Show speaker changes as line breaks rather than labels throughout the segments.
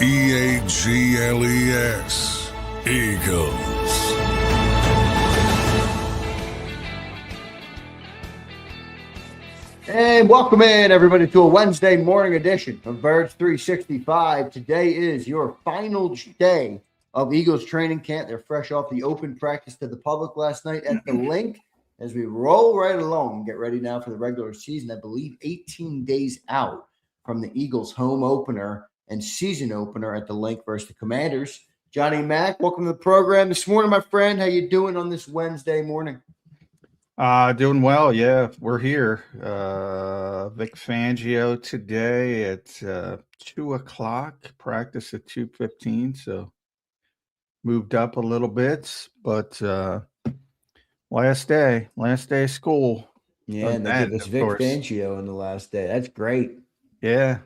Eagles. Eagles.
And welcome in, everybody, to a Wednesday morning edition of Birds 365. Today is your final day of Eagles training camp. They're fresh off the open practice to the public last night at the Linc. As we roll right along and get ready now for the regular season, I believe 18 days out from the Eagles' home opener and season opener at the Linc versus the Commanders. Johnny Mack, welcome to the program this morning, my friend. How you doing on this Wednesday morning?
Doing well. Yeah, we're here. Vic Fangio today at 2:00. Practice at 2:15. So moved up a little bit, but last day of school.
Yeah, and they give us Vic Fangio in the last day. That's great.
Yeah.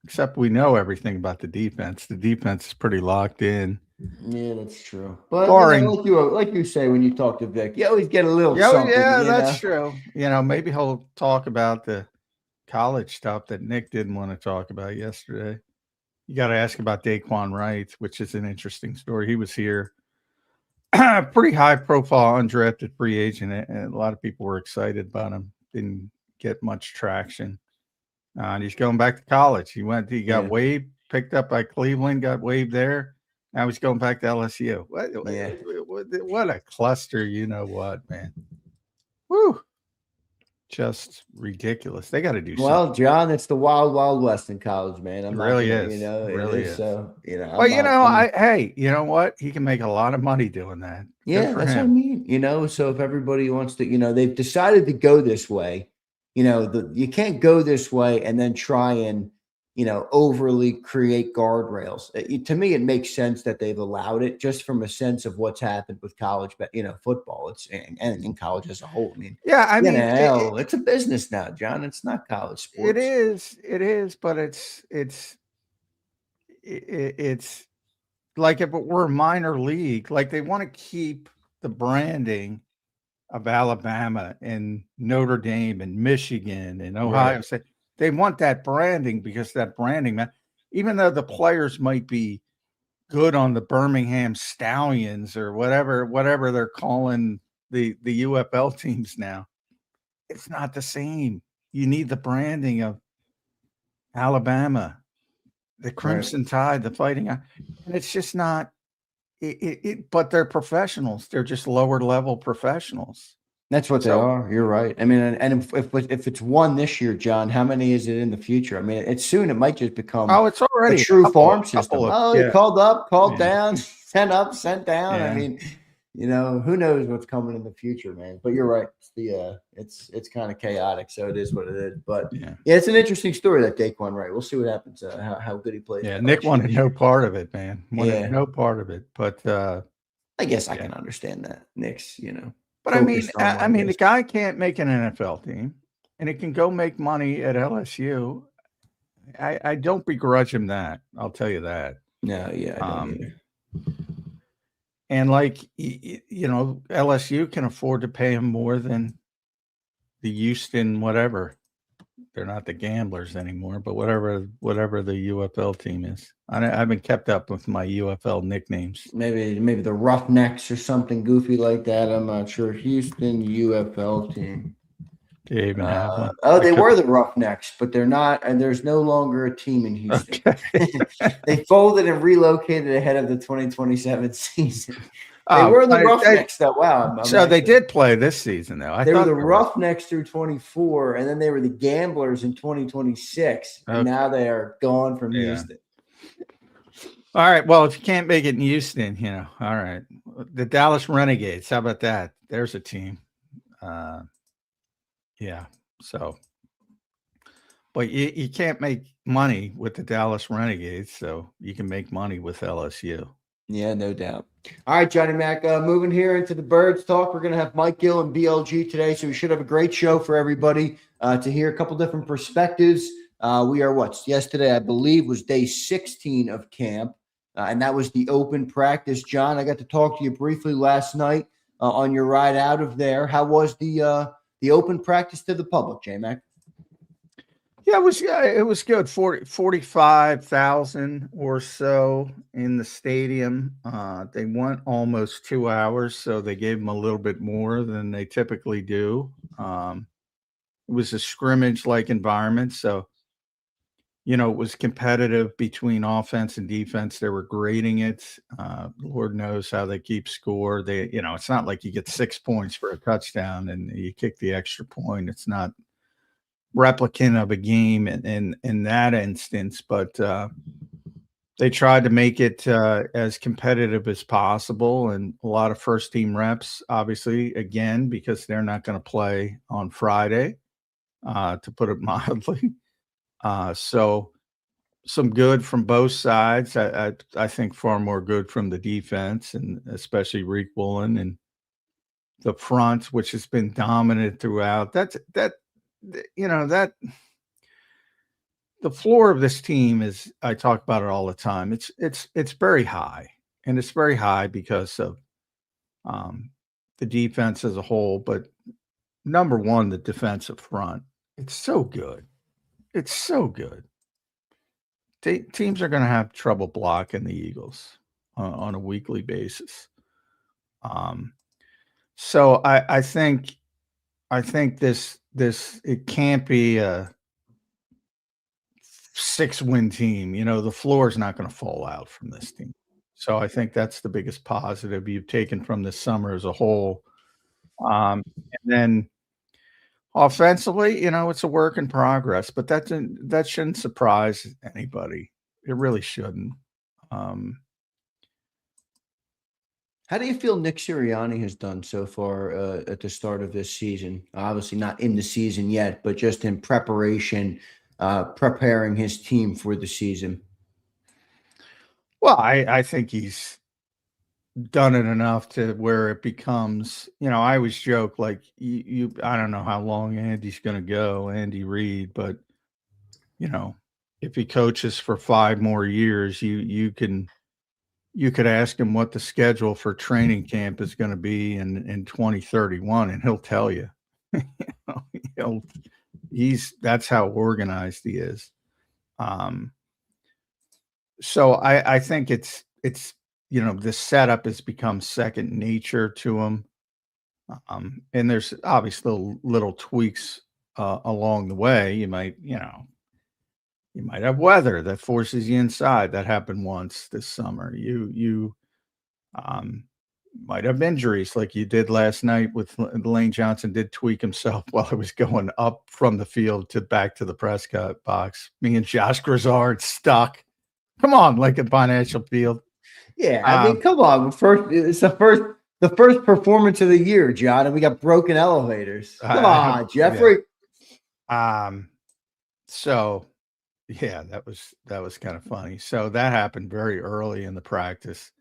Except we know everything about the defense. The defense is pretty locked in.
Yeah, that's true. But like you say when you talk to Vic, you always get a little something.
Yeah, that's true. Maybe he'll talk about the college stuff that Nick didn't want to talk about yesterday. You got to ask about Daquan Wright, which is an interesting story. He was here, pretty high profile, undrafted free agent, and a lot of people were excited about him. Didn't get much traction. And he's going back to college. He got waived, picked up by Cleveland, got waived there. Now he's going back to LSU. What a cluster, you know what, man. Woo. Just ridiculous. They got to do something.
Well, John, it's the wild, wild west in college, man.
It really is.
It really is. So,
hey, you know what? He can make a lot of money doing that.
Yeah, that's what I mean. So if everybody wants to, they've decided to go this way. You can't go this way and then try and, overly create guardrails. To me, it makes sense that they've allowed it just from a sense of what's happened with college, but football. And in college as a whole. I mean, it's a business now, John. It's not college sports.
It is, but it's like if it were a minor league, like they want to keep the branding of Alabama and Notre Dame and Michigan and Ohio State. They want that branding because that branding, man, even though the players might be good on the Birmingham Stallions or whatever they're calling the UFL teams now, it's not the same. You need the branding of Alabama, the Crimson Tide, the Fighting, and it's just not. But they're professionals. They're just lower level professionals.
That's what they are. You're right. I mean, and if it's one this year, John, how many is it in the future? I mean, it might just become
it's already
a true farm system. They called up, called down, sent up, sent down. Yeah. I mean, who knows what's coming in the future, man. But you're right. It's kind of chaotic, so it is what it is. But it's an interesting story, that Daquan Wright. We'll see what happens. How good he plays.
Yeah, Nick wanted no part of it, man. No part of it. But
I guess I can understand that. Nick's,
But I mean, the guy can't make an NFL team, and he can go make money at LSU. I don't begrudge him that. I'll tell you that.
No, yeah, I don't either.
And LSU can afford to pay him more than the Houston whatever. They're not the Gamblers anymore, but whatever the UFL team is. I haven't kept up with my UFL nicknames.
Maybe the Roughnecks or something goofy like that. I'm not sure. Houston UFL team.
They even have one.
They were the Roughnecks, but they're not, and there's no longer a team in Houston. Okay. They folded and relocated ahead of the 2027 season. They were the Roughnecks, though. Wow.
They did play this season, though.
They were the Roughnecks through 24, and then they were the Gamblers in 2026. Okay. And now they are gone from Houston.
All right. Well, if you can't make it in Houston, all right. The Dallas Renegades. How about that? There's a team. So, but you can't make money with the Dallas Renegades, so you can make money with LSU.
Yeah, no doubt. All right, Johnny Mack, moving here into the Birds talk. We're going to have Mike Gill and BLG today, so we should have a great show for everybody to hear a couple different perspectives. We are yesterday, I believe, was day 16 of camp, and that was the open practice. John, I got to talk to you briefly last night on your ride out of there. How was the open practice to the public, J-Mac?
Yeah, it was good. 45,000 or so in the stadium. They went almost 2 hours, so they gave them a little bit more than they typically do. It was a scrimmage-like environment, so it was competitive between offense and defense. They were grading it. Lord knows how they keep score. It's not like you get 6 points for a touchdown and you kick the extra point. It's not replicant of a game in that instance, but they tried to make it as competitive as possible, and a lot of first team reps, obviously, again, because they're not going to play on Friday, to put it mildly. So some good from both sides. I think far more good from the defense, and especially Reek Woolen and the front, which has been dominant throughout. That the floor of this team is, I talk about it all the time. It's very high, and it's very high because of the defense as a whole. But number one, the defensive front. It's so good. It's so good. Teams are going to have trouble blocking the Eagles on a weekly basis. So I think this it can't be a 6-win team. The floor is not going to fall out from this team. So I think that's the biggest positive you've taken from this summer as a whole. And then offensively, it's a work in progress, but that shouldn't surprise anybody. It really shouldn't.
How do you feel Nick Sirianni has done so far at the start of this season? Obviously not in the season yet, but just in preparation, preparing his team for the season.
Well, I think he's done it enough to where it becomes, I always joke, like, I don't know how long Andy's going to go, Andy Reid, but if he coaches for 5 more years, you could ask him what the schedule for training camp is going to be in 2031, and he'll tell you. That's how organized he is. So I think it's this setup has become second nature to him. And there's obviously little tweaks along the way. You might have weather that forces you inside. That happened once this summer. You might have injuries like you did last night with Lane Johnson did tweak himself while he was going up from the field to back to the press box. Me and Josh Grizzard stuck. Come on, Lincoln Financial Field.
Yeah, I mean, come on. It's the first performance of the year, John, and we got broken elevators. Come on, Jeffrey.
Yeah. So yeah, that was kind of funny. So that happened very early in the practice.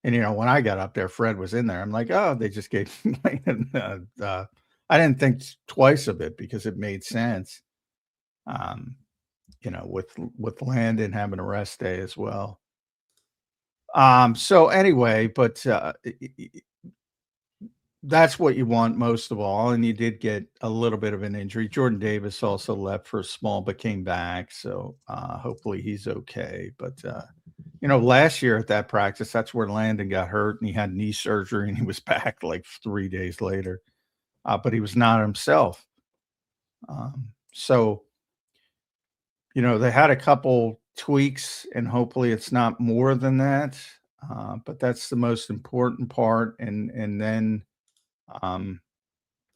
And when I got up there, Fred was in there. I'm like, oh, they just gave I didn't think twice of it because it made sense. With Landon having a rest day as well. So anyway, but that's what you want most of all. And you did get a little bit of an injury. Jordan Davis also left for a small, but came back. So hopefully he's okay. But, last year at that practice, that's where Landon got hurt and he had knee surgery and he was back like 3 days later. But he was not himself. So they had a couple tweaks and hopefully it's not more than that. But that's the most important part. And then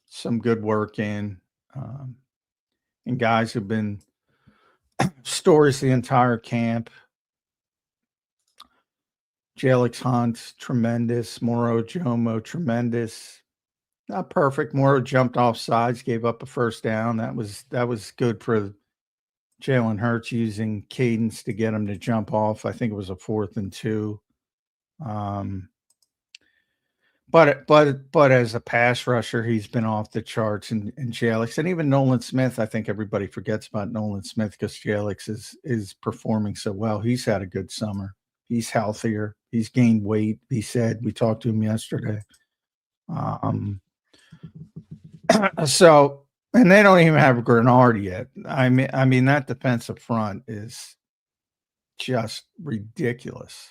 some good work in and guys who've been stories the entire camp. Jalyx Hunt, tremendous. Moro Jomo, tremendous. Not perfect. Moro jumped off sides, gave up a first down. That was good for Jalen Hurts using cadence to get him to jump off. I think it was a 4th and 2. But as a pass rusher, he's been off the charts, and Jalyx, and even Nolan Smith. I think everybody forgets about Nolan Smith because Jalyx is performing so well. He's had a good summer. He's healthier. He's gained weight. He said, we talked to him yesterday. So And they don't even have Grenard yet. I mean that defensive front is just ridiculous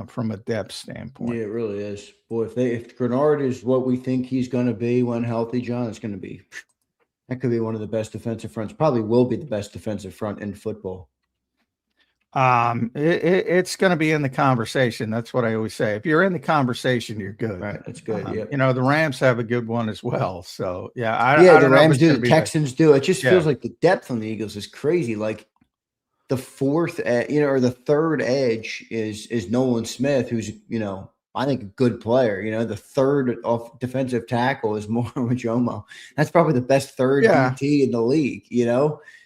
from a depth standpoint.
Yeah, it really is. Boy, if Grenard is what we think he's going to be when healthy, John, it's going to be that could be one of the best defensive fronts. Probably will be the best defensive front in football.
It's going to be in the conversation. That's what I always say. If you're in the conversation, you're good.
Right, that's good. Yeah,
you know, the Rams have a good one as well. So yeah,
the Rams do, the Texans do. It just feels like the depth on the Eagles is crazy. Like the fourth, or the third edge is Nolan Smith, who's I think a good player. The third off defensive tackle is Moro Majomo. That's probably the best third DT in the league.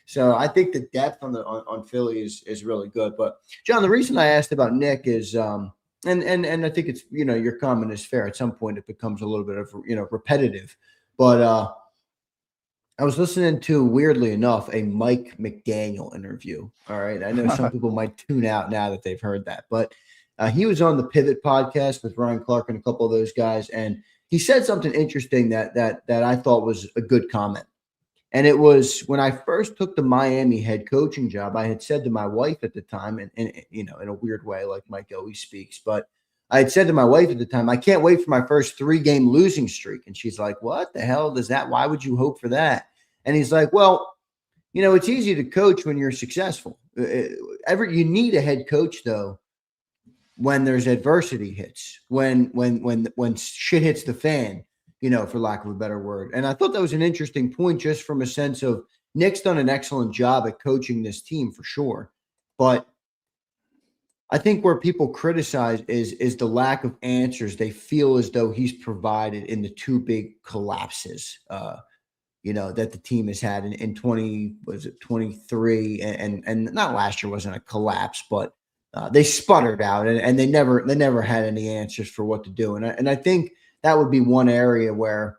So I think the depth on Philly is really good. But John, the reason I asked about Nick is, and I think it's your comment is fair. At some point, it becomes a little bit of repetitive. But I was listening to, weirdly enough, a Mike McDaniel interview. All right, I know some people might tune out now that they've heard that, but he was on the Pivot podcast with Ryan Clark and a couple of those guys, and he said something interesting that I thought was a good comment. And it was when I first took the Miami head coaching job, I had said to my wife at the time, and in a weird way, like Mike always speaks, but I had said to my wife at the time, I can't wait for my first 3-game losing streak. And she's like, what the hell does that? Why would you hope for that? And he's like, well, it's easy to coach when you're successful. You need a head coach, though, when there's adversity hits, when shit hits the fan, for lack of a better word. And I thought that was an interesting point, just from a sense of Nick's done an excellent job at coaching this team for sure. But I think where people criticize is the lack of answers they feel as though he's provided in the two big collapses, that the team has had in 23 and not last year wasn't a collapse, but they sputtered out and they never had any answers for what to do. And I think that would be one area where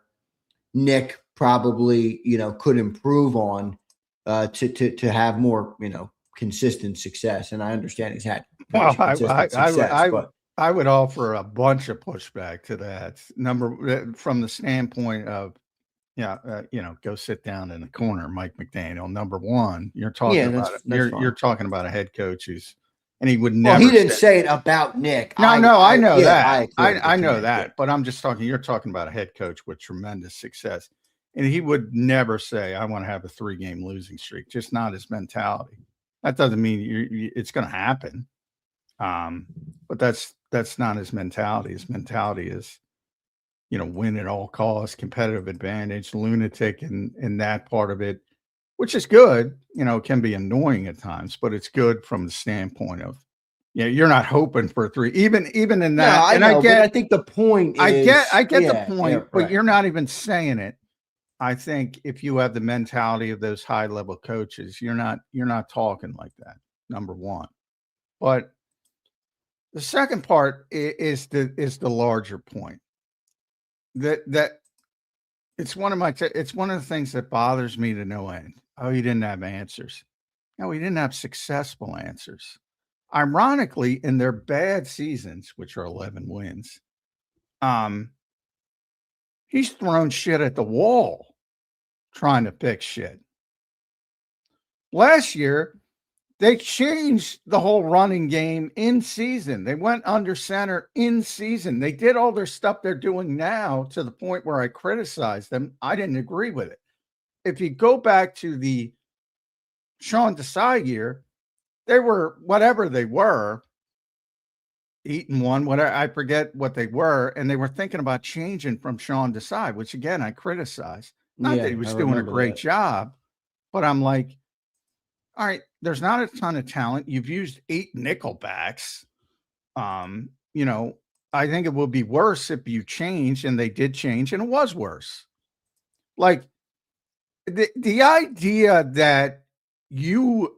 Nick probably, could improve on to have more, consistent success. And I understand he's had
I would offer a bunch of pushback to that. From the standpoint of, go sit down in the corner, Mike McDaniel. Number one, you're talking you're talking about a head coach and he would never.
Well, he didn't say it about Nick.
I know that. I know that. But I'm just talking. You're talking about a head coach with tremendous success, and he would never say, "I want to have a 3-game losing streak." Just not his mentality. That doesn't mean it's going to happen. But that's not his mentality. His mentality is, win at all costs, competitive advantage, lunatic in that part of it, which is good. It can be annoying at times, but it's good from the standpoint of, you're not hoping for a 3, even in that.
No, I think the point is,
I get the point, but you're not even saying it. I think if you have the mentality of those high level coaches, you're not talking like that. Number one, but the second part is the larger point that it's one of the things that bothers me to no end. Oh, he didn't have answers. No, he didn't have successful answers. Ironically, in their bad seasons, which are 11 wins, he's thrown shit at the wall trying to fix shit. Last year, they changed the whole running game in season. They went under center in season. They did all their stuff they're doing now to the point where I criticized them. I didn't agree with it. If you go back to the Sean Desai year, they were whatever they were, 8-1, whatever, I forget what they were, and they were thinking about changing from Sean Desai, which again I criticized. Not that he was doing a great job, but I'm like, all right, there's not a ton of talent. You've used 8 nickelbacks. I think it would be worse if you changed, and they did change, and it was worse. Like the idea that you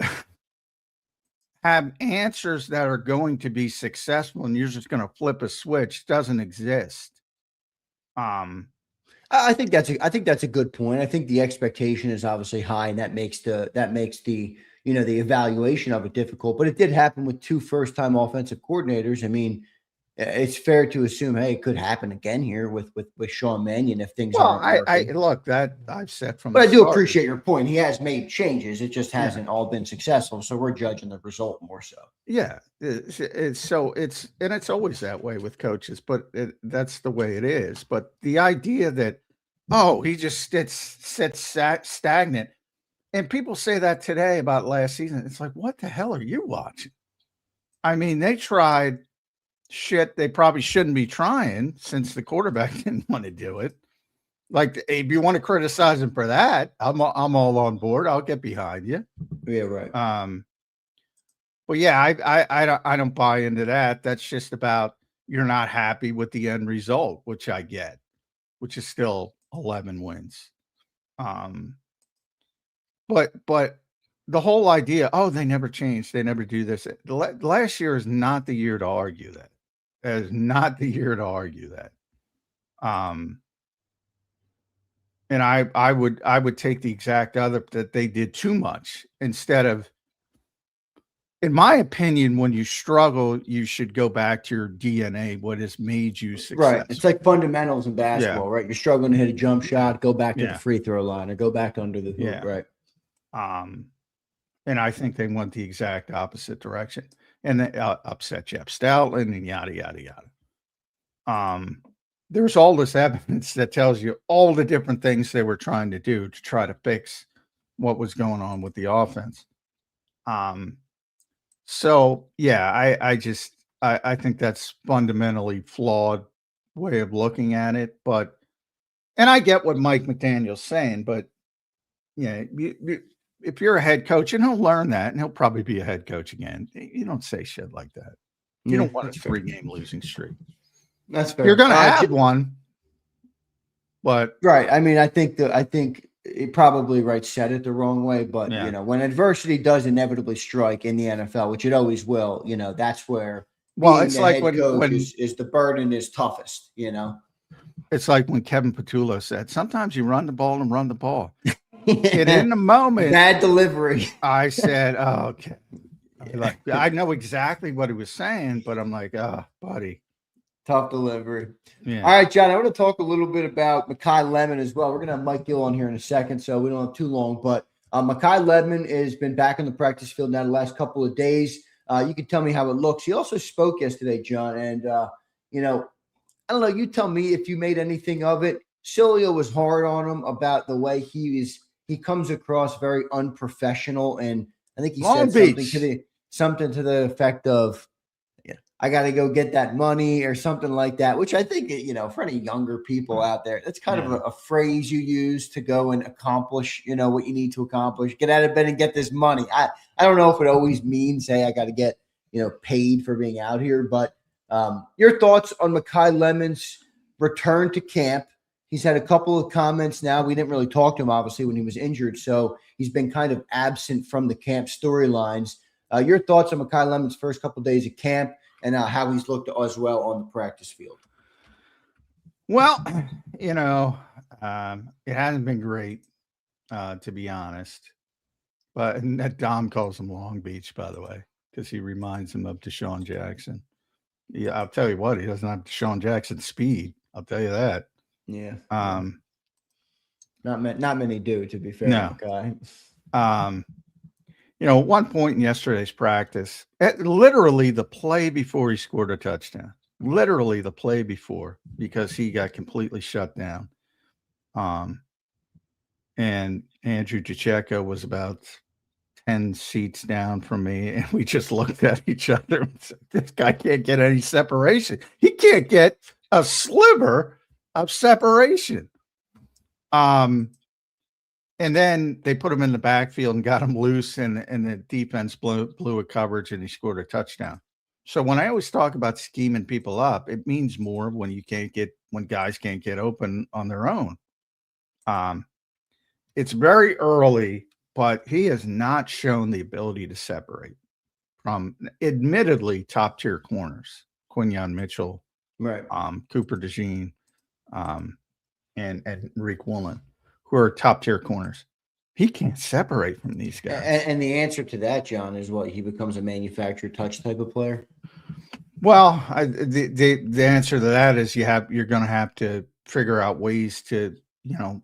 have answers that are going to be successful and you're just going to flip a switch doesn't exist.
I think that's a good point. I think the expectation is obviously high, and that makes the the evaluation of it difficult. But it did happen with 2 first-time offensive coordinators. I mean, it's fair to assume, hey, it could happen again here with Sean Mannion if things
Well,
aren't
I
working.
look, that I've said from
But
the
I do
start.
appreciate your point. He has made changes. It just
Yeah.
hasn't all been successful. So we're judging the result more so.
Yeah, it's always that way with coaches, but that's the way it is. But the idea that he just sits stagnant, and people say that today about last season. It's like, what the hell are you watching? I mean, they tried shit they probably shouldn't be trying since the quarterback didn't want to do it. Like, if you want to criticize him for that, I'm all on board. I'll get behind you.
Yeah, right.
But yeah, I don't buy into that. That's just about you're not happy with the end result, which I get, which is still 11 wins. But the whole idea, they never changed, they never do this. Last year is not the year to argue that. That is not the year to argue that. And I would take the exact other that they did too much instead of. In my opinion, when you struggle, you should go back to your DNA, what has made you successful.
Right. It's like fundamentals in basketball, right? You're struggling to hit a jump shot, go back to the free throw line or go back under the hoop, right?
And I think they went the exact opposite direction. And they upset Jeff Stoutland and yada, yada, yada. There's all this evidence that tells you all the different things they were trying to do to try to fix what was going on with the offense. So yeah, I think that's fundamentally flawed way of looking at it. But, and I get what Mike McDaniel's saying, but yeah, if you're a head coach, and he'll learn that, and he'll probably be a head coach again, you don't say shit like that. You don't want a 3-game losing streak.
That's fair.
You're going to have one, but
right. I mean, I think it probably said it the wrong way, but when adversity does inevitably strike in the NFL, which it always will, that's where
it's like when
is the burden is toughest,
It's like when Kevin Petullo said, sometimes you run the ball and run the ball. And in the moment,
bad delivery.
I said, okay. Like, I know exactly what he was saying, but I'm like, buddy.
Tough delivery.
Yeah.
All right, John, I want to talk a little bit about Makai Lemon as well. We're going to have Mike Gill on here in a second, so we don't have too long. But Makai Lemon has been back on the practice field now the last couple of days. You can tell me how it looks. He also spoke yesterday, John, and, I don't know. You tell me if you made anything of it. Cilio was hard on him about the way he comes across very unprofessional, and I think he said something to the effect of, I got to go get that money or something like that, which I think, for any younger people out there, that's kind of a phrase you use to go and accomplish, what you need to accomplish. Get out of bed and get this money. I don't know if it always means, hey, I got to get, paid for being out here. But your thoughts on Makai Lemon's return to camp? He's had a couple of comments now. We didn't really talk to him, obviously, when he was injured. So he's been kind of absent from the camp storylines. Your thoughts on Makai Lemon's first couple of days of camp and how he's looked as well on the practice field?
Well, it hasn't been great, to be honest. But Dom calls him Long Beach, by the way, because he reminds him of Deshaun Jackson. Yeah, I'll tell you what, he doesn't have Deshaun Jackson speed. I'll tell you that.
Yeah. Not many do, to be fair.
No.
Okay.
At one point in yesterday's practice, literally the play before he scored a touchdown, literally the play before, because he got completely shut down. And Andrew Pacheco was about 10 seats down from me, and we just looked at each other and said, this guy can't get any separation. He can't get a sliver of separation. And then they put him in the backfield and got him loose, and the defense blew a coverage, and he scored a touchdown. So when I always talk about scheming people up, it means more when guys can't get open on their own. It's very early, but he has not shown the ability to separate from admittedly top tier corners, Quinyon Mitchell,
right,
Cooper DeJean, and Rick Woolen, who are top tier corners. He can't separate from these guys.
And the answer to that, John, is what? He becomes a manufactured touch type of player?
Well, the answer to that is you're going to have to figure out ways to,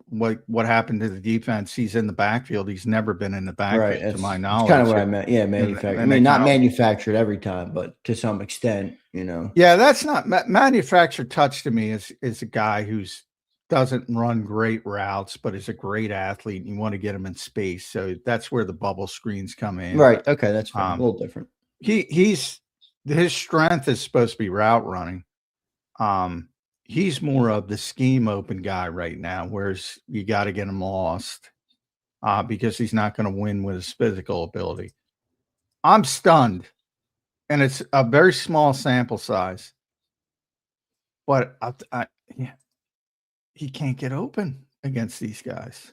what happened to the defense. He's in the backfield. He's never been in the backfield,
Right.
to my
That's
knowledge.
kind of what I meant. Yeah, manufactured. I mean, not manufactured every time, but to some extent,
Yeah, that's not manufactured touch to me is a guy who's doesn't run great routes, but is a great athlete. And you want to get him in space. So that's where the bubble screens come in.
Right. Okay. That's fine. A little different.
His strength is supposed to be route running. He's more of the scheme open guy right now, whereas you got to get him lost because he's not going to win with his physical ability. I'm stunned, and it's a very small sample size, but he can't get open against these guys.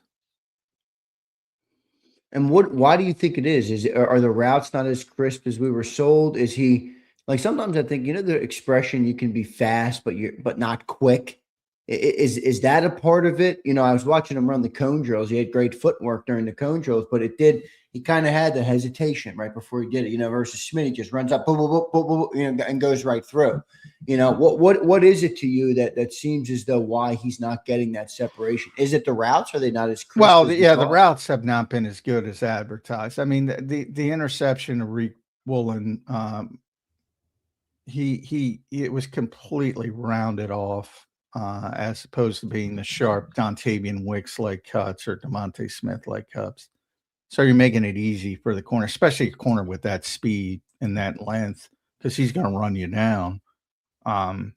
And why do you think it is? Are the routes not as crisp as we were sold? Is he like, sometimes I think, the expression, you can be fast, but not quick. Is that a part of it? I was watching him run the cone drills. He had great footwork during the cone drills, but he kind of had the hesitation right before he did it, versus Schmidt, he just runs up, boom, boom, boom, boom, boom, and goes right through. What is it to you that seems as though why he's not getting that separation? Is it the routes? Are they not as crisp?
Well, the routes have not been as good as advertised. I mean, the interception of Woolen, it was completely rounded off, as opposed to being the sharp Dontavian Wicks like cuts or DeMonte Smith like cuts. So you're making it easy for the corner, especially a corner with that speed and that length, because he's going to run you down. And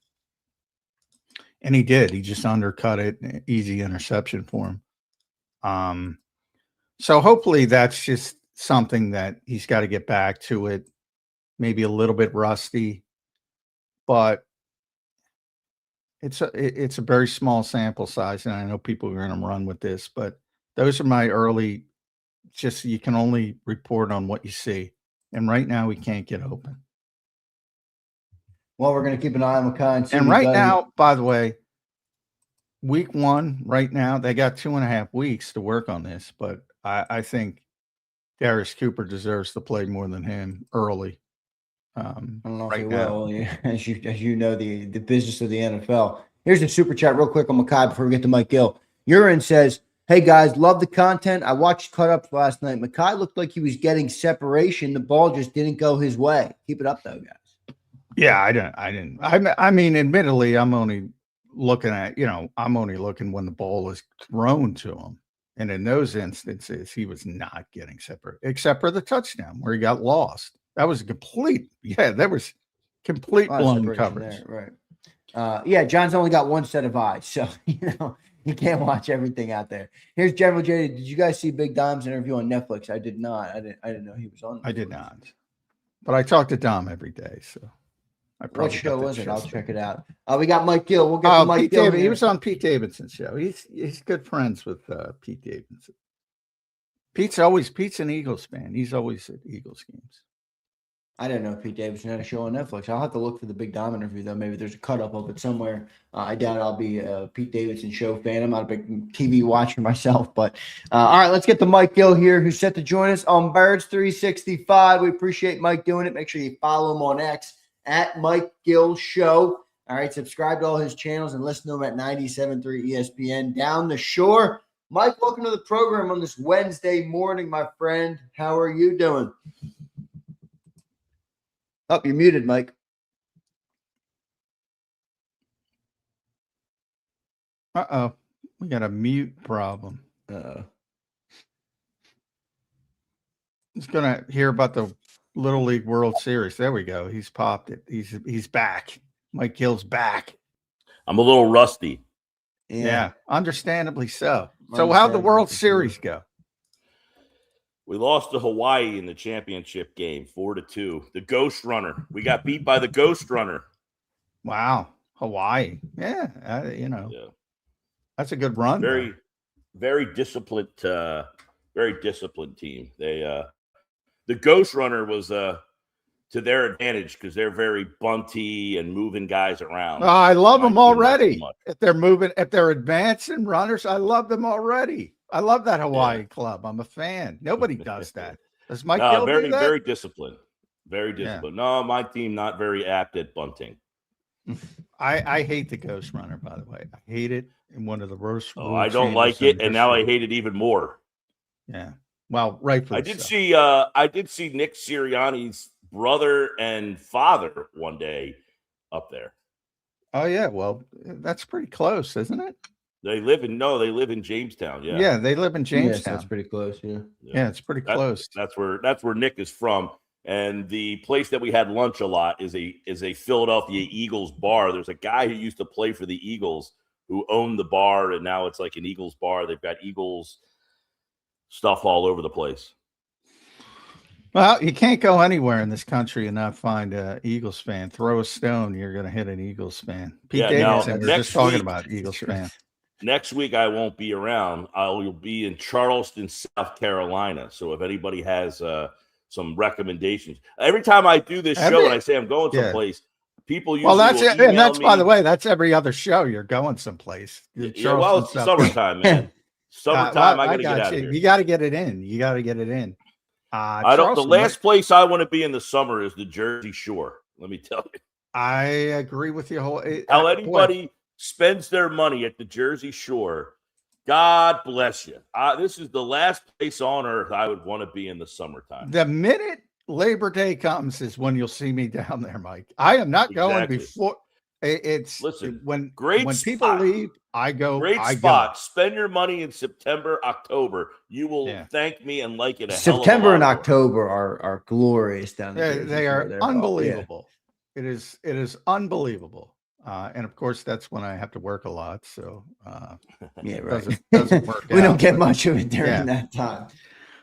he did. He just undercut it. Easy interception for him. So hopefully that's just something that he's got to get back to it. Maybe a little bit rusty, but it's a very small sample size, and I know people are going to run with this, but those are my early. Just you can only report on what you see, and right now we can't get open.
Well, we're going to keep an eye on Makai.
And right now, by the way, week 1, right now, they got 2.5 weeks to work on this, but I think Darius Cooper deserves to play more than him early.
I don't know if he will, as you know, the business of the NFL. Here's a super chat real quick on Makai before we get to Mike Gill. Urine says, hey, guys, love the content. I watched cut-ups last night. Makai looked like he was getting separation. The ball just didn't go his way. Keep it up, though, guys.
Yeah, I didn't. I mean, admittedly, I'm only looking at, I'm only looking when the ball is thrown to him. And in those instances, he was not getting separate, except for the touchdown where he got lost. That was complete blown coverage.
There, right. John's only got one set of eyes, so, you can't watch everything out there. Here's General J. Did you guys see Big Dom's interview on Netflix? I did not. I didn't know he was on.
I did not. But I talk to Dom every day, so.
What show was it? I'll check it out. We got Mike Gill. We'll get to Mike Gill.
He was on Pete Davidson's show. He's good friends with Pete Davidson. Pete's an Eagles fan. He's always at Eagles games.
I didn't know Pete Davidson had a show on Netflix. I'll have to look for the Big Dom interview, though. Maybe there's a cut-up of it somewhere. I doubt I'll be a Pete Davidson show fan. I'm not a big TV watcher myself. But, all right, let's get to Mike Gill here, who's set to join us on Birds 365. We appreciate Mike doing it. Make sure you follow him on X at Mike Gill Show. All right, subscribe to all his channels and listen to him at 97.3 ESPN Down the Shore. Mike, welcome to the program on this Wednesday morning, my friend. How are you doing? Oh, you're muted, Mike.
Uh-oh. We got a mute problem. He's going to hear about the Little League World Series. There we go. He's popped it. He's back. Mike Gill's back.
I'm a little rusty.
Yeah, understandably so. So how'd the World Series go?
We lost to Hawaii in the championship game, 4-2. The Ghost Runner. We got beat by the Ghost Runner.
Wow, Hawaii. Yeah, that's a good run.
Very disciplined. Very disciplined team. They the Ghost Runner was to their advantage because they're very bunty and moving guys around.
Oh, I love them already. If they're advancing runners, I love them already. I love that Hawaii club. I'm a fan. Nobody does that. Does Mike Gill do that?
Very disciplined. Very disciplined. No, my team not very apt at bunting.
I hate the ghost runner, by the way. I hate it in one of the worst.
Oh, I don't like it, and now I hate it even more.
Yeah. Well, rightfully
I did see Nick Sirianni's brother and father one day up there.
Oh yeah, well, that's pretty close, isn't it?
They live in Jamestown. Yeah.
Yeah, they live in Jamestown.
Yes, that's pretty close. Yeah.
Yeah, it's pretty close.
That's where Nick is from. And the place that we had lunch a lot is a Philadelphia Eagles bar. There's a guy who used to play for the Eagles who owned the bar, and now it's like an Eagles bar. They've got Eagles stuff all over the place.
Well, you can't go anywhere in this country and not find an Eagles fan. Throw a stone, you're going to hit an Eagles fan. Pete Davidson, we're just talking about Eagles fan.
Next week, I won't be around. I will be in Charleston, South Carolina. So if anybody has some recommendations, every time I do this show and I say I'm going someplace, people usually
that's it. And that's, by the way, that's every other show. You're going someplace.
Yeah, well, it's summertime, man. Summertime, I got to get out of here.
You got to get it in. You got to get it in.
The last place I want to be in the summer is the Jersey Shore. Let me tell you.
I agree with you.
How anybody spends their money at the Jersey Shore, God bless you. This is the last place on earth I would want to be in the summertime.
The minute Labor Day comes is when you'll see me down there, Mike. I am not going before. When people leave, I go.
Great spot. Spend your money in September, October. You will thank me and like it.
September and October are glorious down there.
They are unbelievable. Yeah. It is unbelievable. And of course, that's when I have to work a lot. So doesn't work.
We don't get much of it during that time.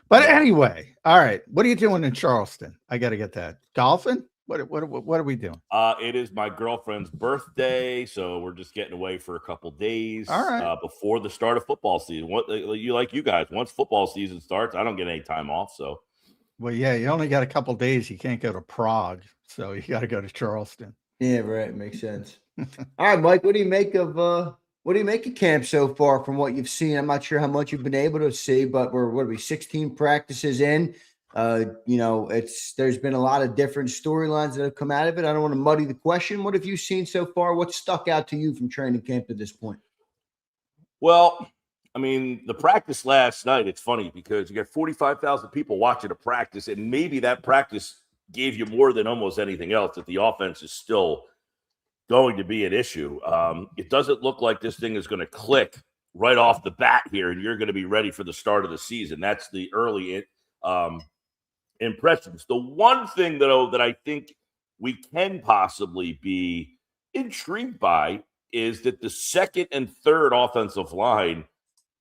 But anyway, all right. What are you doing in Charleston? I got to get that. Golfing? What are we doing?
It is my girlfriend's birthday, so we're just getting away for a couple days.
All right.
Before the start of football season. You guys, once football season starts, I don't get any time off. So,
well, yeah, you only got a couple days. You can't go to Prague, so you got to go to Charleston.
Yeah, right. Makes sense. All right, Mike. What do you make of camp so far from what you've seen? I'm not sure how much you've been able to see, but we're 16 practices in. There's been a lot of different storylines that have come out of it. I don't want to muddy the question. What have you seen so far? What stuck out to you from training camp to this point?
Well, I mean, the practice last night, it's funny because you got 45,000 people watching a practice, and maybe that practice gave you more than almost anything else, that the offense is still going to be an issue. It doesn't look like this thing is going to click right off the bat here, and you're going to be ready for the start of the season. That's the early impressions. The one thing, though, that I think we can possibly be intrigued by is that the second and third offensive line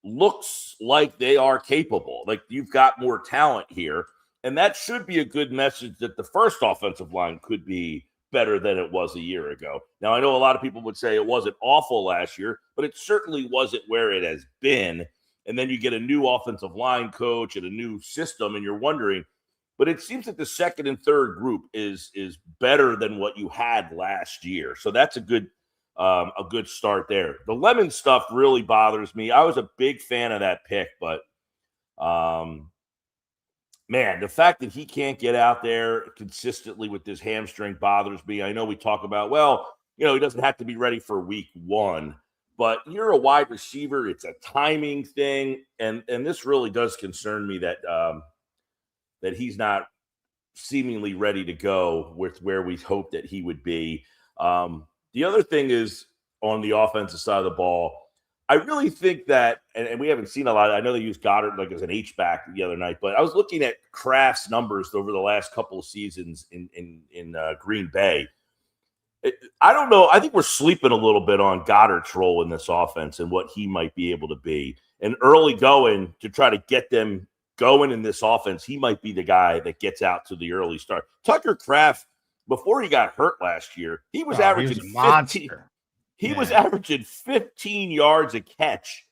looks like they are capable. Like, you've got more talent here, and that should be a good message that the first offensive line could be better than it was a year ago. Now, I know a lot of people would say it wasn't awful last year, but it certainly wasn't where it has been. And then you get a new offensive line coach and a new system, and you're wondering, but it seems that the second and third group is better than what you had last year. So that's a good start there. The Lemon stuff really bothers me. I was a big fan of that pick, but man, the fact that he can't get out there consistently with this hamstring bothers me. I know we talk about, he doesn't have to be ready for week one, but you're a wide receiver. It's a timing thing. And this really does concern me that he's not seemingly ready to go with where we hoped that he would be. The other thing is on the offensive side of the ball, I really think that, and we haven't seen a lot. I know they used Goddard like as an H-back the other night, but I was looking at Kraft's numbers over the last couple of seasons in Green Bay. I don't know. I think we're sleeping a little bit on Goddard's role in this offense and what he might be able to be. And early going to try to get them going in this offense, he might be the guy that gets out to the early start. Tucker Kraft, before he got hurt last year, he was averaging 15. He was averaging 15 yards a catch.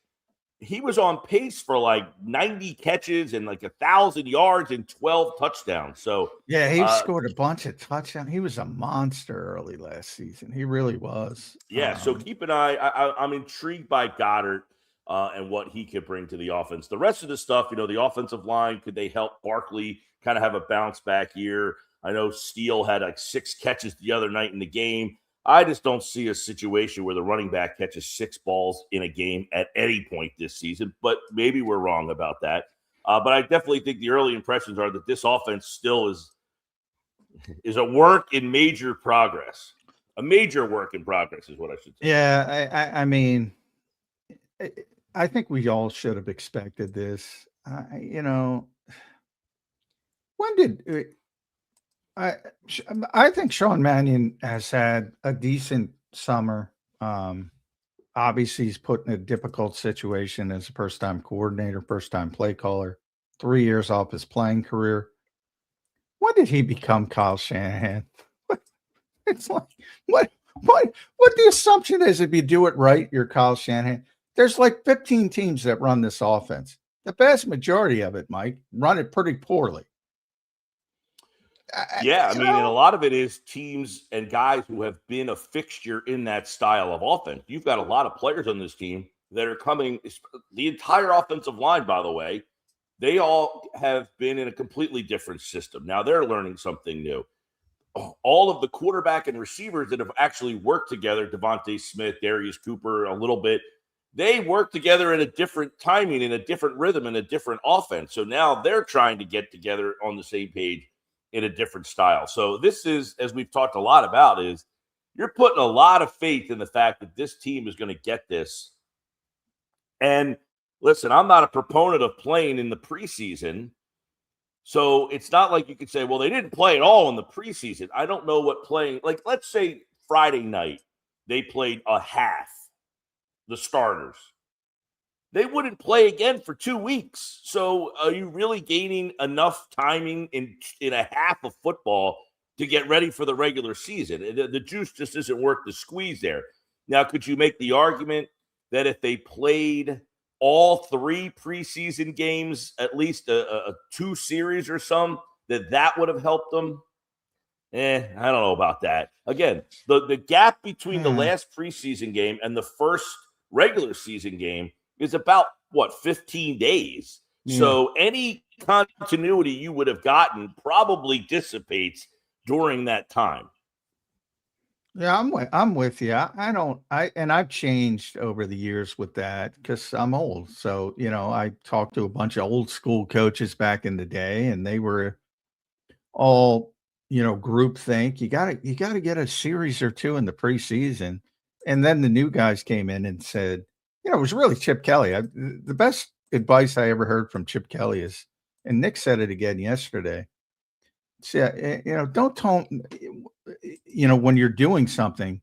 He was on pace for like 90 catches and like 1,000 yards and 12 touchdowns. So
he scored a bunch of touchdowns. He was a monster early last season. He really was.
Yeah. So keep an eye. I'm intrigued by Goddard and what he could bring to the offense. The rest of the stuff, the offensive line, could they help Barkley kind of have a bounce back year? I know Steele had like 6 catches the other night in the game. I just don't see a situation where the running back catches 6 balls in a game at any point this season, but maybe we're wrong about that. But I definitely think the early impressions are that this offense still is a work in major progress. A major work in progress is what I should say.
Yeah, I mean, I think we all should have expected this. When did I think Sean Mannion has had a decent summer. Obviously, he's put in a difficult situation as a first-time coordinator, first-time play caller, 3 years off his playing career. When did he become Kyle Shanahan? It's like what the assumption is if you do it right, you're Kyle Shanahan. There's like 15 teams that run this offense. The vast majority of it, Mike, run it pretty poorly.
Yeah, I mean, and a lot of it is teams and guys who have been a fixture in that style of offense. You've got a lot of players on this team that are coming. The entire offensive line, by the way, they all have been in a completely different system. Now they're learning something new. All of the quarterback and receivers that have actually worked together, Devontae Smith, Darius Cooper, a little bit, they work together in a different timing, in a different rhythm, in a different offense. So now they're trying to get together on the same page in a different style. So this is, as we've talked a lot about, is you're putting a lot of faith in the fact that this team is going to get this. And listen, I'm not a proponent of playing in the preseason. So it's not like you could say, well, they didn't play at all in the preseason. I don't know what playing, like let's say Friday night, they played a half, the starters. They wouldn't play again for 2 weeks. So are you really gaining enough timing in a half of football to get ready for the regular season? The juice just isn't worth the squeeze there. Now, could you make the argument that if they played all 3 preseason games, at least a 2 series or some, that would have helped them? I don't know about that. Again, the gap between the last preseason game and the first regular season game is about, 15 days. Yeah. So any continuity you would have gotten probably dissipates during that time.
Yeah, I'm with you. I've changed over the years with that because I'm old. So, I talked to a bunch of old school coaches back in the day, and they were all, group think. You gotta get a series or 2 in the preseason. And then the new guys came in and said, it was really Chip Kelly. The best advice I ever heard from Chip Kelly is, and Nick said it again yesterday. Don't tell, when you're doing something,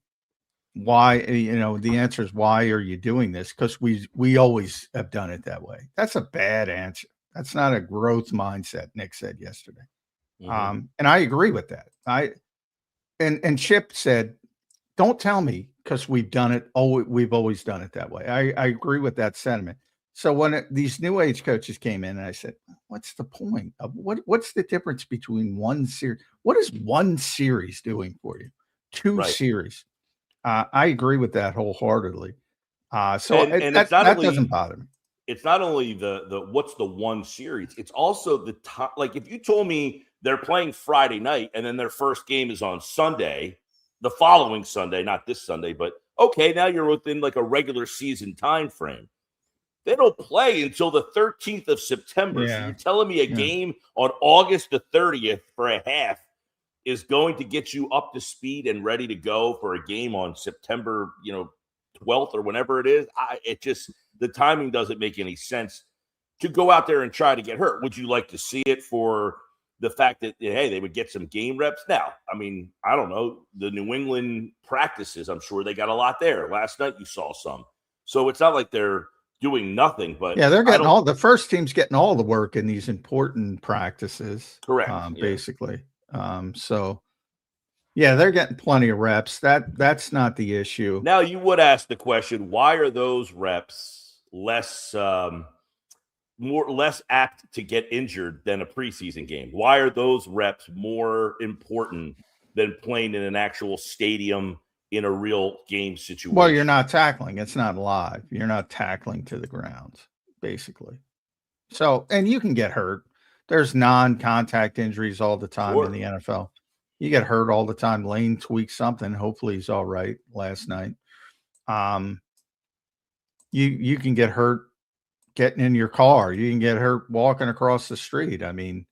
why, the answer is, why are you doing this? Because we always have done it that way. That's a bad answer. That's not a growth mindset, Nick said yesterday. Mm-hmm. And I agree with that. And Chip said, don't tell me, because we've done it. We've always done it that way. I agree with that sentiment. So when these new age coaches came in, and I said, what's the point of what's the difference between one series? What is one series doing for you? 2 series. I agree with that wholeheartedly. That doesn't bother me.
It's not only the what's the one series, it's also the time. Like if you told me they're playing Friday night and then their first game is on Sunday, the following Sunday, not this Sunday, but okay, now you're within like a regular season time frame. They don't play until the 13th of September. Yeah. So you're telling me a game on August the 30th for a half is going to get you up to speed and ready to go for a game on September, 12th or whenever it is. The timing doesn't make any sense to go out there and try to get hurt. Would you like to see it for the fact that, hey, they would get some game reps? Now, I mean, I don't know. The New England practices, I'm sure they got a lot there. Last night you saw some. So it's not like they're doing nothing, but
yeah, they're getting the first team's getting all the work in these important practices.
Correct.
Basically. So yeah, they're getting plenty of reps. That's not the issue.
Now you would ask the question, why are those reps less apt to get injured than a preseason game? Why are those reps more important than playing in an actual stadium in a real game situation?
Well, you're not tackling. It's not live. You're not tackling to the ground, basically. So, and you can get hurt. there's non-contact injuries all the time
Sure.
in the NFL. You get hurt all the time. Lane tweaked something. Hopefully he's all right last night. You can get hurt getting in your car. You can get hurt walking across the street. I mean,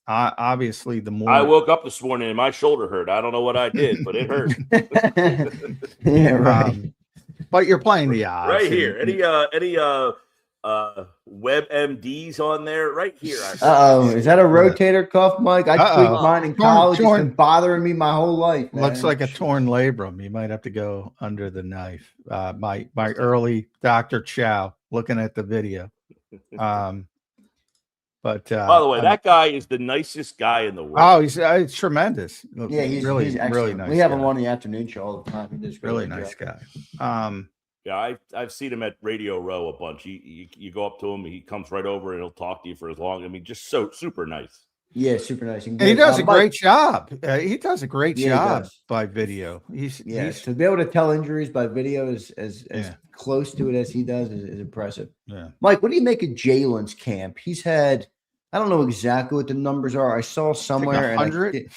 obviously the more
I woke up this morning and my shoulder hurt. I don't know what I did, but it hurt.
Yeah, right.
But you're playing the odds.
Right here. Any WebMDs on there? Right here.
Is that a rotator cuff, Mike? I tweaked mine in college. It's been bothering me my whole life, man.
Looks like a torn labrum. You might have to go under the knife. My early Dr. Chow looking at the video. But
by the way, that guy is the nicest guy in the world.
Oh, he's tremendous.
Yeah, he's
really
nice. We have him on the afternoon show all the time. He does
really nice guy.
Yeah, I've seen him at Radio Row a bunch. You go up to him, he comes right over and he'll talk to you for as long. I mean, just so super nice.
Yeah, super nice.
And he does a great job. He does a great job by video. He's
to be able to tell injuries by video as close to it as he does is impressive.
Yeah,
Mike, what do you make of Jalen's camp? He's had, I don't know exactly what the numbers are. I saw somewhere
100.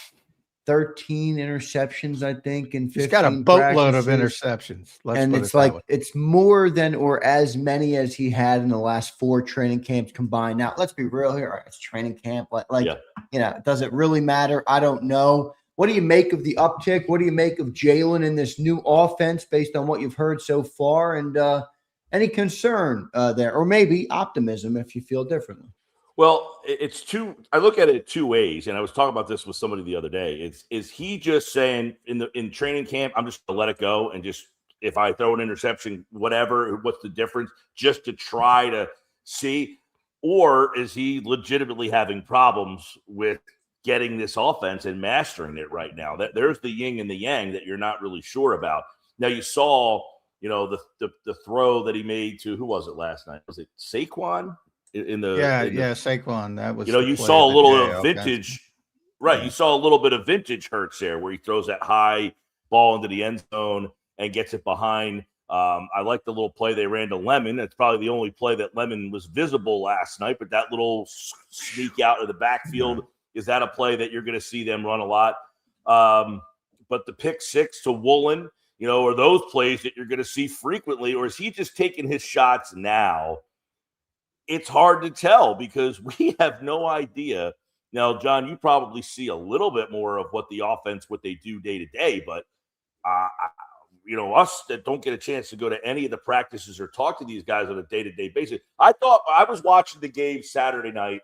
13 interceptions, I think, and 15
he's got a boatload of
practices.
interceptions.
And it's like it's more than or as many as he had in the last 4 training camps combined. Now, let's be real here. All right, it's training camp. Does it really matter? I don't know. What do you make of the uptick? What do you make of Jalen in this new offense based on what you've heard so far? And any concern there, or maybe optimism if you feel differently?
Well, I look at it 2 ways, and I was talking about this with somebody the other day. Is he just saying in training camp, I'm just gonna let it go and just if I throw an interception, whatever, what's the difference, just to try to see, or is he legitimately having problems with getting this offense and mastering it right now? That there's the yin and the yang that you're not really sure about. Now you saw, the throw that he made to who was it last night? Was it Saquon?
Saquon. That was
you saw a little bit of vintage, right? Yeah. You saw a little bit of vintage Hurts there, where he throws that high ball into the end zone and gets it behind. I like the little play they ran to Lemon. It's probably the only play that Lemon was visible last night. But that little sneak out of the backfield is that a play that you're going to see them run a lot? But the pick 6 to Woolen, are those plays that you're going to see frequently, or is he just taking his shots now? It's hard to tell because we have no idea. Now, John, you probably see a little bit more of what they do day to day, but us that don't get a chance to go to any of the practices or talk to these guys on a day-to-day basis. I thought I was watching the game Saturday night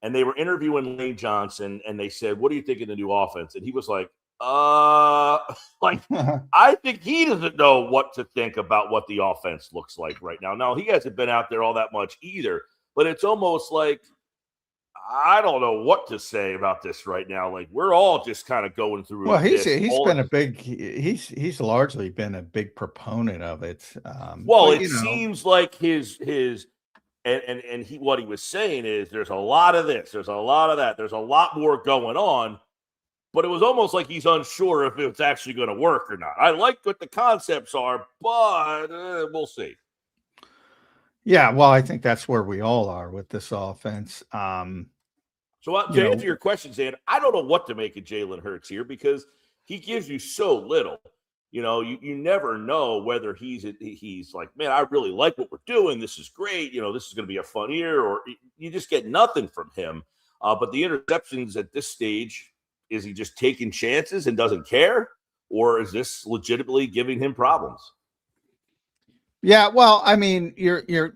and they were interviewing Lane Johnson and they said, "What do you think of the new offense?" And he was like, I think he doesn't know what to think about what the offense looks like right now. Now, he hasn't been out there all that much either, but it's almost like I don't know what to say about this right now. Like we're all just kind of going through.
Well, he's largely been a big proponent of it.
Seems like his and what he was saying is there's a lot of this, there's a lot of that, there's a lot more going on. But it was almost like he's unsure if it's actually going to work or not. I like what the concepts are, but we'll see.
Yeah, well, I think that's where we all are with this offense.
To answer your question, Zander, I don't know what to make of Jalen Hurts here because he gives you so little. You never know whether he's like, man, I really like what we're doing. This is great. This is going to be a fun year, or you just get nothing from him. But the interceptions at this stage, is he just taking chances and doesn't care? Or is this legitimately giving him problems?
Yeah, well, I mean,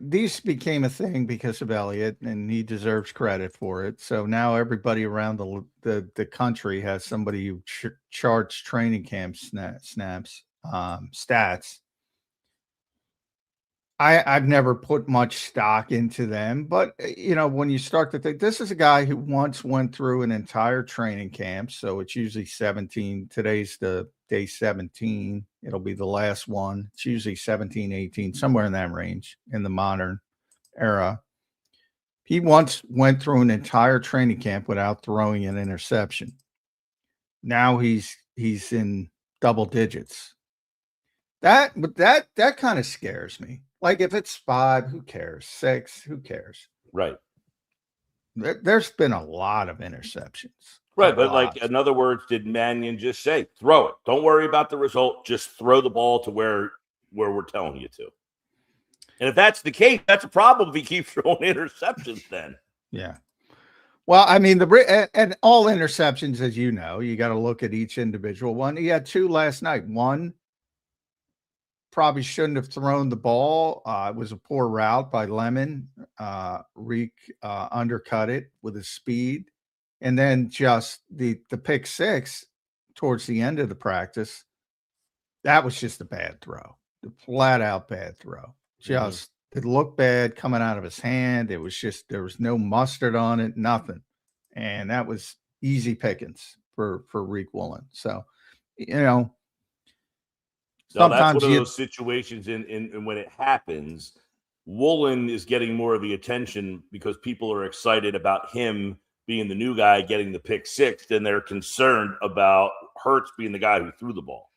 these became a thing because of Elliott, and he deserves credit for it. So now everybody around the country has somebody who charts training camp snaps, stats. I've never put much stock into them, but when you start to think, this is a guy who once went through an entire training camp, so it's usually 17. Today's the day 17. It'll be the last one. It's usually 17, 18, somewhere in that range in the modern era. He once went through an entire training camp without throwing an interception. Now he's in double digits. That kind of scares me. Like if it's 5, who cares? 6, who cares?
Right.
There's been a lot of interceptions.
Right, but like, in other words, did Mannion just say, throw it? Don't worry about the result. Just throw the ball to where we're telling you to. And if that's the case, that's a problem if he keeps throwing interceptions then.
Yeah. Well, I mean, and all interceptions, as you know, you got to look at each individual one. He had 2 last night. One, probably shouldn't have thrown the ball. It was a poor route by Lemon. Reek undercut it with his speed. And then just the pick 6 towards the end of the practice, that was just a bad throw. The flat out bad throw. Just it looked bad coming out of his hand. It was just, there was no mustard on it, nothing. And that was easy pickings for Reek Woolen. So,
So that's one of those situations in when it happens, Woolen is getting more of the attention because people are excited about him being the new guy getting the pick 6, then they're concerned about Hurts being the guy who threw the ball.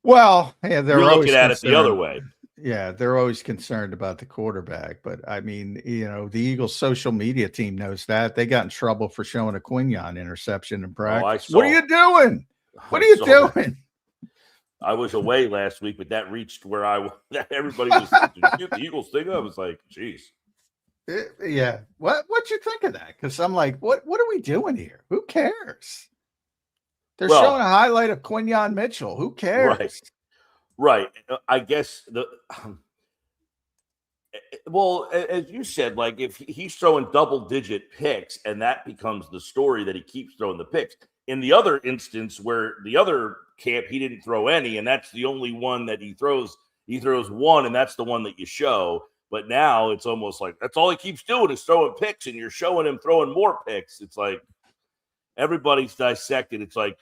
Well, yeah, they're
You're
always
looking at it the other way.
Yeah, they're always concerned about the quarterback. But, I mean, the Eagles social media team knows that. They got in trouble for showing a Quignon interception in practice. What are you doing? What are you doing?
I was away last week, but that reached where everybody was. Did you get the Eagles thing? I was like, geez.
Yeah. What'd you think of that? Because I'm like, what are we doing here? Who cares? They're showing a highlight of Quignon Mitchell. Who cares?
Right. I guess well, as you said, like if he's throwing double-digit picks and that becomes the story that he keeps throwing the picks. In the other instance where the other camp, he didn't throw any, and that's the only one that he throws. He throws one, and that's the one that you show. But now it's almost like that's all he keeps doing is throwing picks, and you're showing him throwing more picks. It's like everybody's dissected. It's like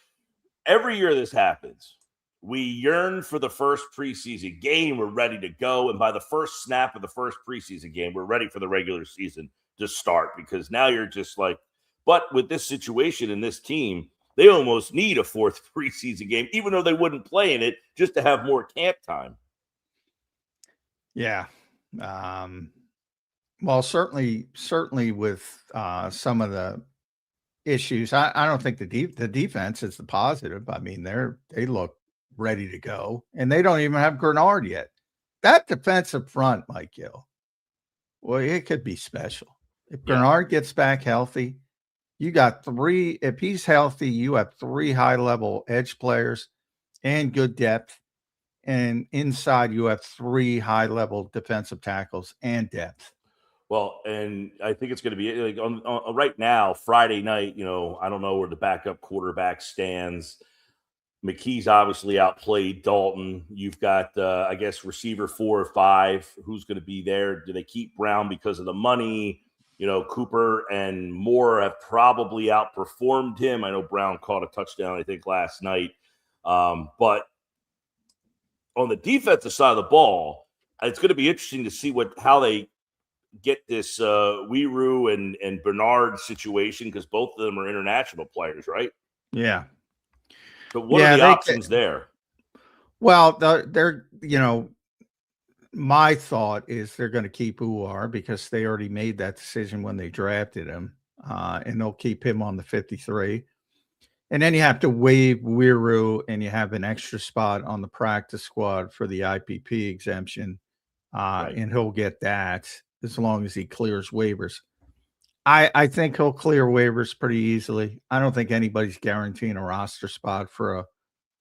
every year this happens. We yearn for the first preseason game. We're ready to go. And by the first snap of the first preseason game, we're ready for the regular season to start because now you're just like, but with this situation and this team, they almost need a 4th preseason game, even though they wouldn't play in it just to have more camp time.
Yeah. Well, certainly with some of the issues, I don't think the defense is the positive. I mean, they look ready to go, and they don't even have Grenard yet. That defensive front, Mike Gill, well, it could be special. If Grenard gets back healthy, you got 3. If he's healthy, you have 3 high-level edge players and good depth. And inside, you have 3 high-level defensive tackles and depth.
Well, and I think it's going to be like on right now, Friday night. I don't know where the backup quarterback stands. McKee's obviously outplayed Dalton. You've got, I guess, receiver 4 or 5. Who's going to be there? Do they keep Brown because of the money? Cooper and Moore have probably outperformed him. I know Brown caught a touchdown, I think, last night. But on the defensive side of the ball, it's going to be interesting to see how they get this Weeru and Bernard situation because both of them are international players, right?
Yeah.
But what are the options there?
Well, they're my thought is they're going to keep Uar because they already made that decision when they drafted him, and they'll keep him on the 53. And then you have to waive Weeru, and you have an extra spot on the practice squad for the IPP exemption, and he'll get that as long as he clears waivers. I think he'll clear waivers pretty easily. I don't think anybody's guaranteeing a roster spot for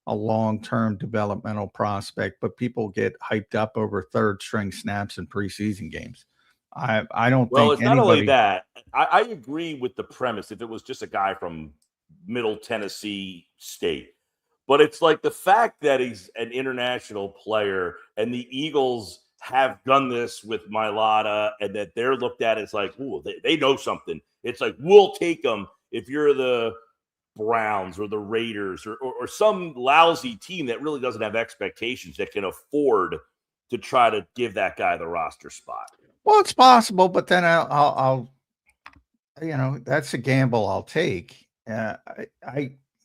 a long-term developmental prospect, but people get hyped up over 3rd-string snaps in preseason games. I don't think
Well, it's not only
anybody.
that. I agree with the premise if it was just a guy from Middle Tennessee State. But it's like the fact that he's an international player and the Eagles have done this with Mailata and that they're looked at as like, ooh, they know something. It's like, we'll take them if you're the Browns or the Raiders or some lousy team that really doesn't have expectations that can afford to try to give that guy the roster spot.
Well, it's possible, but then I'll that's a gamble I'll take.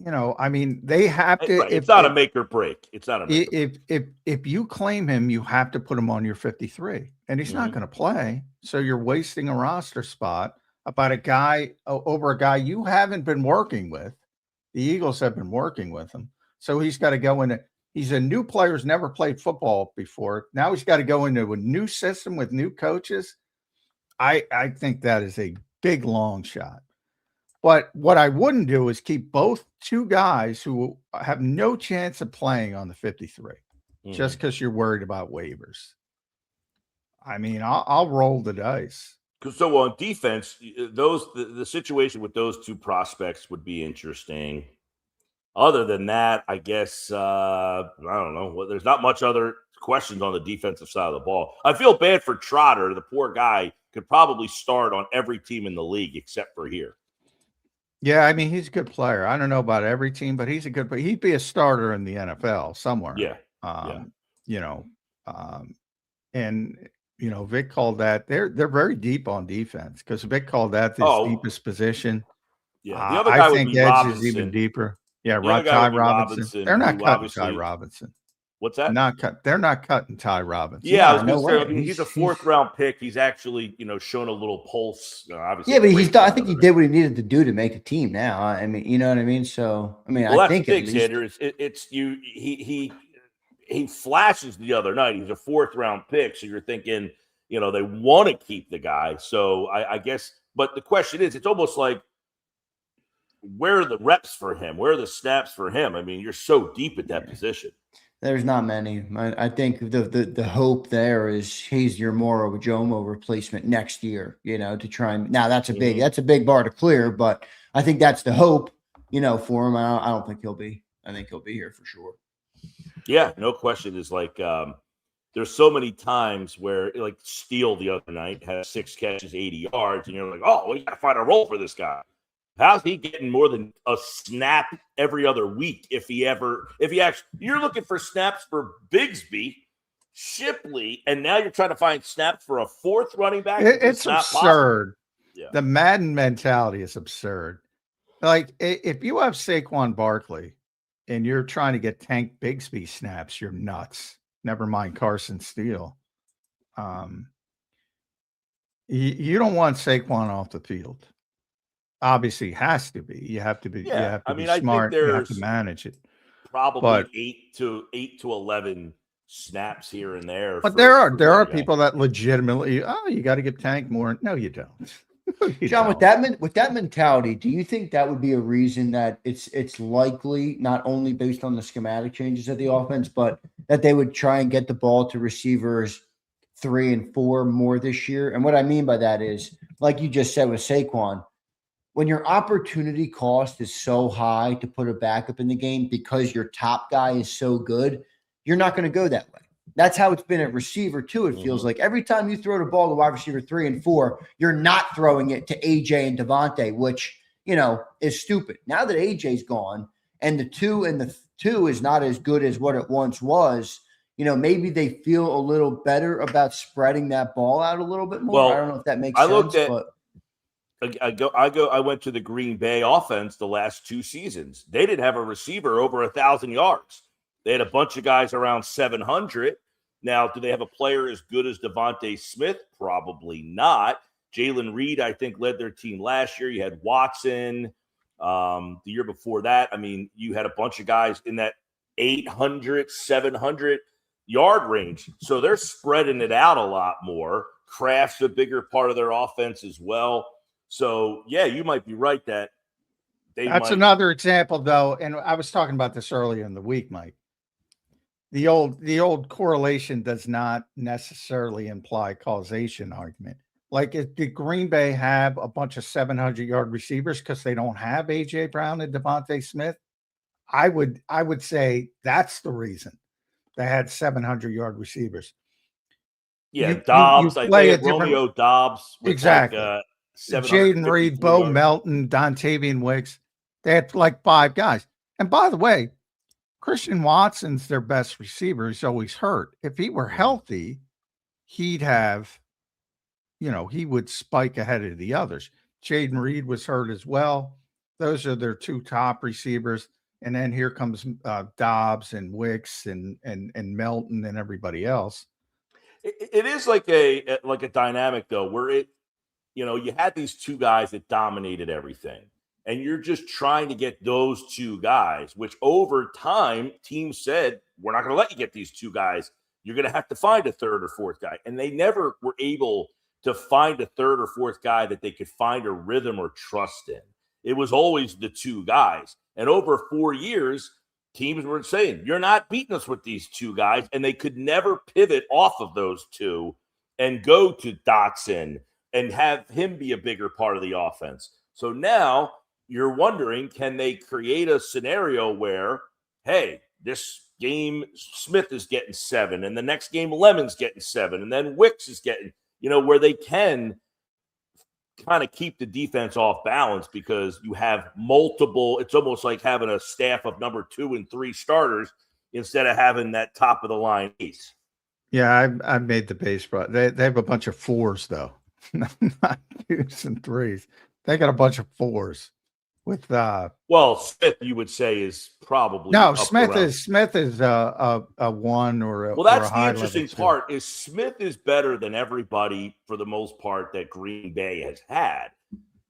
I mean, they have to.
Right. It's not a make or break. It's not a make or break.
If you claim him, you have to put him on your 53, and he's not going to play. So you're wasting a roster spot about a guy over a guy you haven't been working with. The Eagles have been working with him, so he's got to go in. He's a new player who's never played football before. Now he's got to go into a new system with new coaches. I think that is a big long shot. But what I wouldn't do is keep both two guys who have no chance of playing on the 53 just because you're worried about waivers. I mean, I'll roll the dice.
So on defense, the situation with those two prospects would be interesting. Other than that, I guess I don't know. Well, there's not much other questions on the defensive side of the ball. I feel bad for Trotter. The poor guy could probably start on every team in the league except for here.
Yeah, I mean, he's a good player. I don't know about every team, but he's a good player. He'd be a starter in the NFL somewhere.
Yeah.
Vic called that. They're very deep on defense because Vic called that the deepest position.
Yeah, the other guy
I think
Edge
Robinson. Is even deeper. Yeah, Ty Robinson. They're not cutting Ty Robinson.
What's that?
They're not cutting Ty Robinson.
Yeah, I was going to say, he's a fourth-round pick. He's actually, shown a little pulse. Obviously,
yeah, but he's done. I think he did what he needed to do to make the team. Now, I mean, you know what I mean. So, I mean, I think
that's the thing, Zander. It's you. He flashes the other night. He's a fourth-round pick, so you're thinking, they want to keep the guy. So I guess, but the question is, it's almost like, where are the reps for him? Where are the snaps for him? I mean, you're so deep at that position.
There's not many. I think the hope there is he's your Moro Jomo replacement next year, to try and now that's a big bar to clear, but I think that's the hope, for him. I don't think he'll be. I think he'll be here for sure.
Yeah, no question. Is like there's so many times where like Steele the other night had 6 catches, 80 yards, and you're like, oh, well, you got to find a role for this guy. How's he getting more than a snap every other week? If you're looking for snaps for Bigsby, Shipley, and now you're trying to find snaps for a fourth running back.
It's absurd. Yeah. The Madden mentality is absurd. Like if you have Saquon Barkley and you're trying to get Tank Bigsby snaps, you're nuts. Never mind Carson Steele. You don't want Saquon off the field. Obviously, has to be. You have to be.
Yeah.
You have to be smart. You have to manage it.
Probably 8 to 11 snaps here and there.
But there are people that legitimately. Oh, you got to give Tank more. No, you don't.
John, with that mentality, do you think that would be a reason that it's likely not only based on the schematic changes of the offense, but that they would try and get the ball to receivers 3 and 4 more this year? And what I mean by that is, like you just said with Saquon. When your opportunity cost is so high to put a backup in the game because your top guy is so good, you're not going to go that way. That's how it's been at receiver too. It feels like every time you throw the ball to wide receiver 3 and 4, you're not throwing it to AJ and Devontae, which, is stupid. Now that AJ's gone and the 2 is not as good as what it once was, maybe they feel a little better about spreading that ball out a little bit more. Well, I don't know if that makes sense.
I went to the Green Bay offense the last 2 seasons. They didn't have a receiver over 1,000 yards. They had a bunch of guys around 700. Now, do they have a player as good as Devontae Smith? Probably not. Jalen Reed, I think, led their team last year. You had Watson. The year before that, I mean, you had a bunch of guys in that 800, 700 yard range. So they're spreading it out a lot more. Kraft's a bigger part of their offense as well. So, yeah, you might be right that
that's another example, though, and I was talking about this earlier in the week, Mike. The old correlation does not necessarily imply causation argument. Like, did Green Bay have a bunch of 700-yard receivers because they don't have A.J. Brown and Devontae Smith? I would say that's the reason they had 700-yard receivers.
Yeah, Dobbs. I think Romeo Dobbs.
Exactly. Jaden Reed, Bo Melton, Dontavian Wicks. They had like 5 guys. And by the way, Christian Watson's their best receiver. He's always hurt. If he were healthy, he'd have, he would spike ahead of the others. Jaden Reed was hurt as well. Those are their two top receivers. And then here comes Dobbs and Wicks and Melton and everybody else.
It is like a dynamic though, where you had these two guys that dominated everything, and you're just trying to get those two guys, which over time teams said, we're not going to let you get these two guys. You're going to have to find a third or fourth guy. And they never were able to find a third or fourth guy that they could find a rhythm or trust in. It was always the two guys. And over 4 years, teams were saying, you're not beating us with these two guys. And they could never pivot off of those two and go to Dotson and have him be a bigger part of the offense. So now you're wondering, can they create a scenario where, hey, this game Smith is getting 7, and the next game Lemon's getting 7, and then Wicks is getting, where they can kind of keep the defense off balance because you have multiple. It's almost like having a staff of number 2 and 3 starters instead of having that top of the line ace.
Yeah, I've made the base, but they have a bunch of 4s though, not 2s and 3s. They got a bunch of 4s with
Smith, you would say, is probably
Smith is a 1 or a
that's
or a
the interesting part is Smith is better than everybody for the most part that Green Bay has had.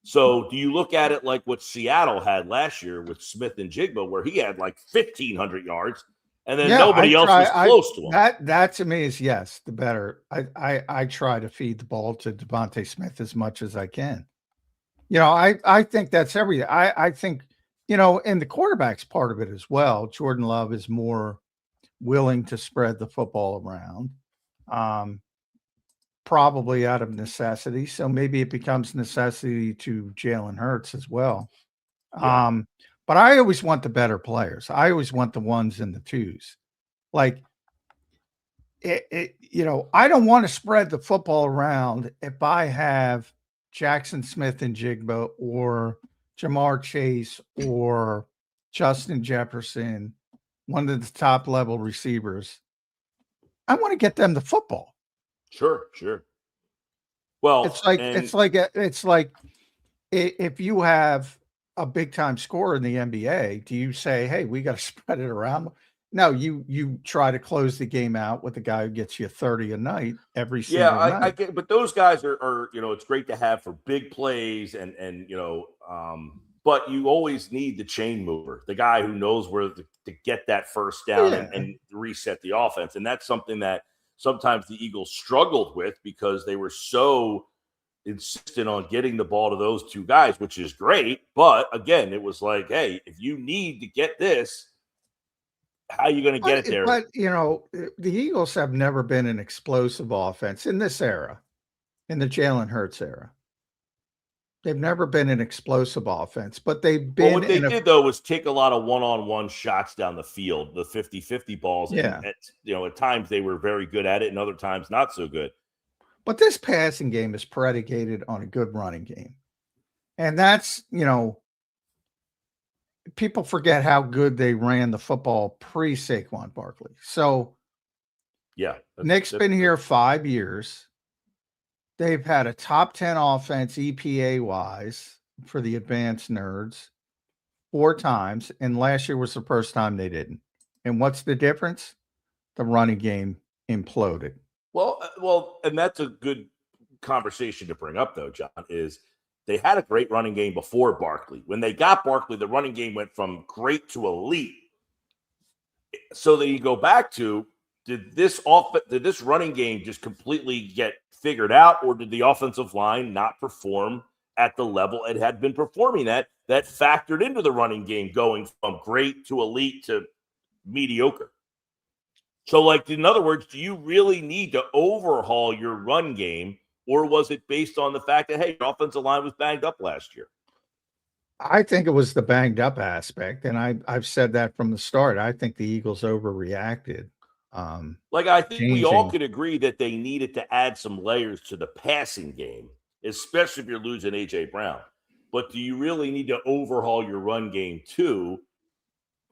So do you look at it like what Seattle had last year with Smith and Jigba, where he had like 1,500 yards and then nobody else was close to him?
That to me is yes, the better. I try to feed the ball to Devontae Smith as much as I can. I think that's everything. I think, and the quarterback's part of it as well. Jordan Love is more willing to spread the football around, probably out of necessity. So maybe it becomes necessity to Jalen Hurts as well. Yeah. But I always want the better players. I always want the 1s and the 2s. Like, I don't want to spread the football around if I have Jackson Smith and Jigba or Jamar Chase or Justin Jefferson, one of the top level receivers. I want to get them the football.
Sure. Well,
it's like if you have a big time scorer in the NBA, do you say, hey, we got to spread it around? No, you try to close the game out with a guy who gets you 30 a night every single night.
I get, but those guys are it's great to have for big plays and but you always need the chain mover, the guy who knows where to get that first down and reset the offense. And that's something that sometimes the Eagles struggled with because they were so insistent on getting the ball to those two guys, which is great. But again, it was like, hey, if you need to get this, how are you going to get it there?
But, the Eagles have never been an explosive offense in this era, in the Jalen Hurts era. They've never been an explosive offense, but they've been.
Well, what they did, though, was take a lot of one-on-one shots down the field, the 50-50 balls.
Yeah.
And at times they were very good at it and other times not so good.
But this passing game is predicated on a good running game. And that's, people forget how good they ran the football pre-Saquon Barkley. So,
yeah,
Nick's been here 5 years. They've had a top 10 offense EPA-wise for the advanced nerds 4 times, and last year was the first time they didn't. And what's the difference? The running game imploded.
Well, and that's a good conversation to bring up, though, John, is they had a great running game before Barkley. When they got Barkley, the running game went from great to elite. So then you go back to, did this running game just completely get figured out, or did the offensive line not perform at the level it had been performing at that factored into the running game going from great to elite to mediocre? So, in other words, do you really need to overhaul your run game, or was it based on the fact that, hey, your offensive line was banged up last year?
I think it was the banged up aspect, and I've said that from the start. I think the Eagles overreacted.
I think we all could agree that they needed to add some layers to the passing game, especially if you're losing A.J. Brown. But do you really need to overhaul your run game too?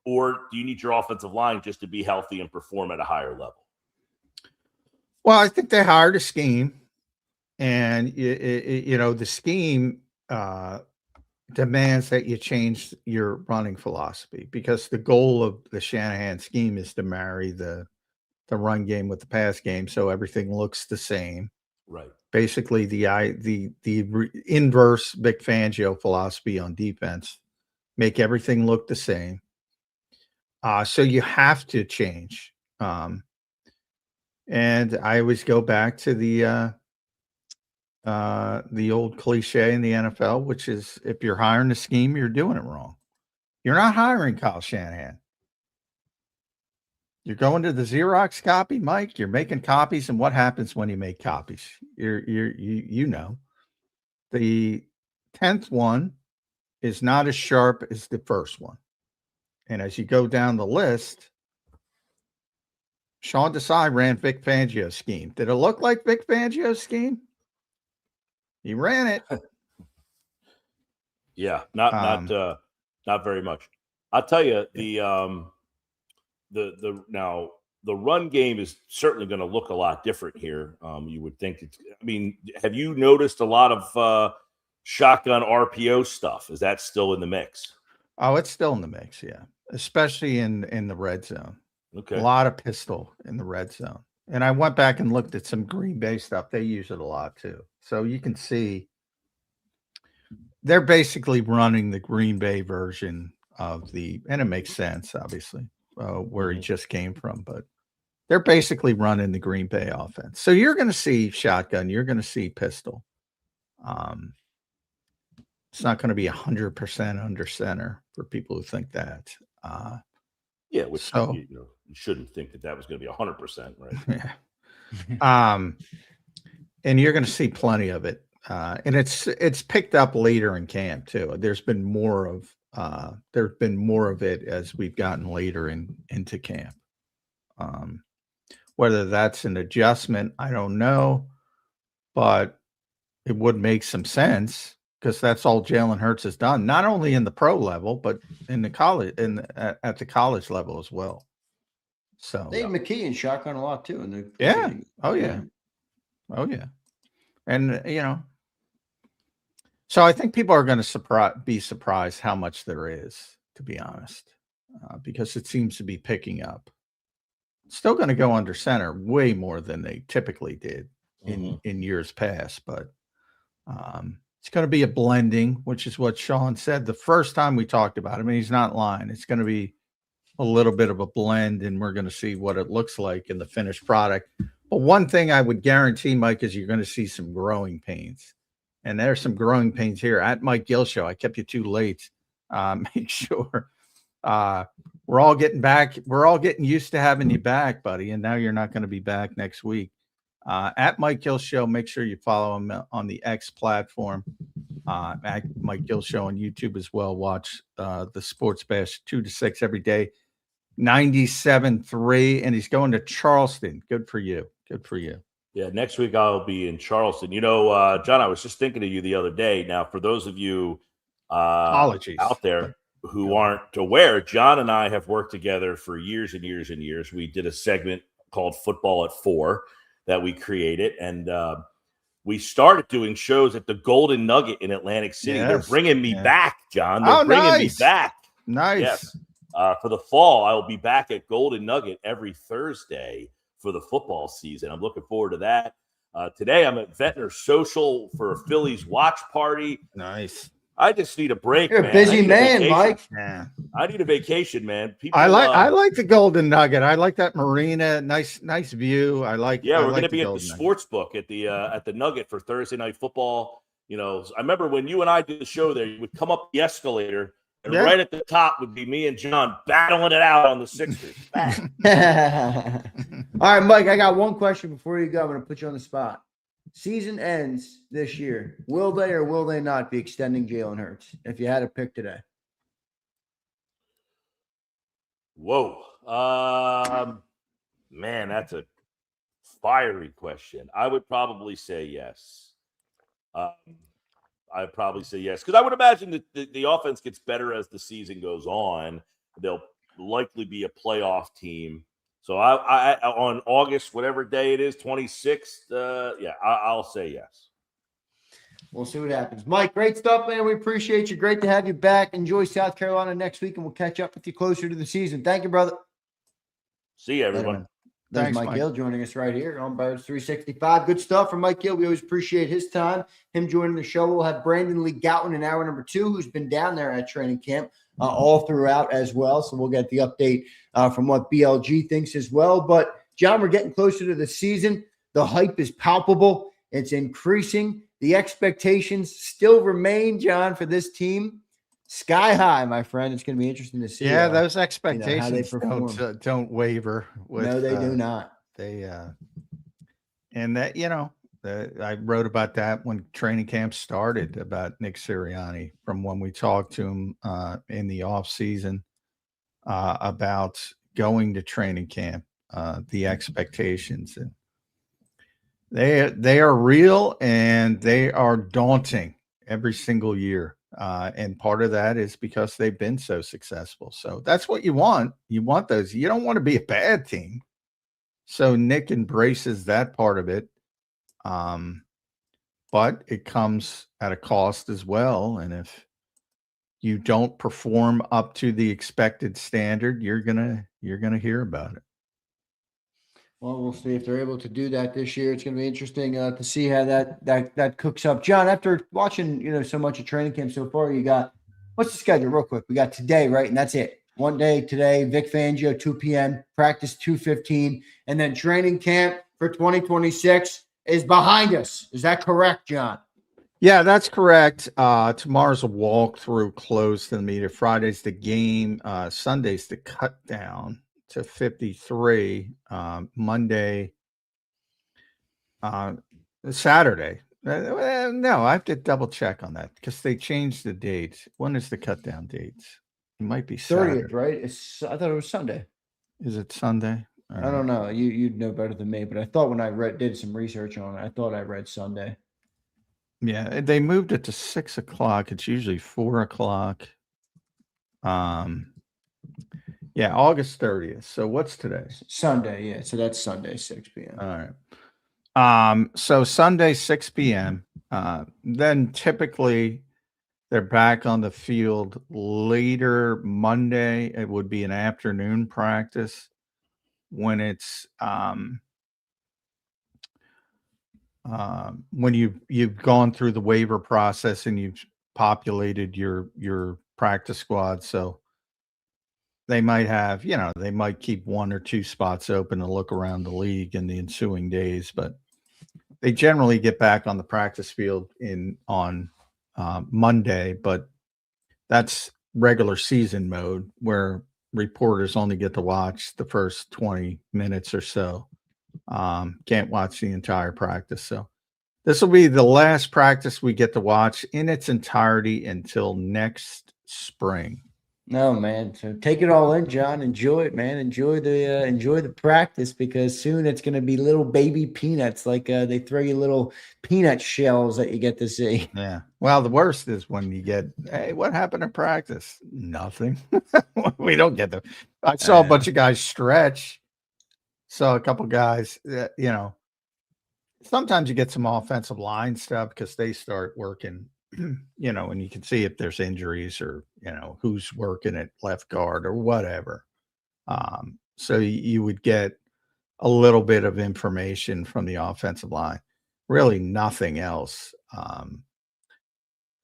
Or do you need your offensive line just to be healthy and perform at a higher level?
Well, I think they hired a scheme. And, the scheme demands that you change your running philosophy, because the goal of the Shanahan scheme is to marry the run game with the pass game, so everything looks the same.
Right.
Basically, the inverse Vic Fangio philosophy on defense, make everything look the same. So you have to change. And I always go back to the old cliche in the NFL, which is if you're hiring a scheme, you're doing it wrong. You're not hiring Kyle Shanahan. You're going to the Xerox copy, Mike. You're making copies, and what happens when you make copies? You know, the 10th one is not as sharp as the first one, and as you go down the list, Sean Desai ran Vic Fangio's scheme. Did it look like Vic Fangio's scheme? He ran it.
Yeah, not very much. I'll tell you, the run game is certainly going to look a lot different here. You would think have you noticed a lot of shotgun RPO stuff? Is that still in the mix?
Oh, it's still in the mix, yeah. Especially in the red zone.
Okay.
A lot of pistol in the red zone. And I went back and looked at some Green Bay stuff. They use it a lot too. So you can see they're basically running the Green Bay version of and it makes sense, obviously, where he just came from, but they're basically running the Green Bay offense. So you're going to see shotgun, you're going to see pistol. It's not going to be 100% under center for people who think that.
Yeah, which you shouldn't think that was going to be 100%, right?
Yeah. And you're going to see plenty of it. And it's picked up later in camp too. There's been more of it as we've gotten later into camp. Whether that's an adjustment, I don't know, but it would make some sense because that's all Jalen Hurts has done, not only in the pro level, but in the college, at the college level as well. So
Dave McKeon shotgun a lot too.
Yeah. Oh yeah. And so I think people are going to be surprised how much there is, to be honest, because it seems to be picking up. Still going to go under center way more than they typically did in years past, but it's going to be a blending, which is what Sean said the first time we talked about it. I mean, he's not lying. It's going to be a little bit of a blend, and we're going to see what it looks like in the finished product. But one thing I would guarantee, Mike, is you're going to see some growing pains. And there's some growing pains here at Mike Gill Show. I kept you too late. Make sure we're all getting back. We're all getting used to having you back, buddy. And now you're not going to be back next week. At Mike Gill Show, make sure you follow him on the X platform. At Mike Gill Show on YouTube as well. Watch the Sports Bash 2 to 6 every day. 97.3, and he's going to Charleston. Good for you. Good for you.
Yeah, next week I'll be in Charleston. John, I was just thinking of you the other day. Now, for those of you out there who aren't aware, John and I have worked together for years and years and years. We did a segment called Football at 4 that we created, and we started doing shows at the Golden Nugget in Atlantic City.
Yes.
They're bringing me back, John. They're bringing me back.
Nice.
Yes. For the fall, I will be back at Golden Nugget every Thursday for the football season. I'm looking forward to that. Today, I'm at Ventnor Social for a Phillies watch party.
Nice.
I just need a break,
You're
man.
a busy man, Mike.
Yeah.
I need a vacation, man. People,
I like the Golden Nugget. I like that marina. Nice view.
We're going to be at the sports book at the Nugget for Thursday night football. I remember when you and I did the show there, you would come up the escalator, and right at the top would be me and John battling it out on the Sixers.
All right, Mike, I got one question before you go. I'm going to put you on the spot. Season ends this year. Will they or will they not be extending Jalen Hurts if you had to pick today?
Whoa. Man, that's a fiery question. I would probably say yes. I'd probably say yes, because I would imagine that the offense gets better as the season goes on. They'll likely be a playoff team. So I on August, whatever day it is, 26th, I'll say yes.
We'll see what happens. Mike, great stuff, man. We appreciate you. Great to have you back. Enjoy South Carolina next week, and we'll catch up with you closer to the season. Thank you, brother.
See you, everyone.
There's
Thanks,
Mike
Mike.
Gill joining us right here on Birds 365. Good stuff from Mike Gill. We always appreciate his time, him joining the show. We'll have Brandon Lee Gouten in hour number 2, who's been down there at training camp all throughout as well. So we'll get the update from what BLG thinks as well. But, John, we're getting closer to the season. The hype is palpable. It's increasing. The expectations still remain, John, for this team. Sky high, my friend. It's going to be interesting to see.
Yeah, those expectations
how they perform.
don't waver.
No, they do not.
And that, I wrote about that when training camp started, about Nick Sirianni, from when we talked to him in the off season about going to training camp, the expectations, and they are real and they are daunting every single year. And part of that is because they've been so successful. So that's what you want. You want those. You don't want to be a bad team. So Nick embraces that part of it. But it comes at a cost as well. And if you don't perform up to the expected standard, you're gonna hear about it.
Well, we'll see if they're able to do that this year. It's going to be interesting to see how that cooks up. John, after watching so much of training camp so far, you got, what's the schedule real quick? We got today, right? And that's it. One day today, Vic Fangio, 2 p.m., practice 2:15, and then training camp for 2026 is behind us. Is that correct, John?
Yeah, that's correct. Tomorrow's a walkthrough, close to the media. Friday's the game. Sunday's the cut down to 53. Monday, Saturday. No, I have to double check on that because they changed the dates. When is the cut down dates? It might be
30th, right? I thought it was Sunday.
Is it Sunday?
I don't know. You'd know better than me, but I thought when I did some research on it, I thought I read Sunday.
Yeah, they moved it to 6 o'clock. It's usually 4 o'clock. Yeah, August 30th. So what's today?
Sunday, yeah. So that's Sunday, 6 p.m.
All right. So Sunday, 6 p.m. Then typically they're back on the field later Monday. It would be an afternoon practice when it's when you've gone through the waiver process and you've populated your practice squad. So they might have, they might keep 1 or 2 spots open to look around the league in the ensuing days, but they generally get back on the practice field on Monday. But that's regular season mode where reporters only get to watch the first 20 minutes or so. Can't watch the entire practice. So this will be the last practice we get to watch in its entirety until next spring.
No, man. So take it all in, John. Enjoy it, man. Enjoy the practice, because soon it's going to be little baby peanuts. Like they throw you little peanut shells that you get to see.
Yeah. Well, the worst is when you get, hey, what happened to practice? Nothing. We don't get them. I saw a bunch of guys stretch. Saw a couple guys that, sometimes you get some offensive line stuff because they start working, and you can see if there's injuries or, who's working at left guard or whatever. So you would get a little bit of information from the offensive line, really nothing else.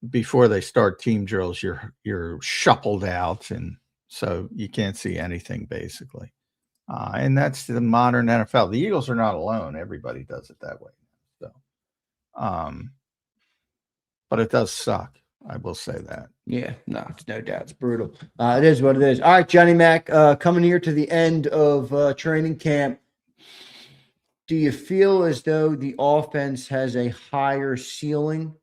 Before they start team drills, you're shuffled out. And so you can't see anything basically. And that's the modern NFL. The Eagles are not alone. Everybody does it that way. So, but it does suck. I will say that.
Yeah, no, it's no doubt. It's brutal. It is what it is. All right, Johnny Mac, coming here to the end of training camp. Do you feel as though the offense has a higher ceiling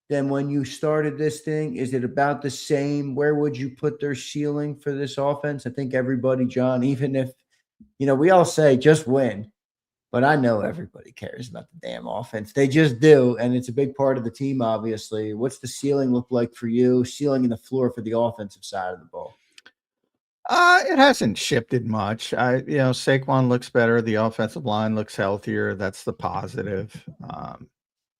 than when you started this thing? Is it about the same? Where would you put their ceiling for this offense? I think everybody, John, even if, we all say just win, but I know everybody cares about the damn offense. They just do, and it's a big part of the team, obviously. What's the ceiling look like for you, ceiling in the floor for the offensive side of the ball?
It hasn't shifted much. Saquon looks better. The offensive line looks healthier. That's the positive.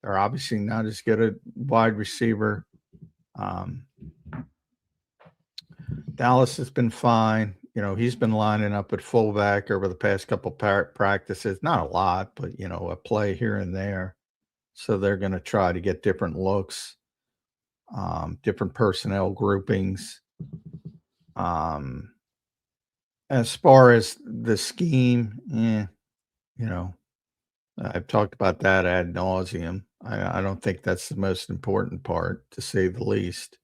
They're obviously not as good at wide receiver. Dallas has been fine. He's been lining up at fullback over the past couple practices. Not a lot, but, a play here and there. So they're going to try to get different looks, different personnel groupings. As far as the scheme, I've talked about that ad nauseum. I don't think that's the most important part, to say the least.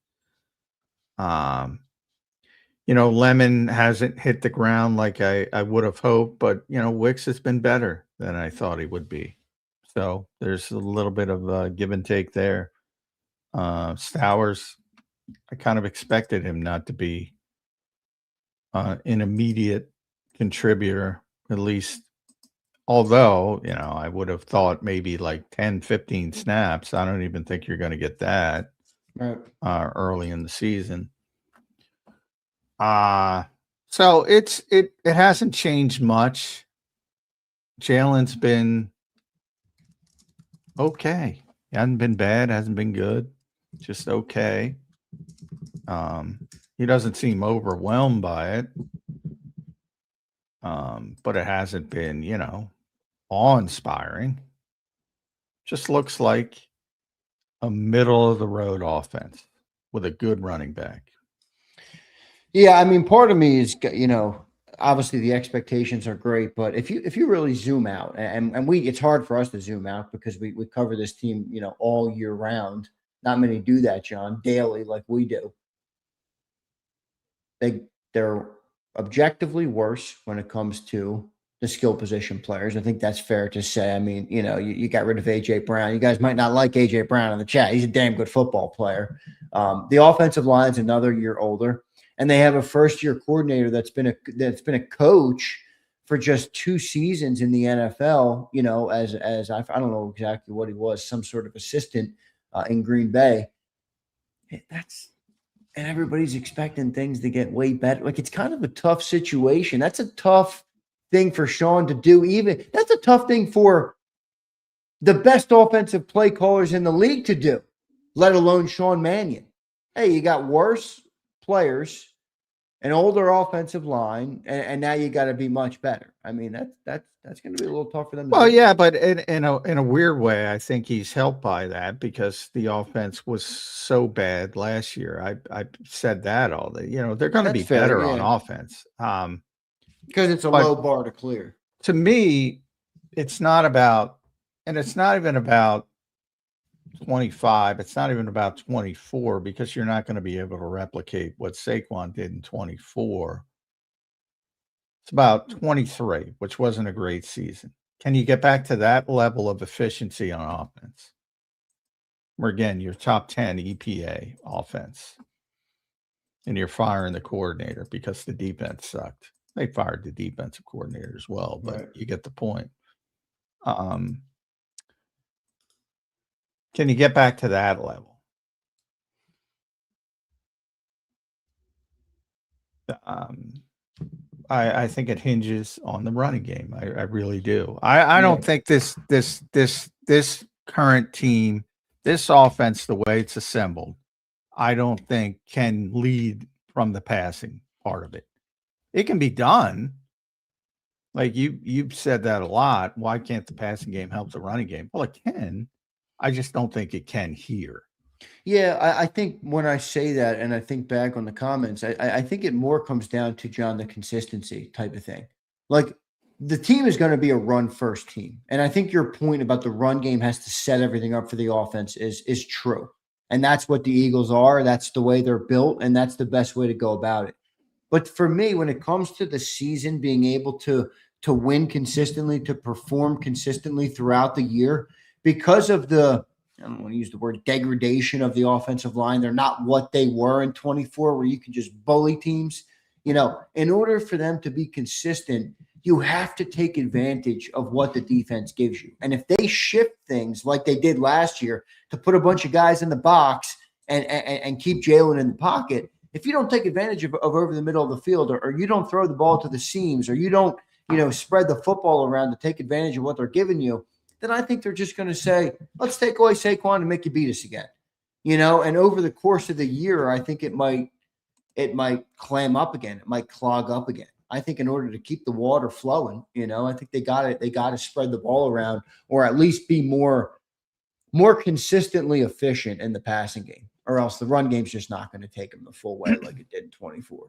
Lemon hasn't hit the ground like I would have hoped, but, Wicks has been better than I thought he would be. So there's a little bit of give and take there. Stowers, I kind of expected him not to be an immediate contributor, at least. Although, I would have thought maybe like 10, 15 snaps. I don't even think you're going to get that early in the season. So it hasn't changed much. Jalen's been okay. He hasn't been bad, hasn't been good, just okay. He doesn't seem overwhelmed by it. But it hasn't been, awe-inspiring. Just looks like a middle-of-the-road offense with a good running back.
Yeah, I mean, part of me is, obviously the expectations are great, but if you really zoom out, and it's hard for us to zoom out because we cover this team, all year round. Not many do that, John, daily like we do. They're objectively worse when it comes to the skill position players. I think that's fair to say. I mean, you got rid of A.J. Brown. You guys might not like A.J. Brown in the chat. He's a damn good football player. The offensive line's another year older, and they have a first-year coordinator that's been a coach for just 2 seasons in the NFL. As I don't know exactly what he was, some sort of assistant in Green Bay. And everybody's expecting things to get way better. Like, it's kind of a tough situation. That's a tough thing for Sean to do. That's a tough thing for the best offensive play callers in the league to do, let alone Sean Mannion. Hey, you got worse players, an older offensive line, and now you got to be much better. I mean, that's going to be a little tough for them.
Well, yeah, but in a weird way, I think he's helped by that because the offense was so bad last year. I said that all day. They're going to be better on offense.
Because it's a low bar to clear.
To me, it's not about, and it's not even about 25. It's not even about 24 because you're not going to be able to replicate what Saquon did in 24. It's about 23, which wasn't a great season. Can you get back to that level of efficiency on offense? Where, again, you're top 10 EPA offense, and you're firing the coordinator because the defense sucked. They fired the defensive coordinator as well, but you get the point. Can you get back to that level? I think it hinges on the running game. I really do. I don't think this current team, this offense, the way it's assembled, I don't think can lead from the passing part of it. It can be done. Like you've said that a lot. Why can't the passing game help the running game? Well, it can. I just don't think it can here.
Yeah, I think when I say that and I think back on the comments, I think it more comes down to, John, the consistency type of thing. Like, the team is going to be a run-first team. And I think your point about the run game has to set everything up for the offense is true. And that's what the Eagles are. That's the way they're built, and that's the best way to go about it. But for me, when it comes to the season, being able to win consistently, to perform consistently throughout the year, because of the, I don't want to use the word degradation of the offensive line, they're not what they were in 24, where you can just bully teams. In order for them to be consistent, you have to take advantage of what the defense gives you. And if they shift things like they did last year to put a bunch of guys in the box and keep Jalen in the pocket, if you don't take advantage of over the middle of the field, or you don't throw the ball to the seams, or you don't, spread the football around to take advantage of what they're giving you, then I think they're just going to say, let's take away Saquon and make you beat us again. And over the course of the year, I think it might clam up again. It might clog up again. I think in order to keep the water flowing, I think they got to spread the ball around, or at least be more consistently efficient in the passing game, or else the run game's just not going to take them the full way like it did in 24.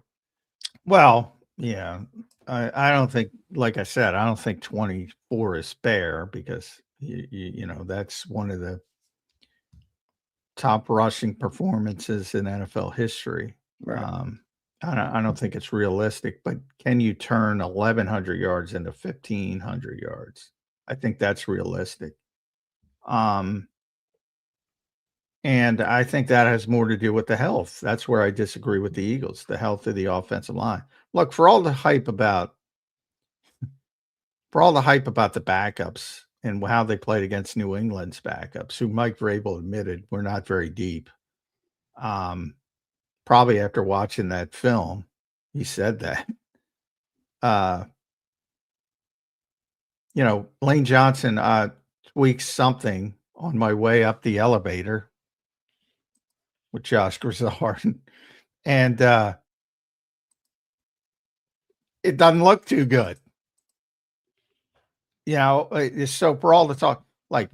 Well, yeah, I don't think, like I said, I don't think 24 is fair, because that's one of the top rushing performances in NFL history.
Right.
I don't think it's realistic, but can you turn 1,100 yards into 1,500 yards? I think that's realistic. And I think that has more to do with the health. That's where I disagree with the Eagles, the health of the offensive line. Look, for all the hype about the backups and how they played against New England's backups, who Mike Vrabel admitted were not very deep. Probably after watching that film, he said that. Lane Johnson tweaked something on my way up the elevator with Josh Grisard, and it doesn't look too good. So for all the talk, like,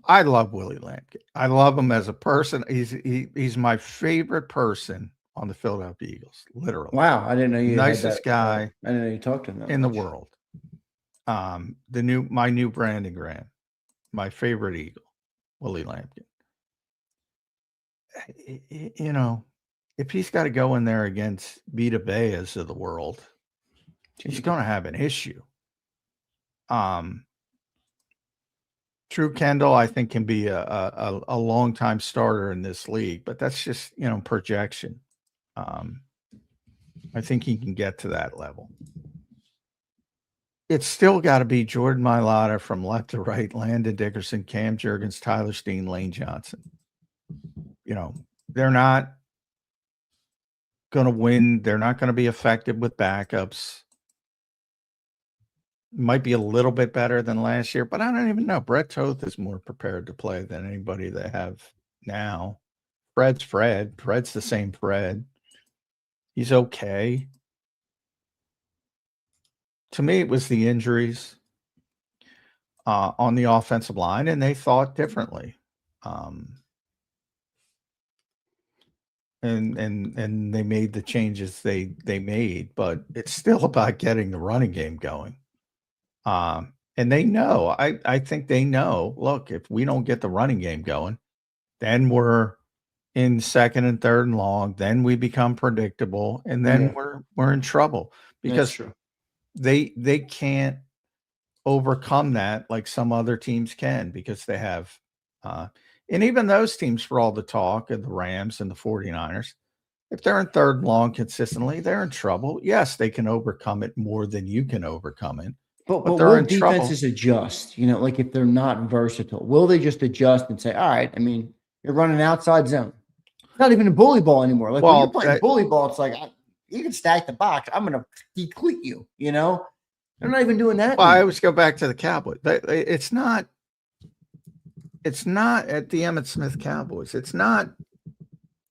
I love Willie Lampkin. I love him as a person. He's my favorite person on the Philadelphia Eagles, literally.
Wow, I didn't know you
nicest guy.
I didn't know you talked to him
in the world. My new branding brand, my favorite Eagle, Willie Lampkin. If he's got to go in there against Vita Veas of the world, he's going to have an issue. Drew Kendall, I think, can be a long-time starter in this league, but that's just, projection. I think he can get to that level. It's still got to be Jordan Mailata from left to right, Landon Dickerson, Cam Jurgens, Tyler Steen, Lane Johnson. They're not going to win. They're not going to be effective with backups. Might be a little bit better than last year, but I don't even know. Brett Toth is more prepared to play than anybody they have now. Fred's Fred. Fred's the same Fred. He's okay. To me, it was the injuries on the offensive line, and they thought differently. And they made the changes they made, but it's still about getting the running game going. And they know, I think they know, look, if we don't get the running game going, then we're in second and third and long, then we become predictable, and then we're in trouble, because they can't overcome that like some other teams can, because they have and even those teams, for all the talk of the Rams and the 49ers, if they're in third and long consistently, they're in trouble. Yes, they can overcome it more than you can overcome it.
But will defenses adjust? Like, if they're not versatile, will they just adjust and say, all right, you're running outside zone. It's not even a bully ball anymore. Like, when you're playing bully ball, it's like, you can stack the box. I'm going to decleat you, They're not even doing that.
Well, I always go back to the Cowboys. It's not at the Emmitt Smith Cowboys. It's not.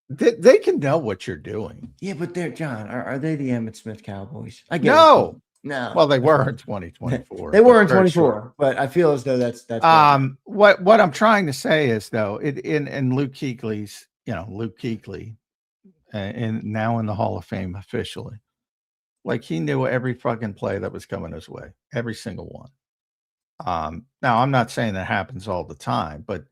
They can know what you're doing.
Yeah, but John, are they the Emmitt Smith Cowboys? I guess
no.
No.
Well, they were in 2024.
They were in 24, but I feel as though that's
what I'm trying to say is, though, in Luke Kuechly's, Luke Kuechly, and now in the Hall of Fame officially, like, he knew every fucking play that was coming his way, every single one. Now, I'm not saying that happens all the time, but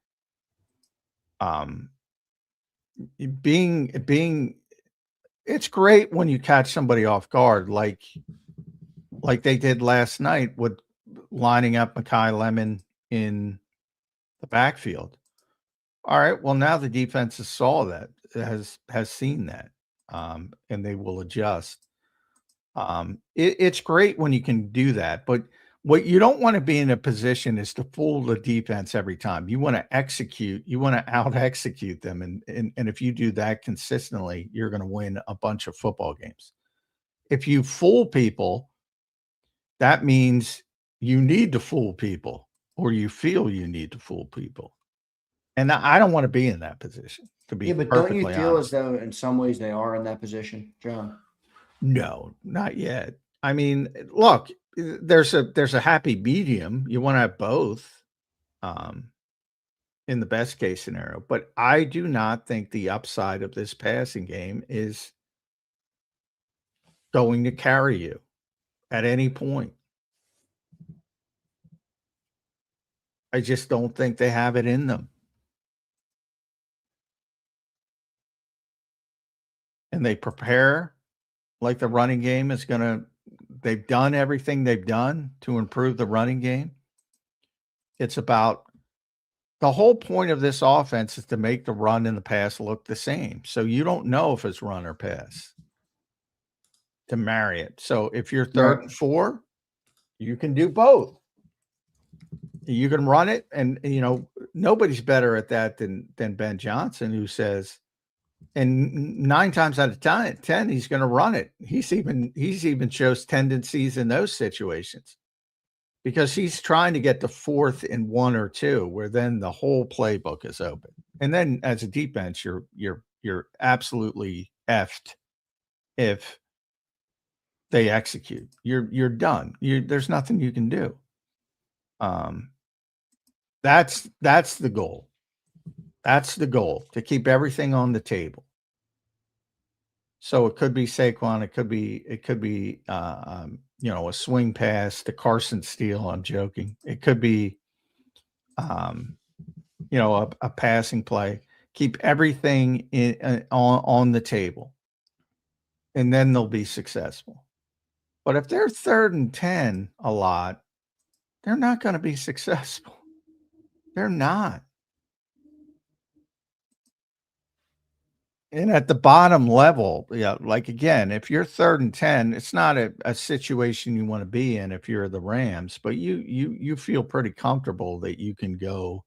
being it's great when you catch somebody off guard, like they did last night with lining up Makai Lemon in the backfield. All right, well, now the defense saw that, has seen that, and they will adjust. It's great when you can do that, but what you don't want to be in a position is to fool the defense every time. You want to execute. You want to out-execute them, and if you do that consistently, you're going to win a bunch of football games. If you fool people, that means you need to fool people, or you feel you need to fool people. And I don't want to be in that position, to be
but don't you
perfectly
feel
honest.
as though in some ways they are in that position, John?
No, not yet. I mean, look, there's a happy medium. You want to have both, in the best case scenario. But I do not think the upside of this passing game is going to carry you at any point. I just don't think they have it in them. And they prepare like the running game is going to, they've done everything they've done to improve the running game. It's about, the whole point of this offense is to make the run and the pass look the same. So you don't know if it's run or pass to marry it. So if you're third and 4, you can do both. You can run it, and nobody's better at that than Ben Johnson, who says, and 9 times out of 10, he's going to run it. He's even shows tendencies in those situations because he's trying to get the 4th and 1 or 2, where then the whole playbook is open. And then as a defense, you're absolutely effed if they execute. You're done. There's nothing you can do. That's the goal. That's the goal, to keep everything on the table. So it could be Saquon. It could be a swing pass to Carson Steele. I'm joking. It could be, a passing play. Keep everything on the table, and then they'll be successful. But if they're 3rd and 10 a lot, they're not going to be successful. They're not. And at the bottom level, like again, if you're 3rd and 10, it's not a situation you want to be in if you're the Rams, but you feel pretty comfortable that you can go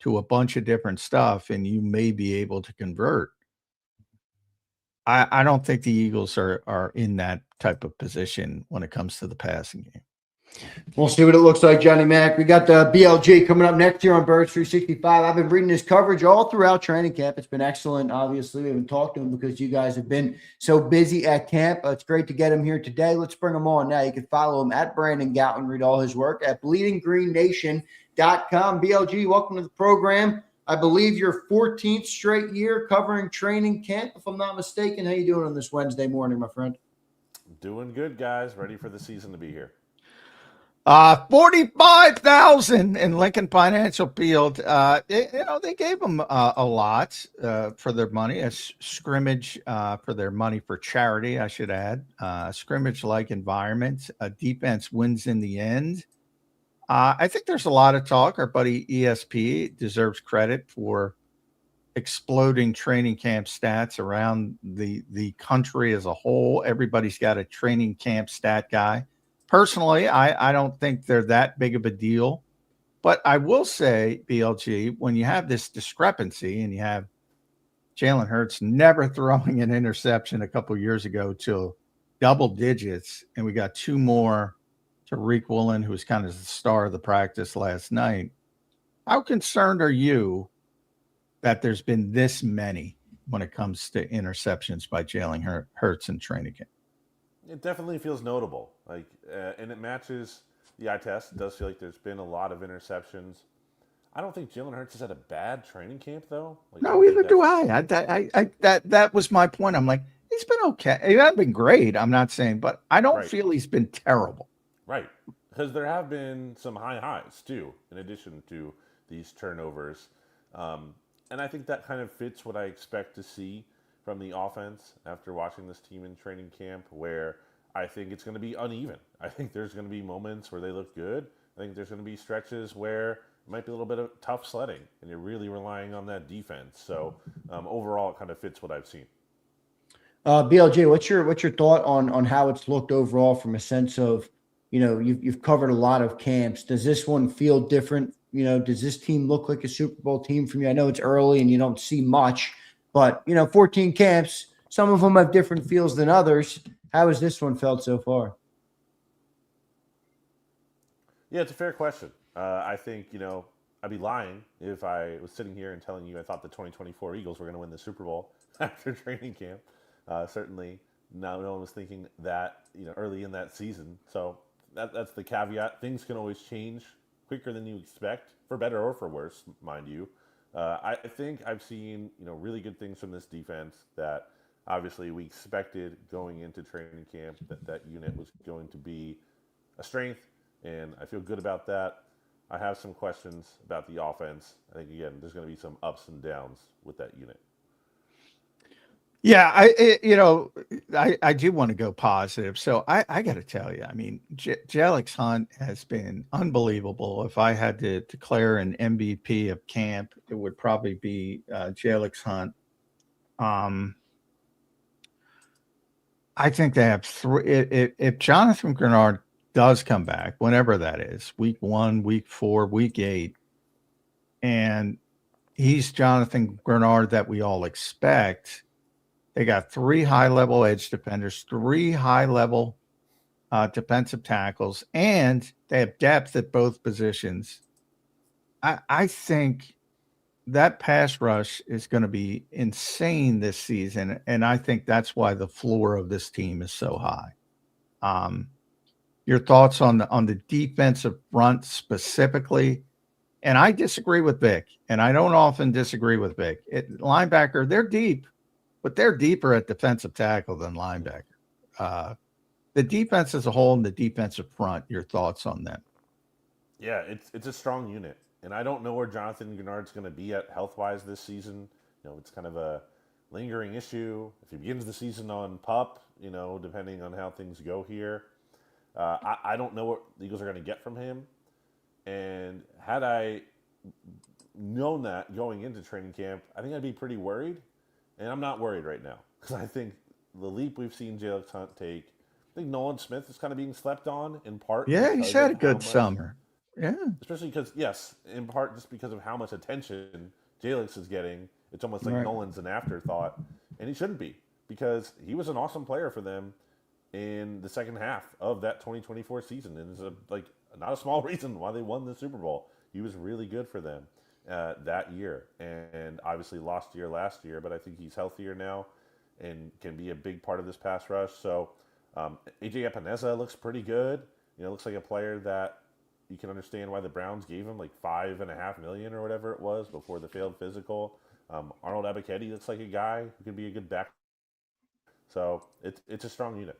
to a bunch of different stuff and you may be able to convert. I don't think the Eagles are in that type of position when it comes to the passing game.
We'll see what it looks like, Johnny Mac. We got the BLG coming up next year on Birds 365. I've been reading his coverage all throughout training camp. It's been excellent. Obviously, we haven't talked to him because you guys have been so busy at camp. It's great to get him here today. Let's bring him on now. You can follow him at Brandon Gouton, read all his work at bleedinggreennation.com. BLG, welcome to the program. I believe your 14th straight year covering training camp, if I'm not mistaken. How you doing on this Wednesday morning, my friend?
Doing good, guys. Ready for the season to be here.
45,000 in Lincoln Financial Field. They gave them a lot for their money, a scrimmage for their money for charity, I should add. Scrimmage-like environment. Defense wins in the end. I think there's a lot of talk. Our buddy ESP deserves credit for exploding training camp stats around the country as a whole. Everybody's got a training camp stat guy. Personally, I don't think they're that big of a deal. But I will say, BLG, when you have this discrepancy and you have Jalen Hurts never throwing an interception a couple years ago to double digits, and we got 2 more to Tariq Woolen, who was kind of the star of the practice last night, how concerned are you that there's been this many when it comes to interceptions by Jalen Hurts in training camp?
It definitely feels notable, and it matches the eye test. It does feel like there's been a lot of interceptions. I don't think Jalen Hurts has had a bad training camp, though.
No, either do I. That was my point. I'm like, he's been okay. He hasn't been great. I'm not saying, but I don't feel he's been terrible.
Right, because there have been some high highs too, in addition to these turnovers, and I think that kind of fits what I expect to see from the offense after watching this team in training camp, where I think it's going to be uneven. I think there's going to be moments where they look good. I think there's going to be stretches where it might be a little bit of tough sledding, and you're really relying on that defense. So overall, it kind of fits what I've seen.
BLJ, what's your thought on how it's looked overall from a sense of, you've covered a lot of camps. Does this one feel different? Does this team look like a Super Bowl team from you? I know it's early and you don't see much, but 14 camps, some of them have different feels than others. How has this one felt so far?
Yeah, it's a fair question. I think, I'd be lying if I was sitting here and telling you I thought the 2024 Eagles were going to win the Super Bowl after training camp. Certainly, no one was thinking that, early in that season. So that's the caveat. Things can always change quicker than you expect, for better or for worse, mind you. I think I've seen, really good things from this defense that obviously we expected going into training camp that unit was going to be a strength, and I feel good about that. I have some questions about the offense. I think, again, there's going to be some ups and downs with that unit.
Yeah, I do want to go positive. So I got to tell you, I mean, Jalyx Hunt has been unbelievable. If I had to declare an MVP of camp, it would probably be Jalyx Hunt. I think they have three. If Jonathan Grenard does come back, whenever that is, week 1, week 4, week 8, and he's Jonathan Grenard that we all expect, they got 3 high-level edge defenders, 3 high-level defensive tackles, and they have depth at both positions. I think that pass rush is going to be insane this season, and I think that's why the floor of this team is so high. Your thoughts on the defensive front specifically? And I disagree with Vic, and I don't often disagree with Vic. Linebacker, they're deep, but they're deeper at defensive tackle than linebacker. The defense as a whole and the defensive front, your thoughts on that?
Yeah, it's a strong unit. And I don't know where Jonathan Grenard's going to be at health-wise this season. It's kind of a lingering issue. If he begins the season on PUP, depending on how things go here, I don't know what the Eagles are going to get from him. And had I known that going into training camp, I think I'd be pretty worried. And I'm not worried right now because I think the leap we've seen Jalyx Hunt take, I think Nolan Smith is kind of being slept on in part.
Yeah, he's had a good summer. Yeah.
Especially because, yes, in part just because of how much attention Jalyx is getting. It's almost like Nolan's an afterthought. And he shouldn't be because he was an awesome player for them in the second half of that 2024 season. And it's not a small reason why they won the Super Bowl. He was really good for them that year. And obviously lost last year, but I think he's healthier now and can be a big part of this pass rush. So AJ Epineza looks pretty good. Looks like a player that you can understand why the Browns gave him like $5.5 million or whatever it was before the failed physical. Arnold Ebiketie looks like a guy who could be a good back. So it's a strong unit.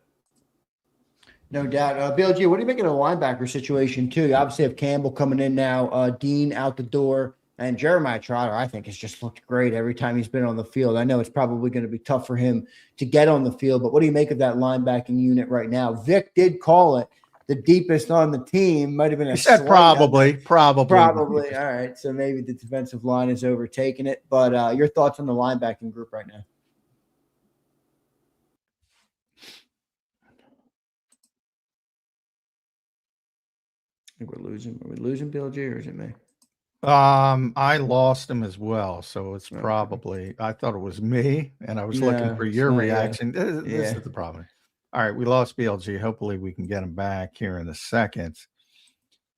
No doubt. Bill G, what do you make of the linebacker situation too? You obviously have Campbell coming in now, Dean out the door, and Jeremiah Trotter, I think, has just looked great every time he's been on the field. I know it's probably going to be tough for him to get on the field, but what do you make of that linebacking unit right now? Vic did call it the deepest on the team. Might have been
probably.
All right. So maybe the defensive line is overtaking it. But your thoughts on the linebacking group right now? I think we're losing. Are we losing Bill G, or is it me?
I lost him as well. So it's probably, I thought it was me and I was looking for your reaction. This is the problem. All right, we lost BLG. Hopefully we can get him back here in a second.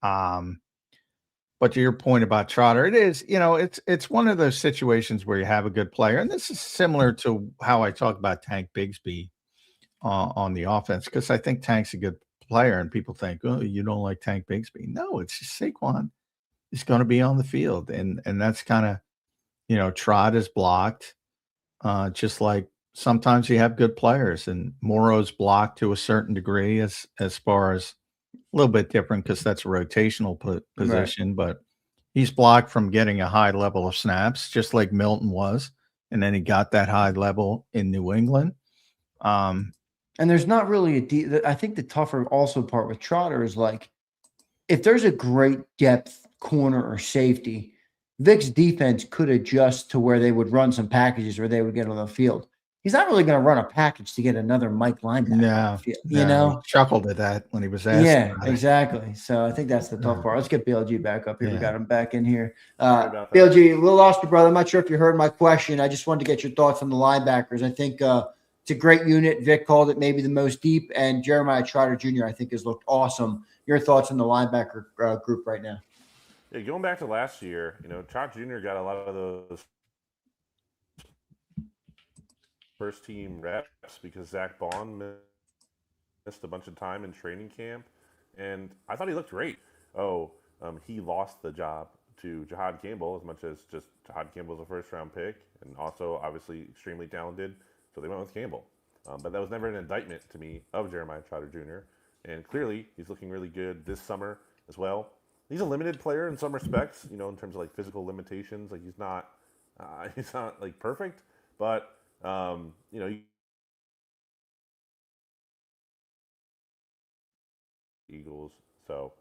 But to your point about Trotter, it is, it's one of those situations where you have a good player. And this is similar to how I talk about Tank Bigsby on the offense, because I think Tank's a good player and people think, oh, you don't like Tank Bigsby. No, it's just Saquon is going to be on the field. And that's kind of, Trot is blocked, just like sometimes you have good players, and Morrow's blocked to a certain degree as far as a little bit different because that's a rotational position, but he's blocked from getting a high level of snaps, just like Milton was. And then he got that high level in New England.
And there's not really I think the tougher also part with Trotter is like, if there's a great depth corner or safety, Vic's defense could adjust to where they would run some packages where they would get on the field. He's not really going to run a package to get another Mike linebacker.
He chuckled at that when he was asked.
Yeah, exactly. So I think that's the tough part. Let's get BLG back up here. We got him back in here. BLG, we lost you, brother. I'm not sure if you heard my question. I just wanted to get your thoughts on the linebackers. I think it's a great unit. Vic called it maybe the most deep, and Jeremiah Trotter Jr., I think, has looked awesome. Your thoughts on the linebacker group right now?
Yeah, going back to last year, Trot Jr. got a lot of those first team reps because Zach Bond missed a bunch of time in training camp, and I thought he looked great. He lost the job to Jahad Campbell as much as just Jahad Campbell's a first round pick and also obviously extremely talented, so they went with Campbell. But that was never an indictment to me of Jeremiah Trotter Jr. And clearly he's looking really good this summer as well. He's a limited player in some respects, in terms of like physical limitations. Like he's not like perfect, but Eagles. So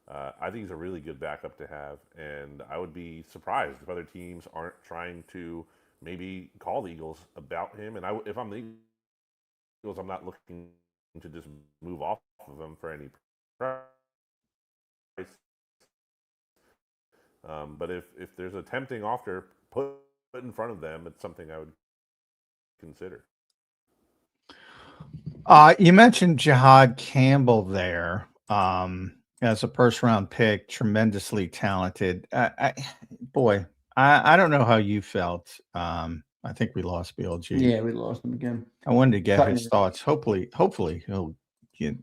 I think he's a really good backup to have, and I would be surprised if other teams aren't trying to maybe call the Eagles about him. And if I'm the Eagles, I'm not looking to just move off of him for any price. But if there's a tempting offer put in front of them, it's something I would consider.
You mentioned Jahad Campbell there as a first round pick, tremendously talented. I don't know how you felt. I think we lost BLG.
Yeah, we lost him again.
I wanted to get his thoughts. Hopefully he'll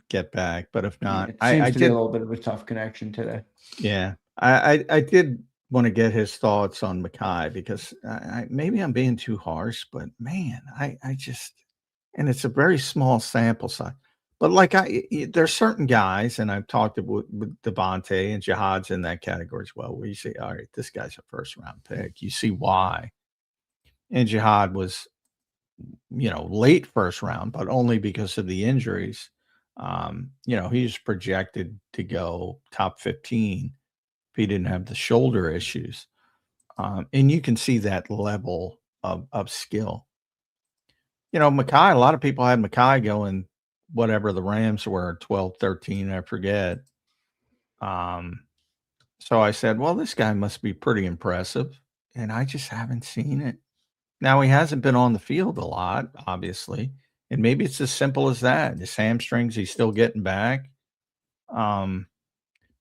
get back. But if not,
it seems to be a little bit of a tough connection today.
Yeah, I did want to get his thoughts on Makai because maybe I'm being too harsh, but man, I just, and it's a very small sample size. But like there's certain guys, and I've talked with Devontae and Jihad's in that category as well, where you say, all right, this guy's a first round pick. You see why. And Jihad was, late first round, but only because of the injuries. He's projected to go top 15 if he didn't have the shoulder issues. And you can see that level of skill. Makai, a lot of people had Makai going whatever the Rams were, 12, 13, I forget. So I said, well, this guy must be pretty impressive. And I just haven't seen it. Now, he hasn't been on the field a lot, obviously. And maybe it's as simple as that. His hamstrings, he's still getting back.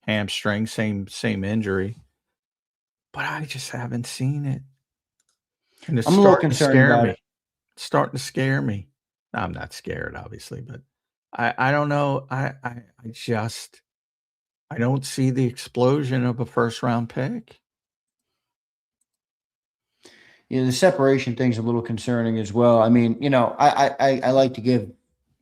Hamstring, same injury. But I just haven't seen it. And it's
I'm a little concerned about it.
It's starting to scare me. I'm not scared, obviously, but I don't know. I don't see the explosion of a first round pick.
The separation thing's a little concerning as well. I mean, I like to give,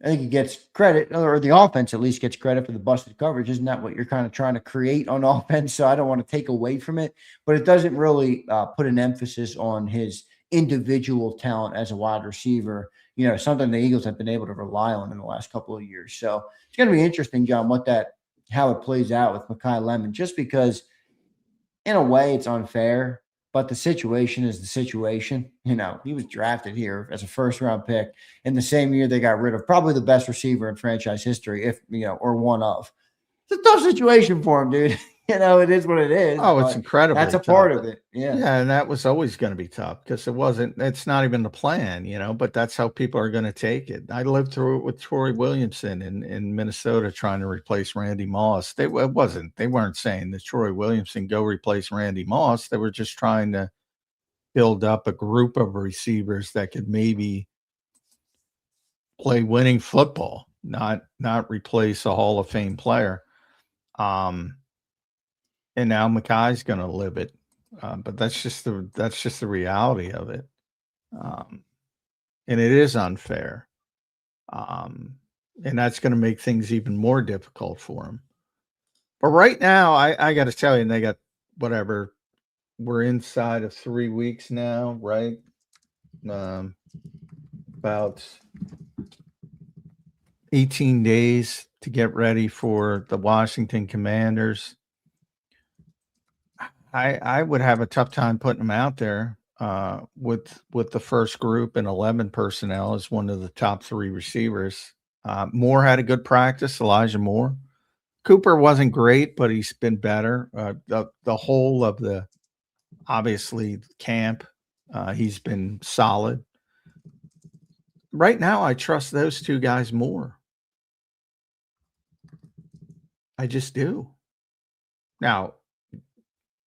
I think he gets credit, or the offense at least gets credit for the busted coverage. Isn't that what you're kind of trying to create on offense? So I don't want to take away from it, but it doesn't really put an emphasis on his individual talent as a wide receiver, something the Eagles have been able to rely on in the last couple of years. So it's going to be interesting, John, how it plays out with Makai Lemon, just because in a way it's unfair. But the situation is the situation. He was drafted here as a first-round pick in the same year they got rid of probably the best receiver in franchise history, or one of. It's a tough situation for him, dude. It is what it is.
Oh, it's incredible.
That's a part of it. Yeah.
Yeah, and that was always going to be tough because it's not even the plan, but that's how people are going to take it. I lived through it with Troy Williamson in Minnesota trying to replace Randy Moss. They weren't saying that Troy Williamson go replace Randy Moss. They were just trying to build up a group of receivers that could maybe play winning football, not replace a Hall of Fame player. And now Makai's going to live it, but that's just the reality of it, and it is unfair, and that's going to make things even more difficult for him. But right now, I got to tell you, and they got whatever. We're inside of 3 weeks now, right? About 18 days to get ready for the Washington Commanders. I would have a tough time putting them out there with the first group and 11 personnel as one of the top 3 receivers. Moore had a good practice, Elijah Moore. Cooper wasn't great, but he's been better. The whole of the, obviously, camp, he's been solid. Right now, I trust those 2 guys more. I just do. Now,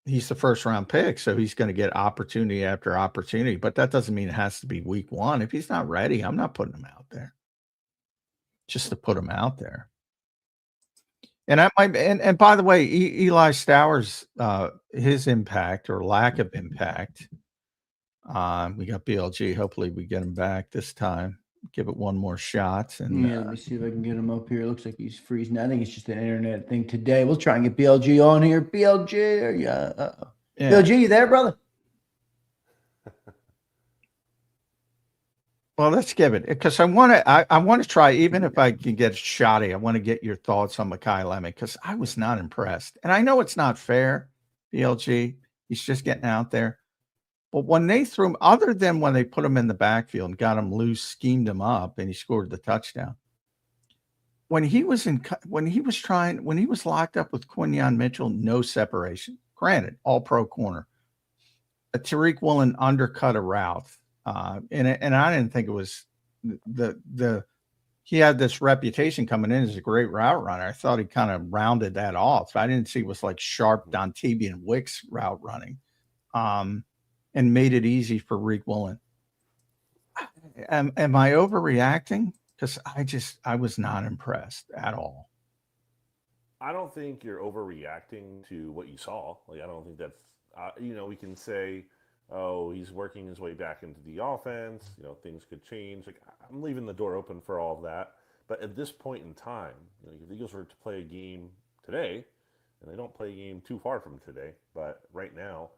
he's the first round pick, so he's going to get opportunity after opportunity. But that doesn't mean it has to be week 1. If he's not ready, I'm not putting him out there just to put him out there. And I might, and by the way, Eli Stowers, his impact or lack of impact. We got BLG. Hopefully, we get him back this time. Give it one more shot. And
let me see if I can get him up here. Looks like he's freezing. I think it's just an internet thing today. We'll try and get BLG on here. BLG, are you? Yeah. BLG, you there, brother?
Well, let's give it, because I want to try, even if I can get shoddy, I want to get your thoughts on Makai Lemon, because I was not impressed. And I know it's not fair, BLG. He's just getting out there. But when they threw him, other than when they put him in the backfield and got him loose, schemed him up, and he scored the touchdown. When he was locked up with Quinyon Mitchell, no separation. Granted, all pro corner. Tariq Woolen undercut a route. And I didn't think it was he had this reputation coming in as a great route runner. I thought he kind of rounded that off. I didn't see it was like sharp Dontevian Wicks route running, and made it easy for Tariq Woolen. Am I overreacting? Because I was not impressed at all.
I don't think you're overreacting to what you saw. Like, I don't think that's we can say, oh, he's working his way back into the offense. Things could change. Like, I'm leaving the door open for all of that. But at this point in time, if the Eagles were to play a game today, and they don't play a game too far from today, but right now,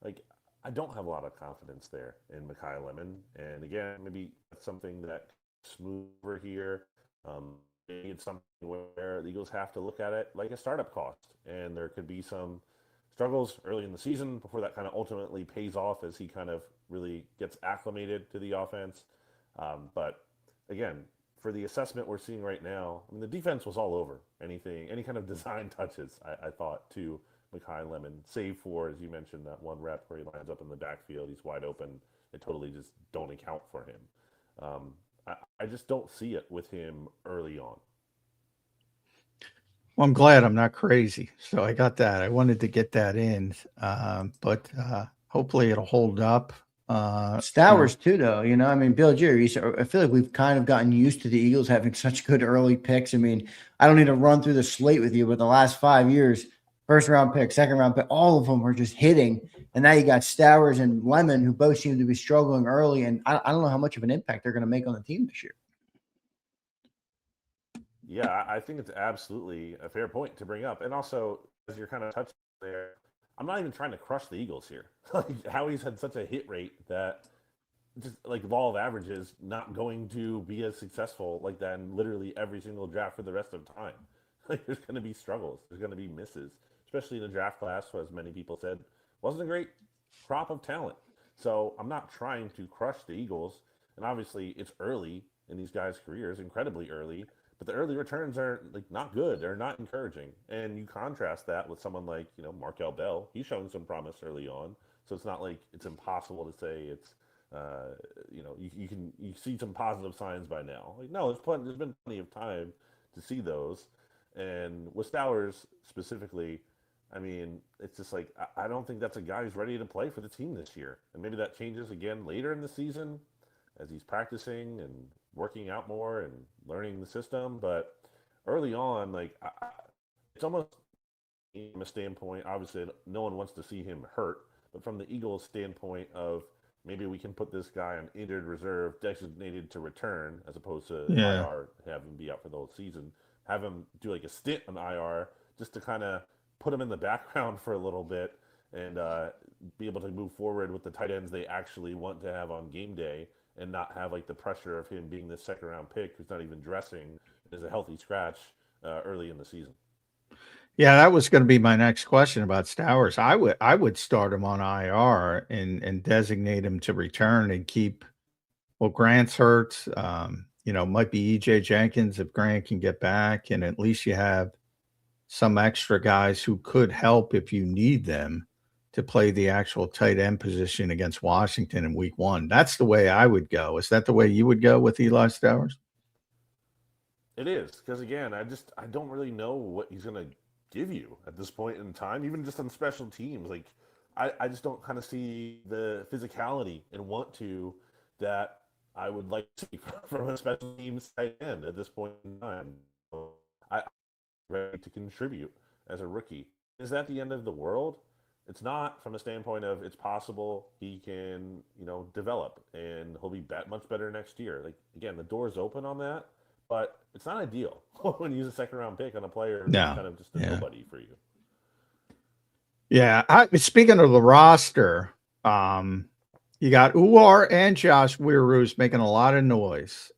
like, I don't have a lot of confidence there in Makai Lemon. And again, maybe that's something that smooth over here. Maybe it's something where the Eagles have to look at it like a startup cost, and there could be some struggles early in the season before that kind of ultimately pays off as he kind of really gets acclimated to the offense. But again, for the assessment we're seeing right now, I mean, the defense was all over any kind of design touches, I thought, to Makai Lemon, save for, as you mentioned, that one rep where he lines up in the backfield, he's wide open. They totally just don't account for him. I just don't see it with him early on.
Well, I'm glad I'm not crazy. So I got that. I wanted to get that in, but hopefully it'll hold up.
Stowers too, though. I mean, Bill Jerry, I feel like we've kind of gotten used to the Eagles having such good early picks. I mean, I don't need to run through the slate with you, but the last 5 years, first round pick, second round pick, all of them were just hitting. And now you got Stowers and Lemon, who both seem to be struggling early. And I don't know how much of an impact they're going to make on the team this year.
Yeah, I think it's absolutely a fair point to bring up. And also, as you're kind of touching there, I'm not even trying to crush the Eagles here. Like, Howie's had such a hit rate that just like law of averages not going to be as successful like that in literally every single draft for the rest of time. Like, there's going to be struggles. There's going to be misses, especially in the draft class, as many people said, wasn't a great crop of talent. So I'm not trying to crush the Eagles. And obviously, it's early in these guys' careers, incredibly early. But the early returns are like not good. They're not encouraging. And you contrast that with someone like, Markel Bell. He's showing some promise early on. So it's not like it's impossible to say it's, you see some positive signs by now. Like, no, there's been plenty of time to see those. And with Stowers specifically, I mean, it's just like, I don't think that's a guy who's ready to play for the team this year. And maybe that changes again later in the season as he's practicing and working out more and learning the system. But early on, like, it's almost from a standpoint, obviously no one wants to see him hurt, but from the Eagles standpoint of maybe we can put this guy on injured reserve designated to return as opposed to IR, have him be out for the whole season, have him do like a stint on IR just to kind of put him in the background for a little bit and be able to move forward with the tight ends they actually want to have on game day and not have like the pressure of him being the second round pick who's not even dressing as a healthy scratch early in the season.
Yeah, that was going to be my next question about Stowers. I would start him on IR and designate him to return and keep. Well, Grant's hurt. Might be EJ Jenkins if Grant can get back, and at least you have some extra guys who could help if you need them to play the actual tight end position against Washington in week 1. That's the way I would go. Is that the way you would go with Eli Stowers?
It is, because again, I don't really know what he's going to give you at this point in time, even just on special teams. Like, I just don't kind of see the physicality and want to that I would like to see from a special teams tight end at this point in time. I'm ready to contribute as a rookie. Is that the end of the world? It's not, from a standpoint of it's possible he can, develop and he'll be much better next year. Like, again, the door's open on that, but it's not ideal when you use a second-round pick on a player who's kind of just a nobody for you.
Yeah. Speaking of the roster, you got Uwar and Josh Weirus making a lot of noise.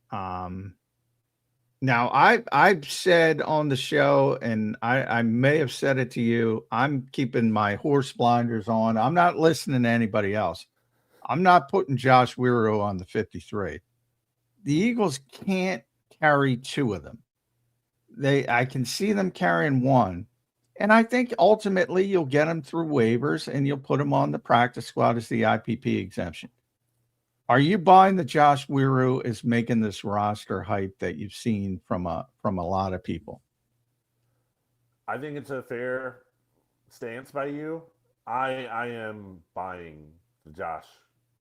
Now, I've said on the show, and I may have said it to you, I'm keeping my horse blinders on. I'm not listening to anybody else. I'm not putting Josh Weirus on the 53. The Eagles can't carry two of them. I can see them carrying one. And I think ultimately you'll get them through waivers and you'll put them on the practice squad as the IPP exemption. Are you buying that Josh Weirus is making this roster hype that you've seen from a lot of people?
I think it's a fair stance by you. I am buying the Josh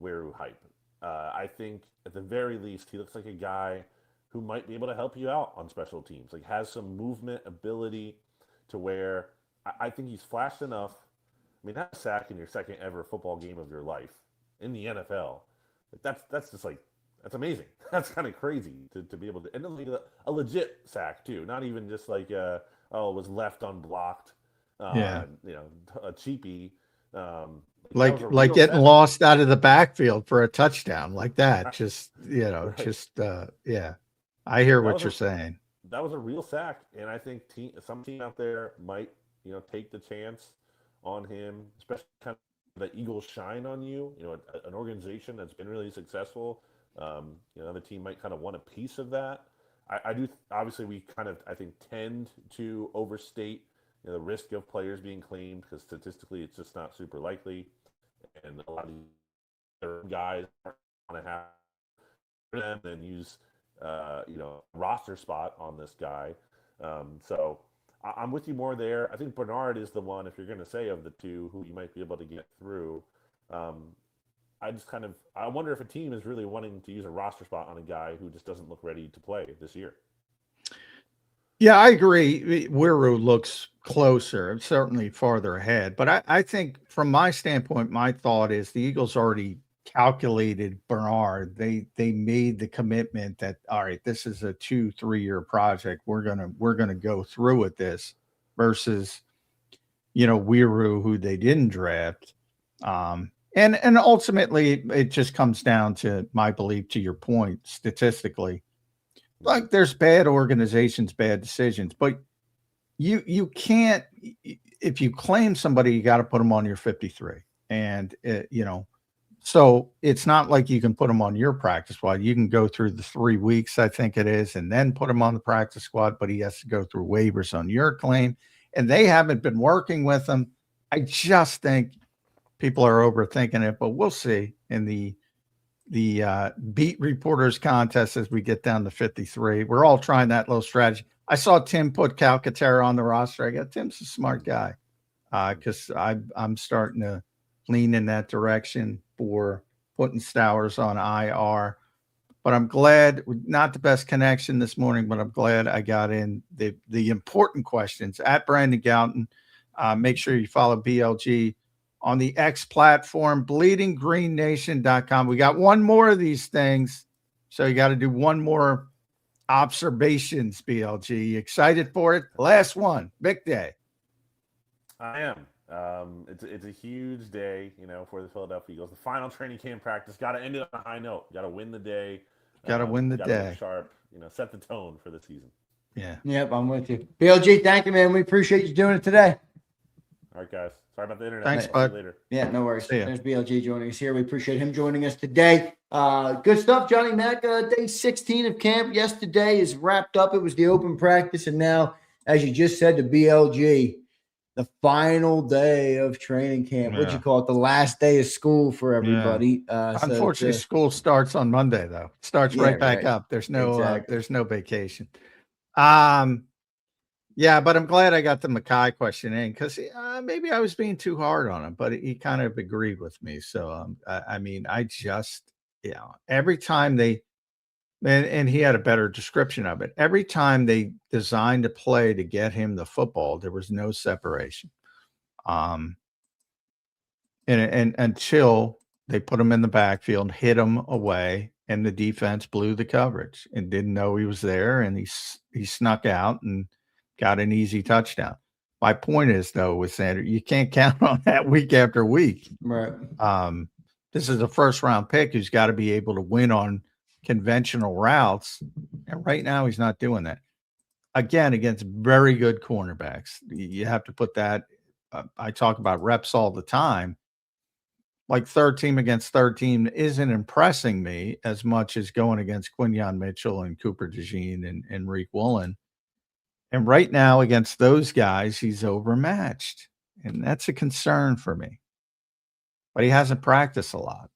Weirus hype. I think at the very least he looks like a guy who might be able to help you out on special teams. Like, has some movement ability to where I think he's flashed enough. I mean, that sack in your second ever football game of your life in the NFL. That's just like, that's amazing. That's kind of crazy to be able to, and a legit sack too, not even just like it was left unblocked, a cheapie,
like getting
sack.
Lost out of the backfield for a touchdown like that. Just
Right.
I hear what you're saying.
That was a real sack, and I think some team out there might take the chance on him, especially kind of the Eagles shine on you, an organization that's been really successful. The team might kind of want a piece of that. I do. Obviously, we kind of, I think, tend to overstate the risk of players being claimed because statistically it's just not super likely. And a lot of these guys want to have them and use, roster spot on this guy. So I'm with you more there. I think Bernard is the one, if you're going to say of the two, who you might be able to get through. I wonder if a team is really wanting to use a roster spot on a guy who just doesn't look ready to play this year.
Yeah, I agree. Weirus looks closer, certainly farther ahead. But I think from my standpoint, my thought is the Eagles already calculated Bernard. They made the commitment that, all right, this is a 2-3 year project. We're gonna go through with this versus, Weirus, who they didn't draft. And ultimately it just comes down to my belief, to your point, statistically. Like, there's bad organizations, bad decisions, but you can't, if you claim somebody, you got to put them on your 53. And, so it's not like you can put them on your practice squad. You can go through the 3 weeks, I think it is, and then put them on the practice squad, but he has to go through waivers on your claim. And they haven't been working with them. I just think people are overthinking it, but we'll see in the beat reporters contest as we get down to 53. We're all trying that little strategy. I saw Tim put Calcaterra on the roster. I got Tim's a smart guy because I'm starting to lean in that direction for putting Stowers on IR. But I'm glad, not the best connection this morning, but I'm glad I got in the important questions at Brandon Gouton. Make sure you follow BLG on the X platform, bleedinggreennation.com. We got one more of these things, so you got to do one more observations, BLG. Excited for it? Last one, big day.
I am. It's a huge day, for the Philadelphia Eagles. The final training camp practice. Got to end it on a high note. Got to win the day.
Got to win the day.
Look sharp. Set the tone for the season.
Yeah.
Yep, I'm with you. BLG, thank you, man. We appreciate you doing it today.
All right, guys. Sorry about the internet.
Thanks, bud.
Later.
Yeah, no worries.
See ya.
There's BLG joining us here. We appreciate him joining us today. Good stuff, Johnny Mac. Day 16 of camp yesterday is wrapped up. It was the open practice, and now, as you just said to BLG, the final day of training camp.
Yeah.
What'd you call it? The last day of school for everybody.
Unfortunately, school starts on Monday, though. It starts right back up. There's no
Exactly.
there's no vacation. Yeah, but I'm glad I got the Makai question in because maybe I was being too hard on him, but he kind of agreed with me. So, I mean, I just, every time they, and he had a better description of it. Every time they designed a play to get him the football, there was no separation. And until they put him in the backfield, hit him away, and the defense blew the coverage and didn't know he was there, and he snuck out and got an easy touchdown. My point is, though, with Zander, you can't count on that week after week.
Right.
This is a first-round pick who's got to be able to win on conventional routes, and right now he's not doing that. Again, against very good cornerbacks, you have to put that. I talk about reps all the time. Like third team against third team isn't impressing me as much as going against Quinyon Mitchell and Cooper DeJean and Reek Woolen. And right now against those guys, he's overmatched. And that's a concern for me. But he hasn't practiced a lot.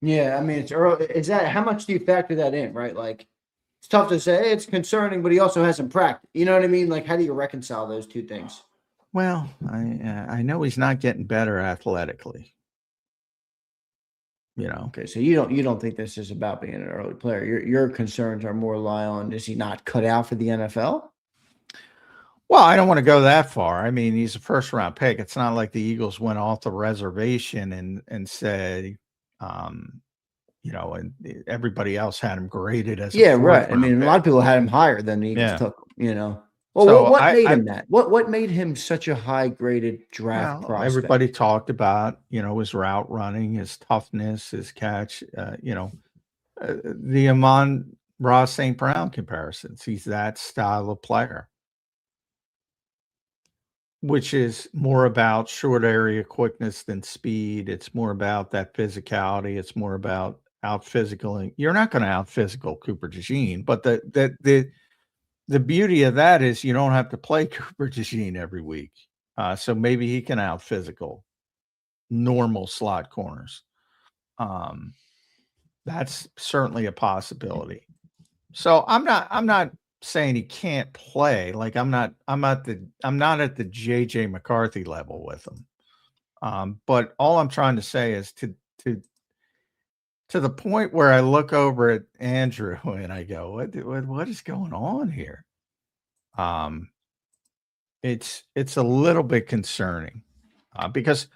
Yeah, I mean, it's early. Is that how much do you factor that in, right? Like, it's tough to say. It's concerning, but he also hasn't practiced. You know what I mean? Like, how do you reconcile those two things?
Well, I know he's not getting better athletically.
Okay, so you don't think this is about being an early player. Your concerns are more lie on, is he not cut out for the NFL?
Well, I don't want to go that far. I mean, he's a first round pick. It's not like the Eagles went off the reservation and said, and everybody else had him graded as
right. I mean, a lot of people had him higher than the Eagles took him. Well,
so
what made him that? What made him such a high graded draft prospect?
Everybody talked about, his route running, his toughness, his catch, the Amon-Ra St. Brown comparisons. He's that style of player, which is more about short area quickness than speed. It's more about that physicality. It's more about out physicaling. You're not going to out physical Cooper DeJean, but the beauty of that is you don't have to play Cooper DeJean every week. So maybe he can out physical normal slot corners. That's certainly a possibility. So I'm not saying he can't play. Like I'm not at the JJ McCarthy level with him. But all I'm trying to say is to the point where I look over at Andrew and I go, what is going on here? It's a little bit concerning because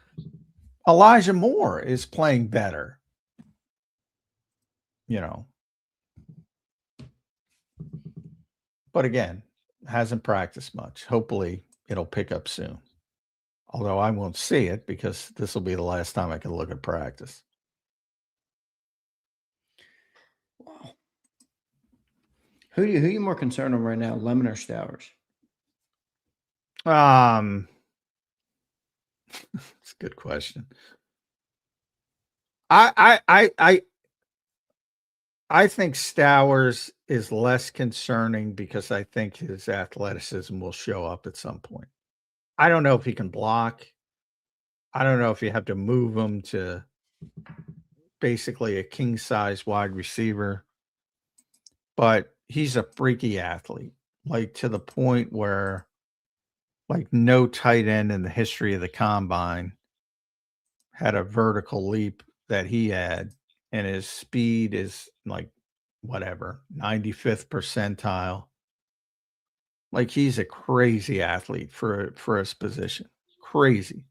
Elijah Moore is playing better, but again, hasn't practiced much. Hopefully it'll pick up soon. Although I won't see it because this will be the last time I can look at practice.
Wow. Who you more concerned on right now, Lemon or Stowers?
It's a good question. I think Stowers is less concerning because I think his athleticism will show up at some point. I don't know if he can block. I don't know if you have to move him to basically a king size wide receiver, but he's a freaky athlete, like to the point where like no tight end in the history of the combine had a vertical leap that he had, and his speed is like 95th percentile. Like he's a crazy athlete for his position. Crazy.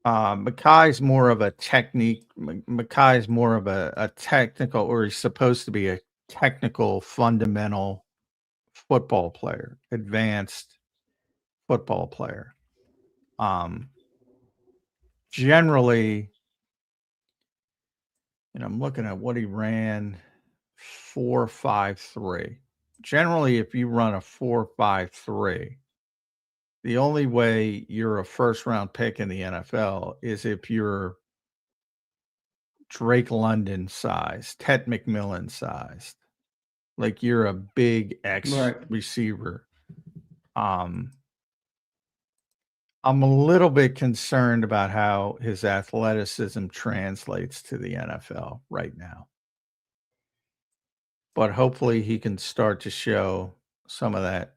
Makai's more of a technique. Makai's more of a technical, or he's supposed to be a technical, fundamental football player, advanced football player. Generally, and I'm looking at what he ran, 4.53. Generally, if you run a 4.53, the only way you're a first round pick in the NFL is if you're Drake London sized, Ted McMullen sized, like you're a big X receiver. I'm a little bit concerned about how his athleticism translates to the NFL right now. but hopefully he can start to show some of that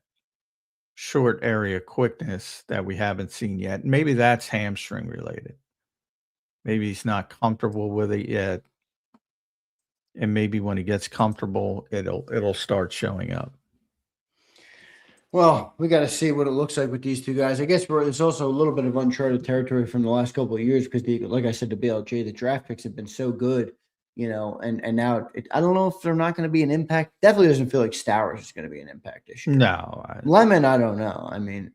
short area quickness that we haven't seen yet. Maybe that's hamstring related. Maybe he's not comfortable with it yet. And maybe when he gets comfortable, it'll start showing up.
Well, we got to see what it looks like with these two guys. I guess it's also a little bit of uncharted territory from the last couple of years because, like I said to BLJ, the draft picks have been so good, and now I don't know if they're not going to be an impact. Definitely doesn't feel like Stowers is going to be an impact this year.
No.
Lemon, I don't know. I mean,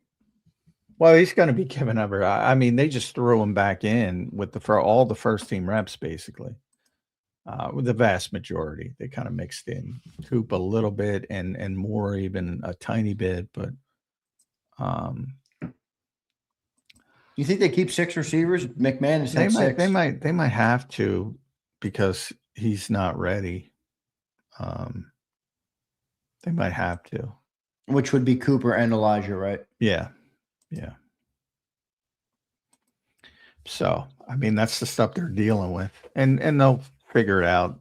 well, he's going to be given up. I mean, they just threw him back in for all the first team reps, basically. With the vast majority, they kind of mixed in Coop a little bit and Moore even a tiny bit, but
you think they keep 6 receivers? McMahon is 6.
They might have to because he's not ready. They might have to,
which would be Cooper and Elijah, right?
Yeah. So I mean, that's the stuff they're dealing with, and they'll figure it out.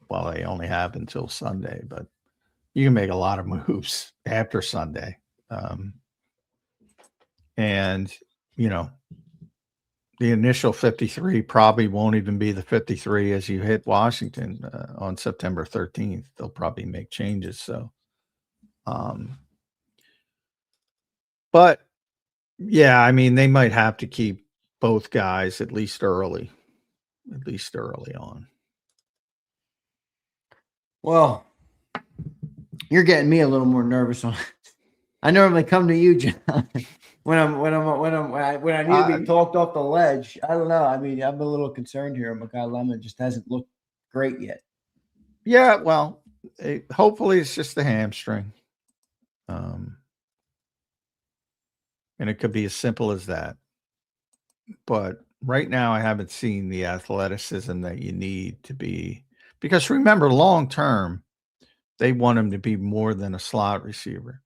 Well, they only have until Sunday, but you can make a lot of moves after Sunday. And the initial 53 probably won't even be the 53 as you hit Washington on September 13th. They'll probably make changes. So, but yeah, I mean, they might have to keep both guys at least early on.
Well, you're getting me a little more nervous on it. I normally come to you, John, when I need to be talked off the ledge. I don't know. I mean, I'm a little concerned here. Makai Lemon just hasn't looked great yet.
Yeah, well, hopefully it's just the hamstring. And it could be as simple as that. But right now, I haven't seen the athleticism that you need to be. Because remember, long term, they want him to be more than a slot receiver.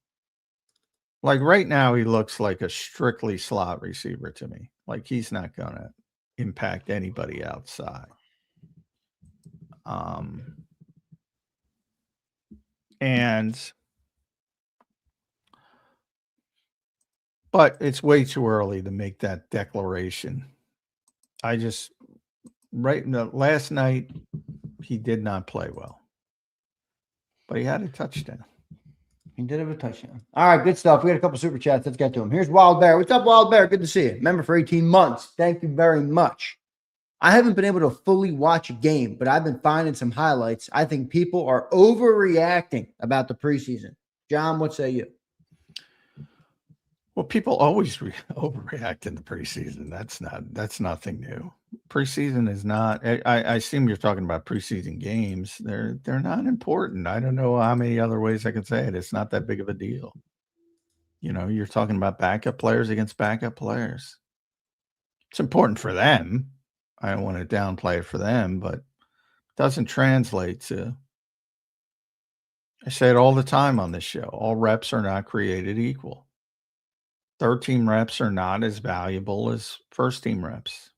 Like right now, he looks like a strictly slot receiver to me. Like he's not going to impact anybody outside. But it's way too early to make that declaration. Last night, he did not play well. But he had a touchdown.
He did have a touchdown. All right, good stuff. We got a couple super chats. Let's get to them. Here's Wild Bear. What's up, Wild Bear? Good to see you. Member for 18 months. Thank you very much. I haven't been able to fully watch a game, but I've been finding some highlights. I think people are overreacting about the preseason. John, what say you?
Well, people always overreact in the preseason. That's nothing new. Preseason is not. I assume you're talking about preseason games. They're not important. I don't know how many other ways I can say it. It's not that big of a deal. You're talking about backup players against backup players. It's important for them. I don't want to downplay it for them, but it doesn't translate to. I say it all the time on this show. All reps are not created equal. Third-team reps are not as valuable as first-team reps.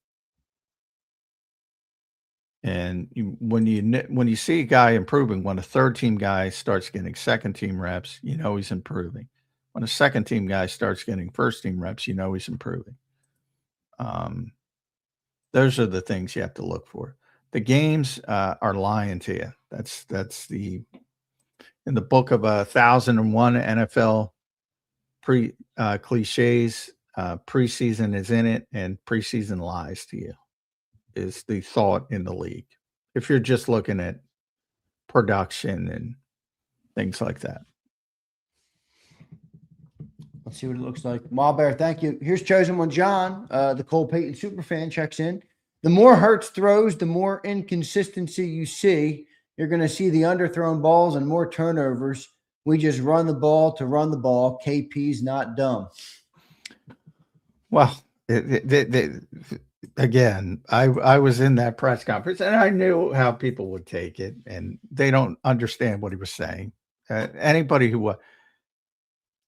And when you see a guy improving, when a third-team guy starts getting second-team reps, he's improving. When a second-team guy starts getting first-team reps, he's improving. Those are the things you have to look for. The games are lying to you. That's in the book of 1,001 NFL cliches. Preseason is in it, and preseason lies to you. Is the thought in the league. If you're just looking at production and things like that.
Let's see what it looks like. Wild Bear, thank you. Here's Chosen One John, the Cole Payton superfan, checks in. The more Hurts throws, the more inconsistency you see. You're going to see the underthrown balls and more turnovers. We just run the ball to run the ball. KP's not dumb.
Well, again, I was in that press conference, and I knew how people would take it, and they don't understand what he was saying. Anybody who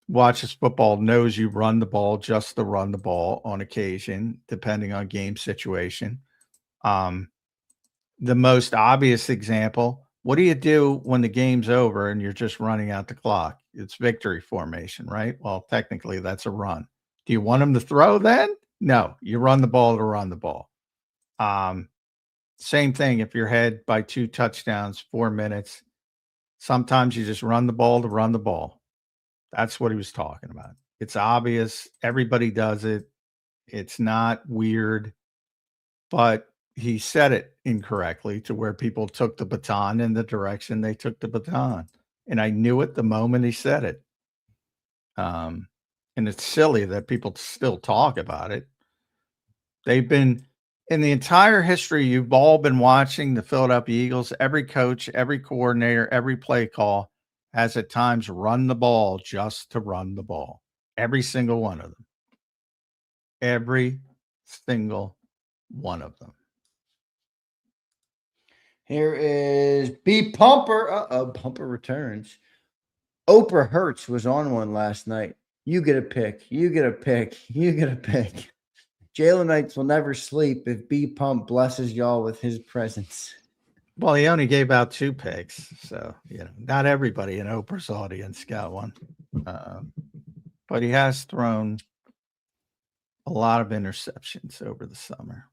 watches football knows you run the ball just to run the ball on occasion, depending on game situation. The most obvious example, What do you do when the game's over and you're just running out the clock? It's victory formation, right? Well, technically that's a run. Do you want him to throw then? No, you run the ball to run the ball. Same thing if you're ahead by 2 touchdowns, 4 minutes. Sometimes you just run the ball to run the ball. That's what he was talking about. It's obvious. Everybody does it. It's not weird, but he said it incorrectly to where people took the baton in the direction they took the baton. And I knew it the moment he said it. And it's silly that people still talk about it. They've been, in the entire history, you've all been watching the Philadelphia Eagles, every coach, every coordinator, every play call has at times run the ball just to run the ball. Every single one of them. Every single one of them.
Here is B Pumper. Pumper returns. Oprah Hertz was on one last night. You get a pick. You get a pick. You get a pick. Jalenites will never sleep if B Pump blesses y'all with his presence.
Well, he only gave out 2 picks, so not everybody in Oprah's audience got one. But he has thrown a lot of interceptions over the summer.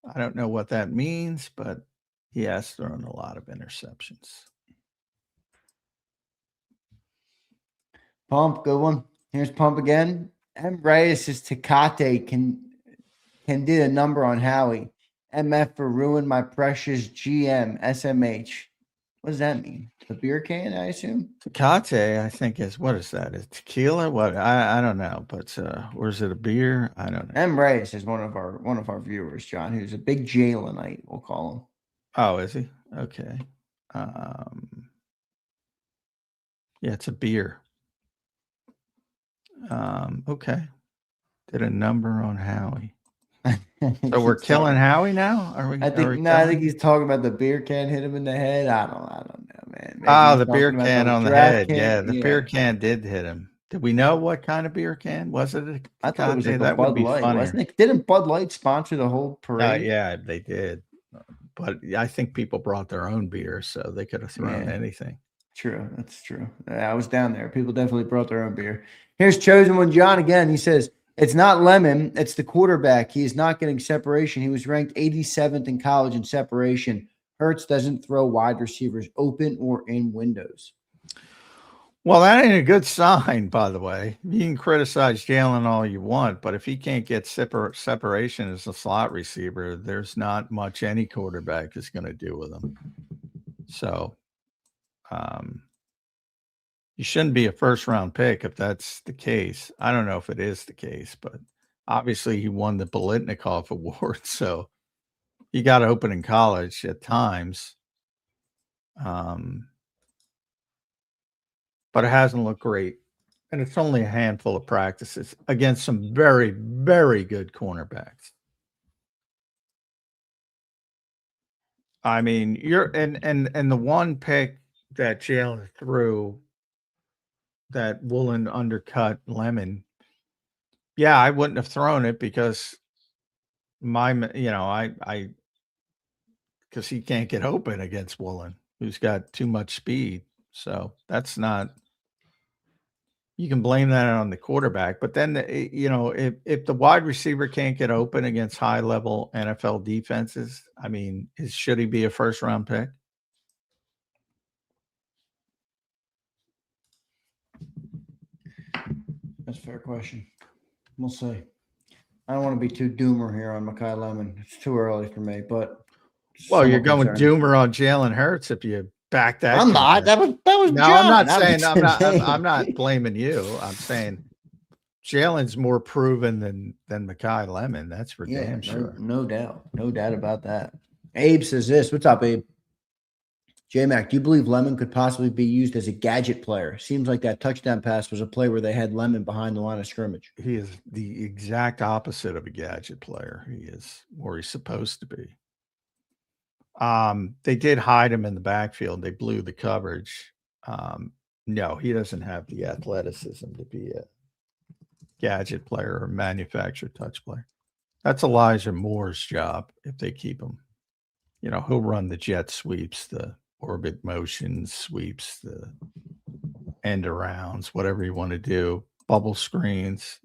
I don't know what that means, but he has thrown a lot of interceptions.
Pump, good one. Here's Pump again. M. Reyes is Tecate can do a number on Howie. MF for ruin my precious GM SMH. What does that mean? The beer can, I assume.
Tecate, I think is, what is that? Is tequila? What? I don't know, but or is it a beer? I don't know.
M. Reyes is one of our viewers, John, who's a big Jalenite, we'll call him.
Oh, is he? Okay. Yeah, it's a beer. Okay. Did a number on Howie. So we're killing Howie now? Are we?
I think he's talking about the beer can hit him in the head. I don't know, man.
Maybe the beer can on the head. Yeah, the beer can did hit him. Did we know what kind of beer can? Was it?
I thought it was like a Bud Light, wasn't it? Didn't Bud Light sponsor the whole parade?
Yeah, they did. But I think people brought their own beer, so they could have thrown anything.
True. That's true. I was down there. People definitely brought their own beer. Here's Chosen One John again. He says, it's not Lemon. It's the quarterback. He is not getting separation. He was ranked 87th in college in separation. Hurts doesn't throw wide receivers open or in windows.
Well, that ain't a good sign, by the way. You can criticize Jalen all you want, but if he can't get separation as a slot receiver, there's not much any quarterback is going to do with him. So, you shouldn't be a first-round pick if that's the case. I don't know if it is the case, but obviously he won the Bolitnikov Award, so he got open in college at times. But it hasn't looked great. And it's only a handful of practices against some very, very good cornerbacks. I mean, and the one pick that Jalen threw that Woolen undercut Lemon. Yeah, I wouldn't have thrown it because because he can't get open against Woolen, who's got too much speed. So that's not, you can blame that on the quarterback, but then, if the wide receiver can't get open against high level NFL defenses, I mean, should he be a first round pick?
That's a fair question. We'll see. I don't want to be too doomer here on Makai Lemon. It's too early for me, but
you're going doomer on Jalen Hurts if you back that.
I'm not. That was no.
John. I'm not blaming you. I'm saying Jalen's more proven than Makai Lemon. That's for damn sure.
No doubt. No doubt about that. Abe says this. What's up, Abe? J-Mac, do you believe Lemon could possibly be used as a gadget player? Seems like that touchdown pass was a play where they had Lemon behind the line of scrimmage.
He is the exact opposite of a gadget player. He is where he's supposed to be. They did hide him in the backfield. They blew the coverage. No, he doesn't have the athleticism to be a gadget player or manufactured touch player. That's Elijah Moore's job if they keep him. He'll run the jet sweeps, the orbit motion sweeps, the end arounds, whatever you want to do, bubble screens.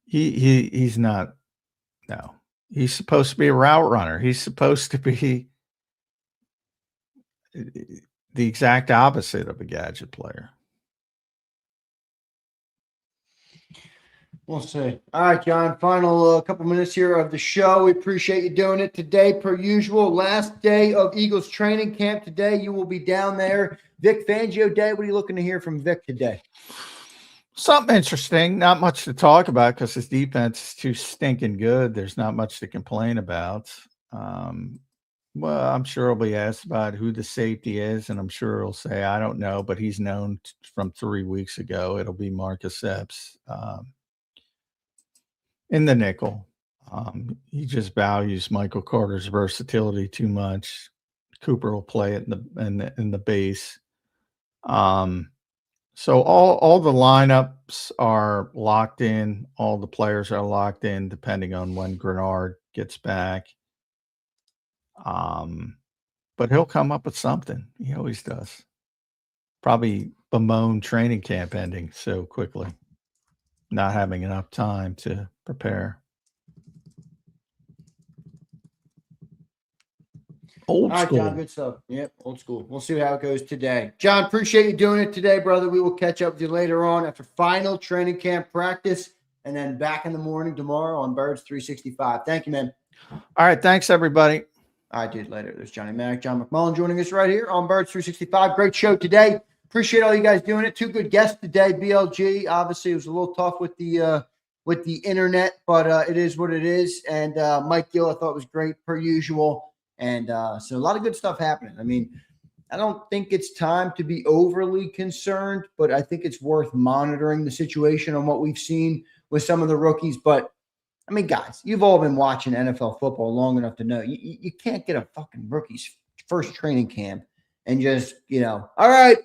He's not. No, he's supposed to be a route runner. He's supposed to be the exact opposite of a gadget player.
We'll see. All right, John, final couple minutes here of the show. We appreciate you doing it today, per usual. Last day of Eagles training camp today. You will be down there. Vic Fangio Day. What are you looking to hear from Vic today?
Something interesting. Not much to talk about because his defense is too stinking good. There's not much to complain about. Well, I'm sure he'll be asked about who the safety is, and I'm sure he'll say, I don't know, but he's known from 3 weeks ago. It'll be Marcus Epps. In the nickel. He just values Michael Carter's versatility too much. Cooper will play it in the base. So all the lineups are locked in. All the players are locked in, depending on when Grenard gets back. But he'll come up with something. He always does. Probably bemoan training camp ending so quickly. Not having enough time to prepare. Old
All right,
school.
John, good stuff. Yep, old school. We'll see how it goes today. John, appreciate you doing it today, brother. We will catch up with you later on after final training camp practice, and then back in the morning tomorrow on Birds 365. Thank you, man.
All right, thanks, everybody.
All right, dude, later. There's Johnny Mack, John McMullen joining us right here on Birds 365. Great show today. Appreciate all you guys doing it. 2 good guests today. BLG, obviously, it was a little tough with the internet, but it is what it is. And Mike Gill, I thought was great per usual. And so a lot of good stuff happening. I mean, I don't think it's time to be overly concerned, but I think it's worth monitoring the situation on what we've seen with some of the rookies. But I mean, guys, you've all been watching NFL football long enough to know you can't get a fucking rookie's first training camp and just, all right,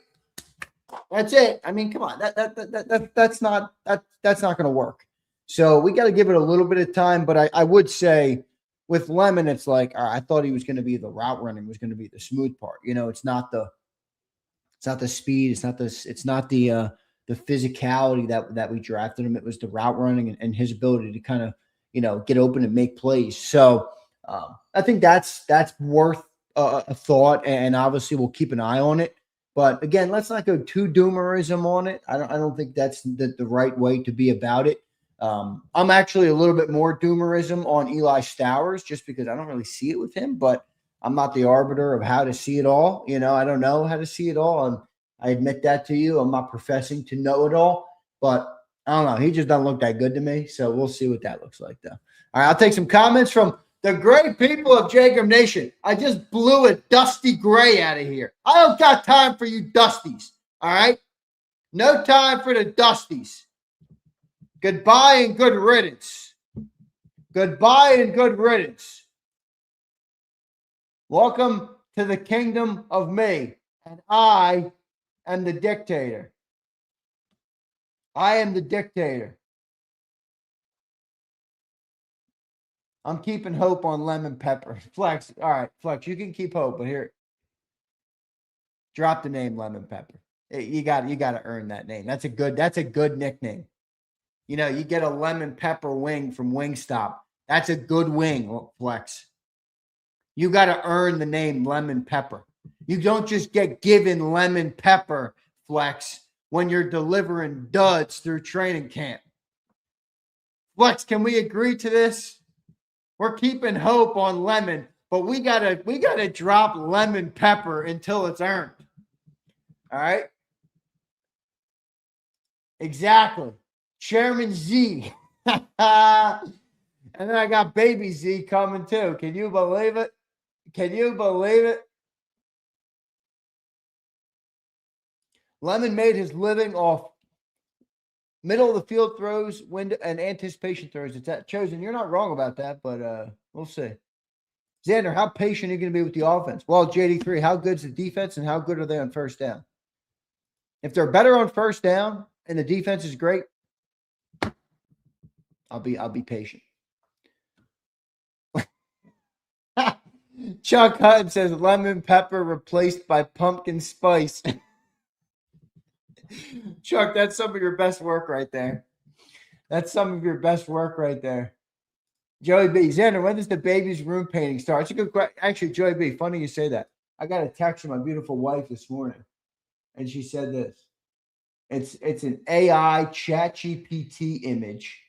that's it. I mean, come on, that's not going to work. So we got to give it a little bit of time. But I would say with Lemon, it's like, all right, I thought he was going to be the route running, was going to be the smooth part. It's not the speed, it's not the physicality that we drafted him. It was the route running and his ability to kind of get open and make plays. So I think that's worth a thought, and obviously we'll keep an eye on it. But again, let's not go too doomerism on it. I don't think that's the right way to be about it. I'm actually a little bit more doomerism on Eli Stowers just because I don't really see it with him, but I'm not the arbiter of how to see it all. I don't know how to see it all. And I admit that to you. I'm not professing to know it all, but I don't know. He just doesn't look that good to me. So we'll see what that looks like, though. All right, I'll take some comments from the great people of JAKIB Nation. I just blew a Dusty Gray out of here. I don't got time for you Dusties, all right? No time for the Dusties. Goodbye and good riddance. Goodbye and good riddance. Welcome to the kingdom of me, and I am the dictator. I am the dictator. I'm keeping hope on lemon pepper. Flex. All right, Flex, you can keep hope, but here, drop the name lemon pepper. You got to earn that name. That's a good nickname. You get a lemon pepper wing from Wingstop. That's a good wing, Flex. You got to earn the name lemon pepper. You don't just get given lemon pepper, Flex, when you're delivering duds through training camp. Flex, can we agree to this? We're keeping hope on lemon, but we gotta drop lemon pepper until it's earned. All right? Exactly. Chairman Z. And then I got baby Z coming too. Can you believe it? Can you believe it? Lemon made his living off middle of the field throws, window, and anticipation throws. It's that chosen. You're not wrong about that, but we'll see. Zander, how patient are you going to be with the offense? Well, JD3, how good's the defense and how good are they on first down? If they're better on first down and the defense is great, I'll be patient. Chuck Hutton says lemon pepper replaced by pumpkin spice. Chuck, that's some of your best work right there. That's some of your best work right there. Joey B. Zander, when does the baby's room painting start? It's a good question. Actually, Joey B., funny you say that. I got a text from my beautiful wife this morning, and she said this. It's an AI ChatGPT image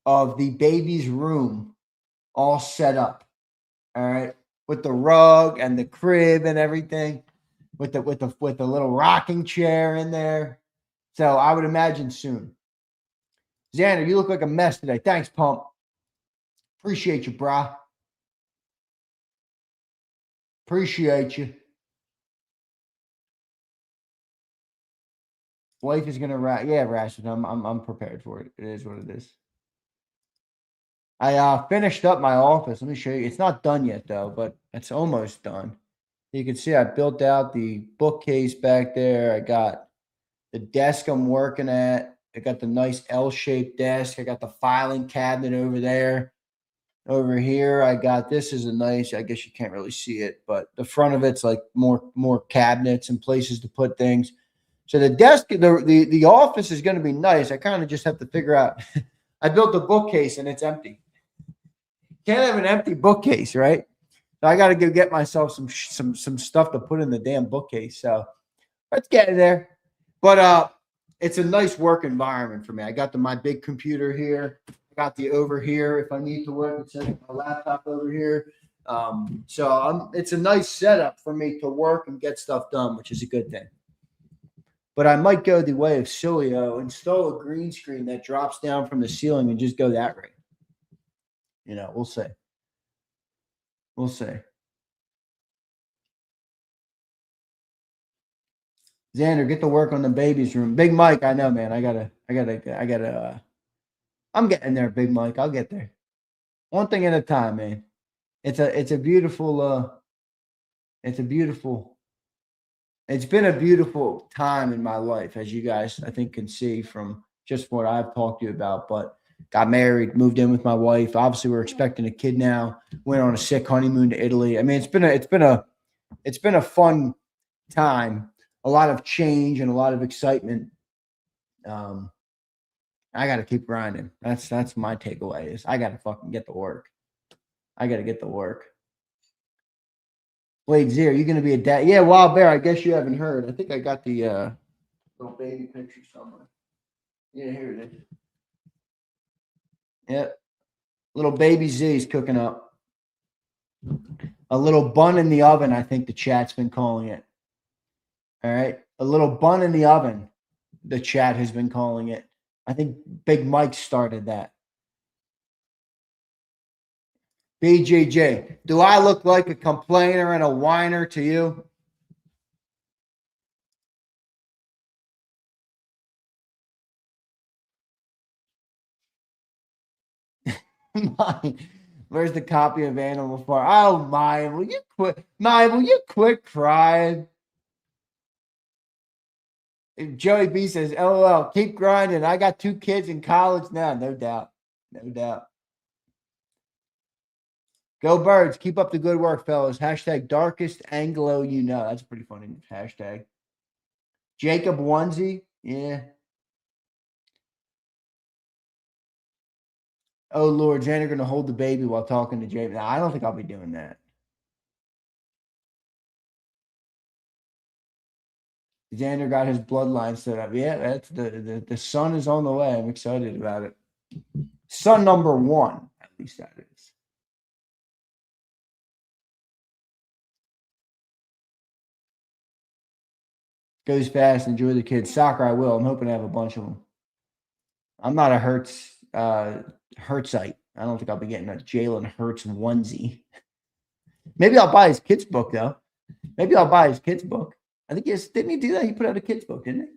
of the baby's room all set up. All right, with the rug and the crib and everything, with the little rocking chair in there. So I would imagine soon. Xander, you look like a mess today. Thanks, Pump. Appreciate you, brah. Appreciate you. Wife is gonna rash it. I'm prepared for it. It is what it is. I finished up my office. Let me show you. It's not done yet though, but it's almost done. You can see I built out the bookcase back there. I got the desk I'm working at. I got the nice L-shaped desk. I got the filing cabinet over there. Over here, I got this is a nice, I guess you can't really see it, but the front of it's like more cabinets and places to put things. So the desk, the office is going to be nice. I kind of just have to figure out. I built a bookcase and it's empty. Can't have an empty bookcase, right? So I got to go get myself some stuff to put in the damn bookcase. So let's get there. But it's a nice work environment for me. I got my big computer here. I got the over here if I need to work. It's my laptop over here. So it's a nice setup for me to work and get stuff done, which is a good thing. But I might go the way of Cilio, install a green screen that drops down from the ceiling and just go that way. You know, we'll see. We'll see. Xander, get to work on the baby's room. Big Mike, I know, man. I gotta. I'm getting there, Big Mike. I'll get there. One thing at a time, man. It's been a beautiful time in my life, as you guys, I think, can see from just what I've talked to you about. But got married, moved in with my wife. Obviously, we're expecting a kid now. Went on a sick honeymoon to Italy. I mean, it's been a fun time. A lot of change and a lot of excitement. I got to keep grinding. That's my takeaway is I got to fucking get to work. I got to get to work. Wait, Zero, you going to be a dad? Yeah, Wild Bear, I guess you haven't heard. I think I got the little baby picture somewhere. Yeah, here it is. Yep. Little baby Z's cooking up. A little bun in the oven, I think the chat's been calling it. All right. A little bun in the oven, the chat has been calling it. I think Big Mike started that. BJJ, do I look like a complainer and a whiner to you? Where's the copy of Animal Farm? Oh, Maya, will you quit? Maya, will you quit crying? Joey B says, LOL, keep grinding. I got 2 kids in college now. No doubt. No doubt. Go Birds. Keep up the good work, fellas. Hashtag darkest Anglo you know. That's a pretty funny hashtag. JAKIB Onesie. Yeah. Oh, Lord. Xander going to hold the baby while talking to Jay. No, I don't think I'll be doing that. Xander got his bloodline set up. Yeah, that's the son is on the way. I'm excited about it. Son number 1, at least that is. Goes fast. Enjoy the kids. Soccer, I will. I'm hoping to have a bunch of them. I'm not a Hurtsite. I don't think I'll be getting a Jalen Hurts onesie. Maybe I'll buy his kids book, though. Maybe I'll buy his kids book. I think didn't he do that? He put out a kids book, didn't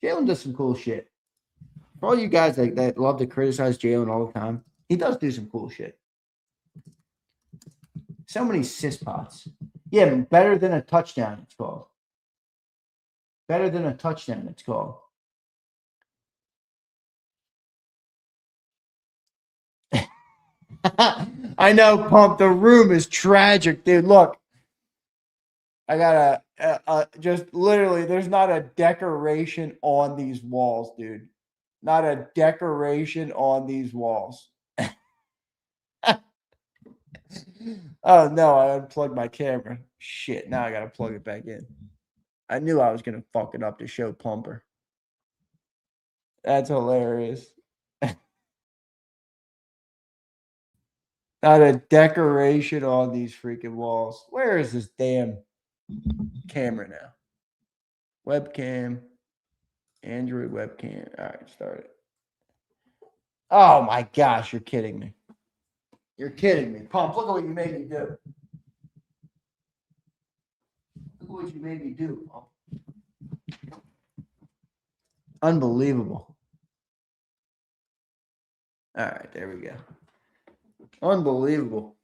he? Jalen does some cool shit. For all you guys that love to criticize Jalen all the time, he does do some cool shit. So many cispots. Yeah, better than a touchdown, it's called. Better than a touchdown, it's called. I know, Pump. The room is tragic, dude. Look, I got just literally, there's not a decoration on these walls, dude. Not a decoration on these walls. Oh, no, I unplugged my camera. Shit, now I got to plug it back in. I knew I was going to fuck it up to show Pumper. That's hilarious. Not a decoration on these freaking walls. Where is this damn camera now? Webcam. Android webcam. All right, start it. Oh my gosh, you're kidding me. You're kidding me. Pump, look at what you made me do. Look at what you made me do, Pump. Unbelievable. All right, there we go. Unbelievable.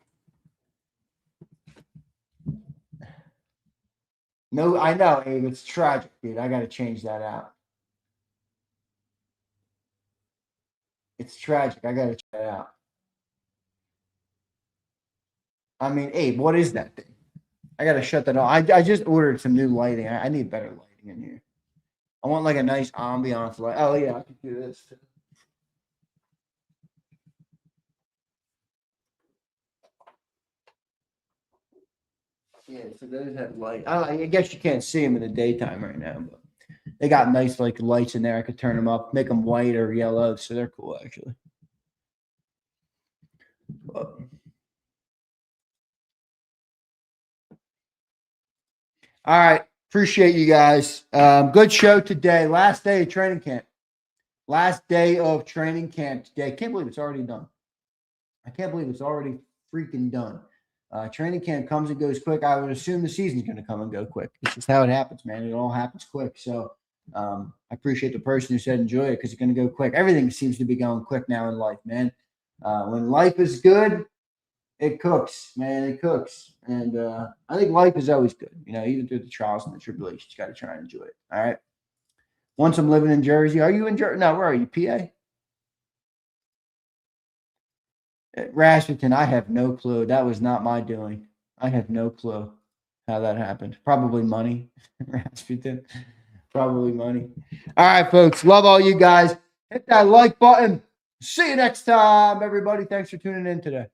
No, I know, Abe. It's tragic, dude. I got to change that out. It's tragic. I got to check that out. I mean, Abe, what is that thing? I got to shut that off. I just ordered some new lighting. I need better lighting in here. I want like a nice ambiance light. Oh, yeah, I can do this too. Yeah, so those have light. I guess you can't see them in the daytime right now, but they got nice like lights in there. I could turn them up, make them white or yellow, so they're cool actually. But, all right, appreciate you guys. Good show today. Last day of training camp. Last day of training camp today. Can't believe it's already done. I can't believe it's already freaking done. Training camp comes and goes quick. I would assume the season's going to come and go quick. This is how it happens, man. It all happens quick. So I appreciate the person who said enjoy it because it's going to go quick. Everything seems to be going quick now in life, man. When life is good, it cooks, man. It cooks. And I think life is always good. You know, even through the trials and the tribulations, you got to try and enjoy it. All right. Once I'm living in Jersey. Are you in Jersey? No, where are you? PA? Rasmussen, I have no clue. That was not my doing. I have no clue how that happened. Probably money. Rasmussen. Probably money. All right, folks. Love all you guys. Hit that like button. See you next time, everybody. Thanks for tuning in today.